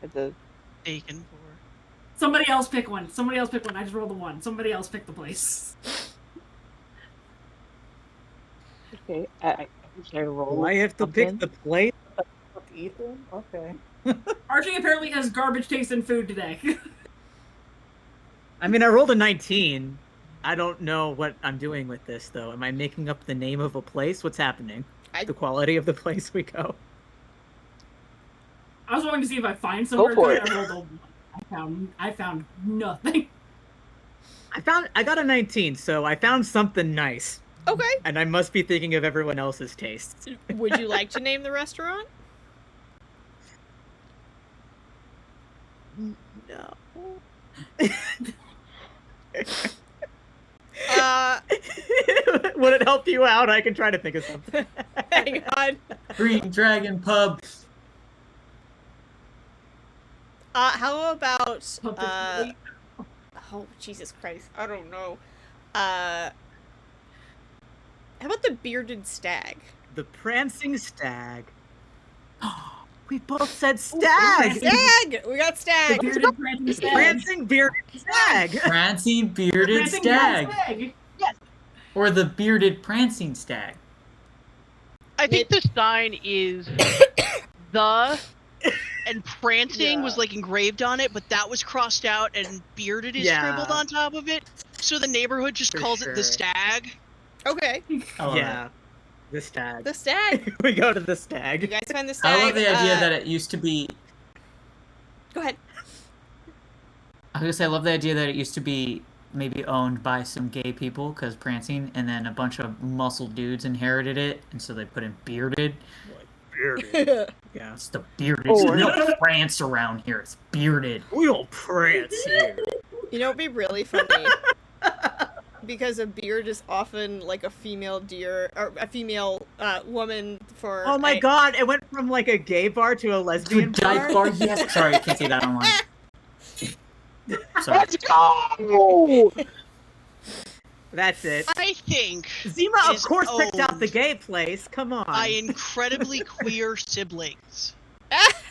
Speaker 2: At the
Speaker 5: Taken for.
Speaker 4: Somebody else pick one. I just rolled a 1. Somebody else pick the place.
Speaker 2: okay, I roll.
Speaker 1: I have to pick
Speaker 2: something.
Speaker 1: the plate. Ethan? Okay.
Speaker 4: Archie apparently has garbage taste in food today.
Speaker 1: I mean, I rolled a 19. I don't know what I'm doing with this, though. Am I making up the name of a place? What's happening? The quality of the place we go.
Speaker 4: I was wanting to see if I find somewhere
Speaker 2: for
Speaker 4: good.
Speaker 2: it.
Speaker 4: I rolled a 1. I found nothing.
Speaker 1: I got a 19, so I found something nice.
Speaker 3: Okay.
Speaker 1: And I must be thinking of everyone else's tastes.
Speaker 3: Would you like to name the restaurant?
Speaker 1: No. Would it help you out? I can try to think of something.
Speaker 3: Hang on.
Speaker 6: Green Dragon Pub.
Speaker 3: How about
Speaker 4: Something
Speaker 3: oh Jesus Christ, I don't know. How about the Bearded Stag?
Speaker 1: The Prancing Stag. We both said stag!
Speaker 3: Stag! We got
Speaker 4: The
Speaker 3: stag!
Speaker 4: bearded prancing stag.
Speaker 1: Prancing bearded stag!
Speaker 6: Prancing Bearded
Speaker 4: Prancing
Speaker 6: Stag.
Speaker 4: stag.
Speaker 6: Or the Bearded Prancing Stag.
Speaker 5: I think the sign is the and prancing was like engraved on it, but that was crossed out and bearded is
Speaker 1: Yeah.
Speaker 5: scribbled on top of it. So the neighborhood just
Speaker 1: For
Speaker 5: calls it
Speaker 1: sure.
Speaker 5: the stag.
Speaker 3: Okay,
Speaker 6: I love
Speaker 1: Yeah.
Speaker 6: it.
Speaker 1: The stag.
Speaker 3: the stag.
Speaker 1: We go to the
Speaker 3: You
Speaker 1: stag.
Speaker 3: guys find the stag.
Speaker 6: I love the idea that it used to be.
Speaker 3: Go ahead.
Speaker 6: I was gonna say, I love the idea that it used to be maybe owned by some gay people because prancing, and then a bunch of muscle dudes inherited it, and so they put in bearded.
Speaker 1: Bearded. Yeah.
Speaker 6: It's the bearded.
Speaker 2: Or-
Speaker 6: We don't prance around here. It's bearded.
Speaker 1: We don't prance here.
Speaker 3: You know, it'd be really funny. Because a beard is often like a female deer or a female woman for.
Speaker 1: Oh my god, it went from like a gay bar to a
Speaker 6: To a
Speaker 1: lesbian
Speaker 6: dyke bar. Yes. Sorry, I can't say that online. Sorry.
Speaker 2: Let's go!
Speaker 1: That's it.
Speaker 5: I think
Speaker 1: Zima, of
Speaker 5: is
Speaker 1: course, picked out the
Speaker 5: owned
Speaker 1: gay place. Come on.
Speaker 5: by incredibly queer siblings,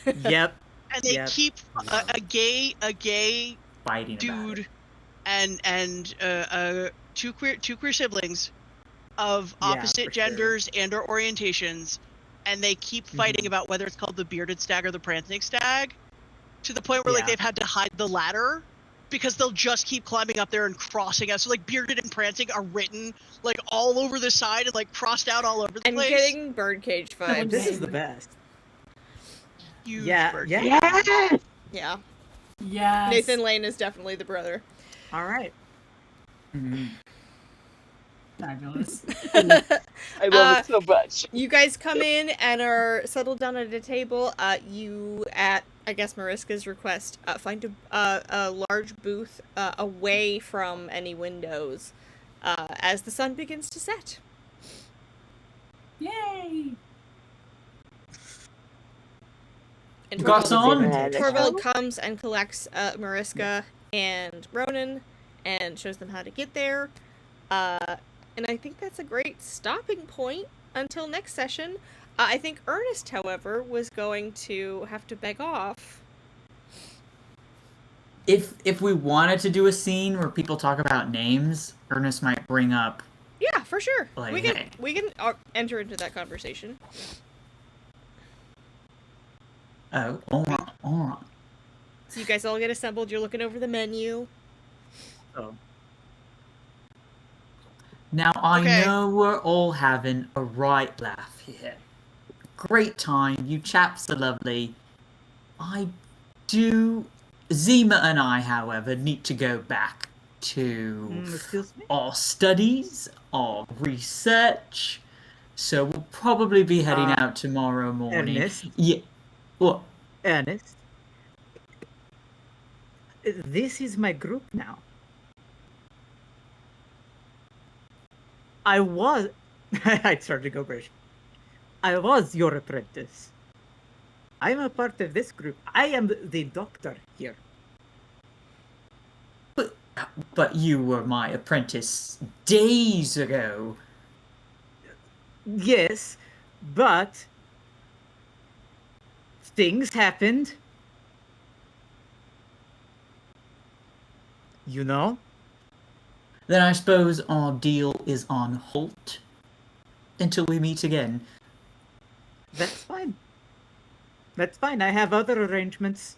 Speaker 1: Yep.
Speaker 5: and they
Speaker 1: Yep.
Speaker 5: keep a gay
Speaker 6: Fighting about it.
Speaker 5: dude and two queer siblings of
Speaker 1: Yeah,
Speaker 5: opposite
Speaker 1: for
Speaker 5: genders and or orientations, and they keep fighting about whether it's called the bearded stag or the prancing stag, to the point where like
Speaker 1: Yeah.
Speaker 5: they've had to hide the ladder because they'll just keep climbing up there and crossing out. So like bearded and prancing are written like all over the side and like crossed out all over the
Speaker 3: I'm
Speaker 5: place.
Speaker 3: getting birdcage vibes.
Speaker 1: This is the best.
Speaker 5: Huge
Speaker 1: Yeah,
Speaker 5: bird.
Speaker 1: yeah.
Speaker 2: Yes!
Speaker 3: Yeah.
Speaker 4: Yes.
Speaker 3: Nathan Lane is definitely the brother.
Speaker 1: All right.
Speaker 6: Mhm.
Speaker 4: Fabulous.
Speaker 2: I love it so much.
Speaker 3: You guys come in and are settled down at a table. You, at I guess Mariska's request, find a large booth away from any windows as the sun begins to set.
Speaker 4: Yay!
Speaker 3: And
Speaker 6: Garçon.
Speaker 3: Torvald comes and collects Mariska and Ronan and shows them how to get there. And I think that's a great stopping point until next session. I think Ernest, however, was going to have to beg off.
Speaker 6: If we wanted to do a scene where people talk about names, Ernest might bring up.
Speaker 3: Yeah, for sure.
Speaker 6: Like,
Speaker 3: we can
Speaker 6: hey.
Speaker 3: enter into that conversation.
Speaker 6: Oh, all right.
Speaker 3: So you guys all get assembled. You're looking over the menu.
Speaker 1: So,
Speaker 6: Now I
Speaker 5: Okay.
Speaker 6: know we're all having a right laugh here. Great time, you chaps are lovely. Zima and I, however, need to go back to
Speaker 1: excuse me?
Speaker 6: our studies, our research, So we'll probably be heading out tomorrow morning.
Speaker 1: Ernest?
Speaker 6: Yeah. What?
Speaker 1: Ernest, this is my group now. I was. I started to go British. I was your apprentice. I'm a part of this group. I am the doctor here.
Speaker 6: But you were my apprentice days ago.
Speaker 1: Yes, but things happened. You know?
Speaker 6: Then I suppose our deal is on halt until we meet again.
Speaker 1: That's fine. That's fine. I have other arrangements.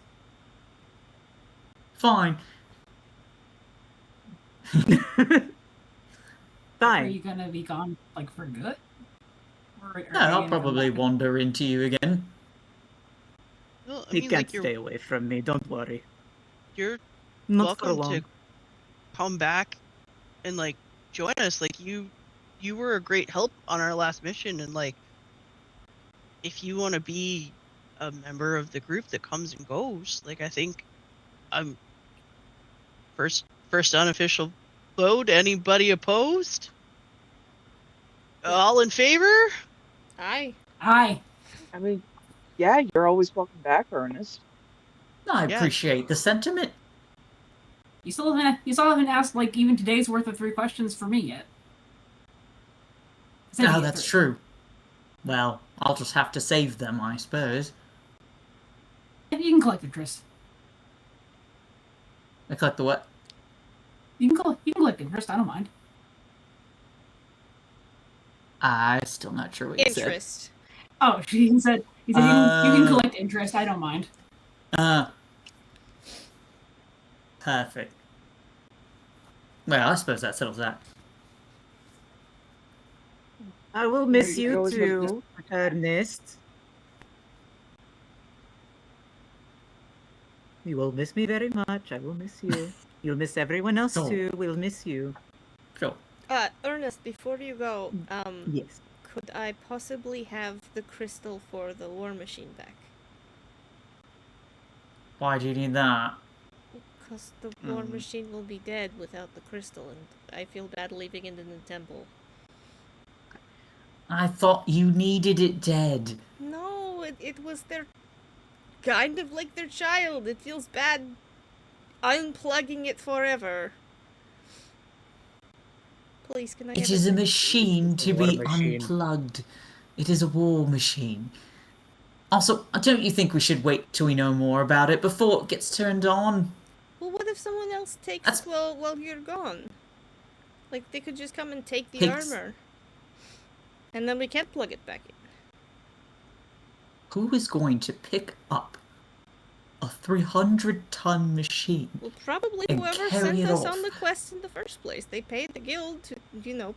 Speaker 6: Fine.
Speaker 4: Are
Speaker 1: Fine.
Speaker 4: you gonna be gone, like, for good? Or are you
Speaker 6: No, I'll
Speaker 4: gonna come
Speaker 6: probably
Speaker 4: back?
Speaker 6: wander into you again.
Speaker 5: Well, I
Speaker 1: He
Speaker 5: mean,
Speaker 1: can't
Speaker 5: like, you're
Speaker 1: stay away from me. Don't worry.
Speaker 5: you're
Speaker 1: Not for
Speaker 5: welcome
Speaker 1: long.
Speaker 5: to come back and like join us. Like you were a great help on our last mission, and like if you want to be a member of the group that comes and goes, like I think I'm first unofficial vote. Anybody opposed? All in favor?
Speaker 3: Aye.
Speaker 4: Aye.
Speaker 2: I mean, yeah, you're always welcome back, Ernest.
Speaker 6: I
Speaker 5: Yeah.
Speaker 6: appreciate the sentiment.
Speaker 4: You still haven't asked, like, even today's worth of 3 questions for me yet. Said you
Speaker 6: Oh,
Speaker 4: get
Speaker 6: that's
Speaker 4: 3.
Speaker 6: true. Well, I'll just have to save them, I suppose.
Speaker 4: You can collect interest.
Speaker 6: I collect the what?
Speaker 4: You can collect interest. I don't mind.
Speaker 6: I'm still not sure what you said.
Speaker 3: Interest.
Speaker 4: Oh, he said you can collect interest. I don't mind.
Speaker 6: Perfect. Well, I suppose that settles that.
Speaker 1: I will miss
Speaker 2: you
Speaker 1: you
Speaker 2: always wanted
Speaker 1: too, Ernest. You will miss me very much. I will miss you. You'll miss everyone else
Speaker 6: Oh.
Speaker 1: too. We'll miss you.
Speaker 6: Sure.
Speaker 3: Ernest, before you go,
Speaker 1: Yes.
Speaker 3: could I possibly have the crystal for the war machine back?
Speaker 6: Why do you need that?
Speaker 3: Because the war machine will be dead without the crystal, and I feel bad leaving it in the temple.
Speaker 6: I thought you needed it dead.
Speaker 3: No, it was their... kind of like their child. It feels bad unplugging it forever. Please, can I have
Speaker 6: It is a
Speaker 3: back?
Speaker 6: machine to
Speaker 1: War
Speaker 6: be
Speaker 1: machine.
Speaker 6: unplugged. It is a war machine. Also, don't you think we should wait till we know more about it before it gets turned on?
Speaker 3: Well, what if someone else takes
Speaker 6: That's-
Speaker 3: it while you're gone? Like, they could just come and take the
Speaker 6: Takes-
Speaker 3: armor. And then we can't plug it back in.
Speaker 6: Who is going to pick up a 300-ton machine?
Speaker 3: Well, probably
Speaker 6: And
Speaker 3: whoever
Speaker 6: carry
Speaker 3: sent
Speaker 6: it
Speaker 3: us
Speaker 6: off.
Speaker 3: on the quest in the first place. They paid the guild to,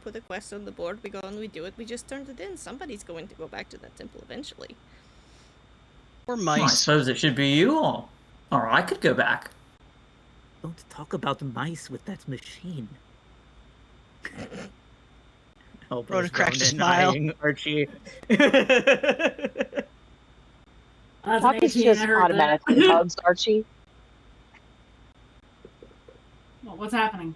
Speaker 3: put a quest on the board. We go and we do it. We just turned it in. Somebody's going to go back to that temple eventually.
Speaker 5: Or
Speaker 6: Well, I
Speaker 5: mice?
Speaker 6: suppose it should be you, or I could go back.
Speaker 1: Don't talk about mice with that machine.
Speaker 5: Rhoda cracked a smile.
Speaker 1: eyeing Archie.
Speaker 2: Poppy's just automatically hugs Archie.
Speaker 4: Well, what's happening?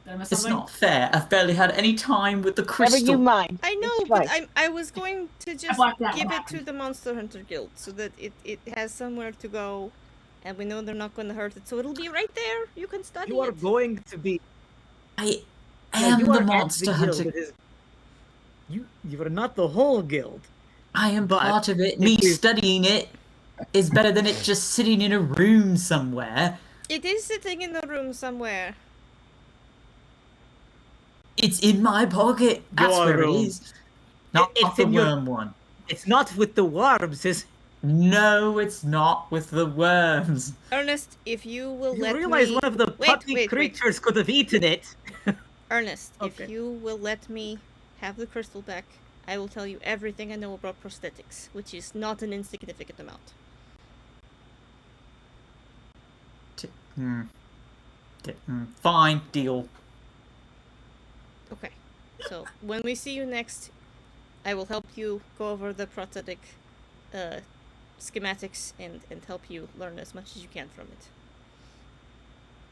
Speaker 4: Did I miss
Speaker 6: It's
Speaker 4: something?
Speaker 6: not fair. I've barely had any time with the
Speaker 2: Never
Speaker 6: crystal.
Speaker 2: you mind.
Speaker 3: I know,
Speaker 2: It's
Speaker 3: but
Speaker 2: fine.
Speaker 3: I was going to just
Speaker 4: blacked out
Speaker 3: give
Speaker 4: what
Speaker 3: it to
Speaker 4: happened.
Speaker 3: the Monster Hunter Guild so that it has somewhere to go, and we know they're not going to hurt it. So it'll be right there. You can study
Speaker 1: You are
Speaker 3: it.
Speaker 1: going to be.
Speaker 6: I
Speaker 1: Yeah,
Speaker 6: am
Speaker 1: you
Speaker 6: the
Speaker 1: are at
Speaker 6: monster
Speaker 1: guild.
Speaker 6: hunter.
Speaker 1: It is- You are not the whole guild.
Speaker 6: I am
Speaker 1: but
Speaker 6: part of it.
Speaker 1: if
Speaker 6: Me
Speaker 1: you-
Speaker 6: studying it is better than it just sitting in a room somewhere.
Speaker 3: It is sitting in the room somewhere.
Speaker 6: It's in my pocket. That's
Speaker 1: Your
Speaker 6: where
Speaker 1: room.
Speaker 6: it is. Not
Speaker 1: It's
Speaker 6: the
Speaker 1: in your-
Speaker 6: worm one.
Speaker 1: It's not with the worms. Is
Speaker 6: No, it's not with the worms.
Speaker 3: Ernest, if you will
Speaker 1: you
Speaker 3: let
Speaker 1: realize
Speaker 3: me...
Speaker 1: one of the
Speaker 3: Wait,
Speaker 1: puppy
Speaker 3: wait.
Speaker 1: creatures could have eaten it?
Speaker 3: Ernest,
Speaker 1: Okay.
Speaker 3: if you will let me have the crystal back, I will tell you everything I know about prosthetics, which is not an insignificant amount.
Speaker 6: Fine, deal.
Speaker 3: Okay. So, when we see you next, I will help you go over the prosthetic schematics and help you learn as much as you can from it.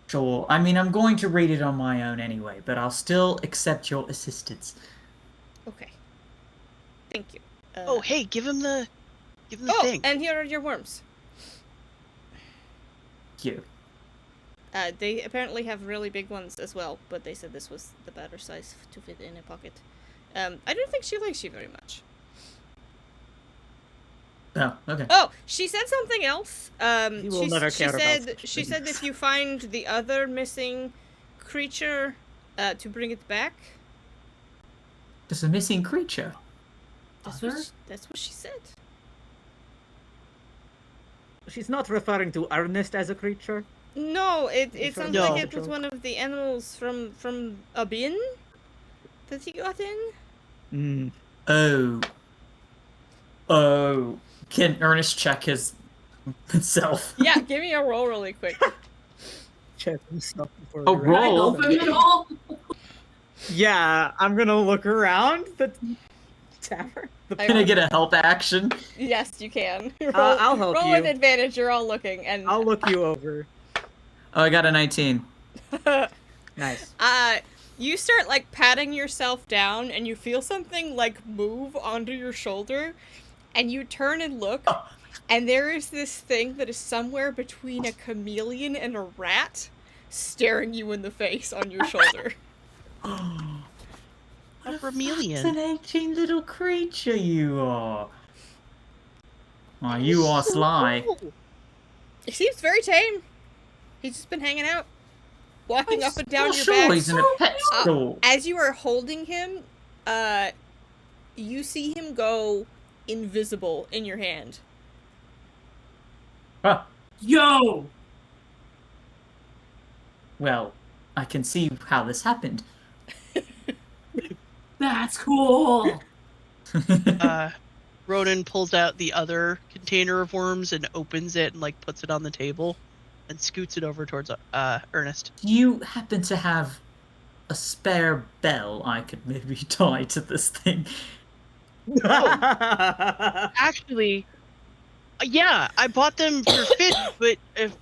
Speaker 6: Sure. I mean, I'm going to read it on my own anyway, but I'll still accept your assistance.
Speaker 3: Okay. Thank you.
Speaker 5: Oh, hey, give him the thing.
Speaker 3: And here are your worms.
Speaker 6: You.
Speaker 3: They apparently have really big ones as well, but they said this was the better size to fit in a pocket. I don't think she likes you very much.
Speaker 6: Oh, okay.
Speaker 3: Oh, she said something else.
Speaker 1: He will never care about such
Speaker 3: she said
Speaker 1: things.
Speaker 3: if you find the other missing creature, to bring it back.
Speaker 6: There's a missing creature.
Speaker 3: That's what she said.
Speaker 1: She's not referring to Ernest as a creature.
Speaker 3: No, it
Speaker 1: sure
Speaker 3: sounds
Speaker 5: No.
Speaker 3: like it was one of the animals from a bin that he got in.
Speaker 6: Oh. Can Ernest check himself?
Speaker 3: Yeah, give me a roll really quick.
Speaker 1: Check himself before
Speaker 6: Oh,
Speaker 1: we
Speaker 4: Can I
Speaker 1: wrap
Speaker 6: roll.
Speaker 1: up.
Speaker 4: help him at all?
Speaker 1: Yeah, I'm gonna look around the tavern.
Speaker 6: Can I get a help action?
Speaker 3: Yes, you can.
Speaker 1: I'll help
Speaker 3: roll
Speaker 1: you.
Speaker 3: with advantage. You're all looking, and
Speaker 1: I'll look you over.
Speaker 6: Oh, I got a 19.
Speaker 1: Nice.
Speaker 3: you start like patting yourself down, and you feel something like move onto your shoulder, and you turn and look, and there is this thing that is somewhere between a chameleon and a rat, staring you in the face on your shoulder.
Speaker 5: A
Speaker 6: It's
Speaker 5: vermilion.
Speaker 6: an 18 little creature you are. Oh, you are sly.
Speaker 3: He seems very tame. He's just been hanging out, walking up and down your
Speaker 6: sure,
Speaker 3: back.
Speaker 6: he's in a pet store.
Speaker 3: As you are holding him, you see him go invisible in your hand.
Speaker 6: Ah,
Speaker 4: Yo!
Speaker 6: well, I can see how this happened.
Speaker 4: That's cool!
Speaker 5: Ronan pulls out the other container of worms and opens it and like puts it on the table and scoots it over towards Ernest.
Speaker 6: Do you happen to have a spare bell I could maybe tie to this thing?
Speaker 5: Actually, yeah, I bought them for Fitz, but if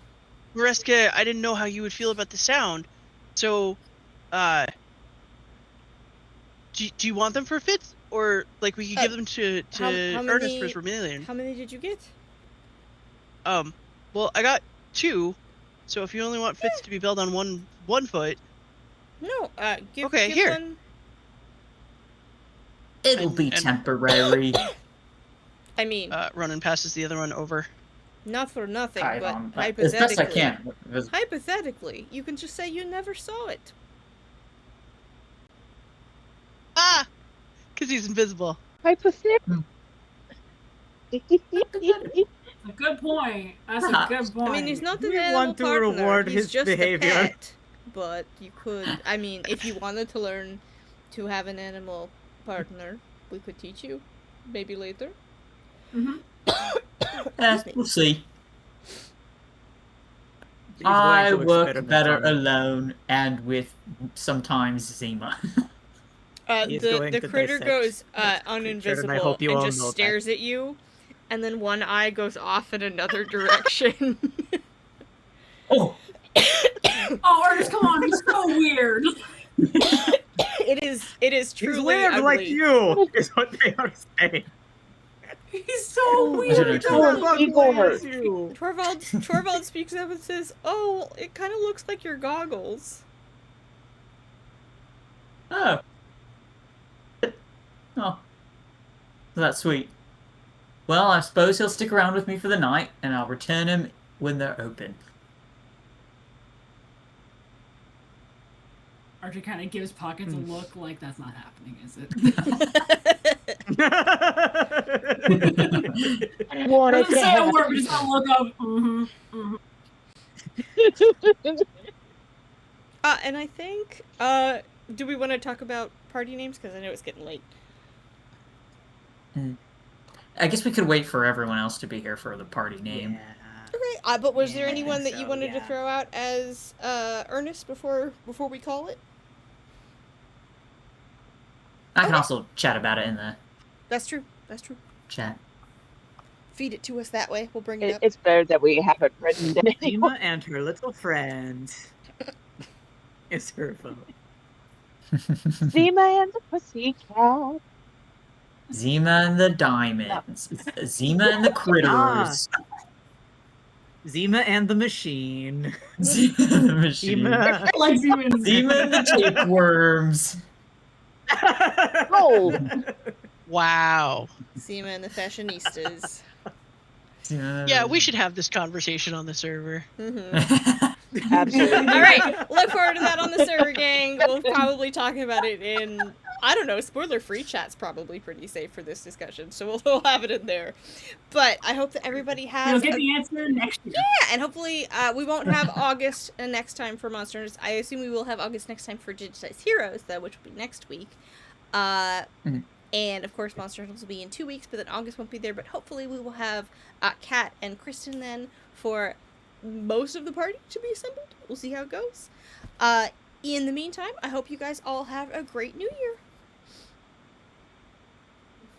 Speaker 5: Mariska, I didn't know how you would feel about the sound. So, do you want them for Fitz? Or, like, we could give them to
Speaker 3: how
Speaker 5: Ernest
Speaker 3: many-
Speaker 5: for his vermilion.
Speaker 3: How many did you get?
Speaker 5: Well, I got 2, so if you only want Fitz to be built on one foot,
Speaker 3: No, give,
Speaker 5: Okay,
Speaker 3: give
Speaker 5: here.
Speaker 3: one.
Speaker 6: It'll be
Speaker 5: and-
Speaker 6: temporary.
Speaker 3: I mean,
Speaker 5: Ronan passes the other one over.
Speaker 3: not for nothing,
Speaker 6: Tie it
Speaker 3: but
Speaker 6: on,
Speaker 3: hypothetically,
Speaker 6: as best I can.
Speaker 3: hypothetically, you can just say you never saw it.
Speaker 5: Ah! Because he's invisible.
Speaker 2: Hypothetical.
Speaker 4: A good point. That's a good point.
Speaker 3: I mean, he's not an
Speaker 1: We
Speaker 3: animal
Speaker 1: want to
Speaker 3: partner.
Speaker 1: reward
Speaker 3: He's
Speaker 1: his
Speaker 3: just
Speaker 1: behavior.
Speaker 3: a pet. But you could, I mean, if you wanted to learn to have an animal partner, we could teach you. Maybe later.
Speaker 6: We'll see.
Speaker 1: He's
Speaker 6: I
Speaker 1: going to
Speaker 6: work
Speaker 1: experiment
Speaker 6: better
Speaker 1: on it.
Speaker 6: alone and with sometimes Zima.
Speaker 1: He's
Speaker 3: The
Speaker 1: going to
Speaker 3: critter
Speaker 1: dissect
Speaker 3: goes
Speaker 1: that creature,
Speaker 3: uninvisible
Speaker 1: and I hope you
Speaker 3: and
Speaker 1: all
Speaker 3: just
Speaker 1: know that.
Speaker 3: stares at you, and then one eye goes off in another direction.
Speaker 6: Oh,
Speaker 4: Oh, Ernest, come on, he's so weird.
Speaker 3: It is
Speaker 1: He's
Speaker 3: truly
Speaker 1: weird
Speaker 3: ugly.
Speaker 1: like you, is what they are saying.
Speaker 4: He's so
Speaker 6: I
Speaker 4: weird.
Speaker 6: don't
Speaker 4: He
Speaker 6: know.
Speaker 4: doesn't
Speaker 2: Fuck
Speaker 4: look
Speaker 2: Igor.
Speaker 1: Where's you?
Speaker 3: Torvald speaks up and says, "Oh, it kind of looks like your goggles."
Speaker 6: oh. Oh. That's sweet. Well, I suppose he'll stick around with me for the night, and I'll return him when they're open.
Speaker 4: Archie kind of gives Pockets a look like that's not happening, is it?
Speaker 2: Wanted
Speaker 4: Doesn't
Speaker 2: to
Speaker 4: say a
Speaker 2: have-
Speaker 4: word, but just a look of,
Speaker 3: And I think, do we want to talk about party names? Because I know it's getting late.
Speaker 6: I guess we could wait for everyone else to be here for the party name.
Speaker 1: Yeah.
Speaker 3: Okay, but was there
Speaker 1: Yeah, I
Speaker 3: anyone
Speaker 1: think
Speaker 3: that you
Speaker 1: so,
Speaker 3: wanted to
Speaker 1: yeah.
Speaker 3: throw out as Ernest before we call it?
Speaker 6: I can also chat about it in the
Speaker 3: That's true. That's true.
Speaker 6: Chat.
Speaker 3: Feed it to us that way. We'll bring it up.
Speaker 2: It's better that we haven't written it anymore.
Speaker 1: Zima and her little friend is her vote.
Speaker 2: Zima and the Pussycat.
Speaker 6: Zima and the diamonds. Zima and the critters.
Speaker 1: Zima and the machine.
Speaker 6: Zima and the machine.
Speaker 1: Zima.
Speaker 4: I like Zima and
Speaker 6: Zima and the tapeworms.
Speaker 2: Oh,
Speaker 5: Wow.
Speaker 3: Zima and the fashionistas.
Speaker 5: Yeah, we should have this conversation on the server.
Speaker 2: absolutely.
Speaker 3: All right, look forward to that on the server, gang. We'll probably talk about it in, I don't know, spoiler-free chat's probably pretty safe for this discussion, so we'll have it in there. But I hope that everybody
Speaker 4: You'll
Speaker 3: has
Speaker 4: get
Speaker 3: a
Speaker 4: the answer next year.
Speaker 3: Yeah, and hopefully we won't have August next time for Monsters. I assume we will have August next time for Digitized Heroes, though, which will be next week. And, of course, Monster Hunters will be in 2 weeks, but then August won't be there. But hopefully we will have Kat and Kristen then for most of the party to be assembled. We'll see how it goes. In the meantime, I hope you guys all have a great New Year.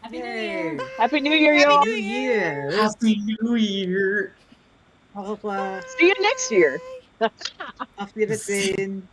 Speaker 4: Happy New Year.
Speaker 1: Yay.
Speaker 2: Happy New Year,
Speaker 3: Happy
Speaker 2: y'all.
Speaker 3: New Year.
Speaker 1: Years.
Speaker 6: Happy New Year.
Speaker 1: Au revoir.
Speaker 2: See you next year.
Speaker 1: Auf Wiedersehen.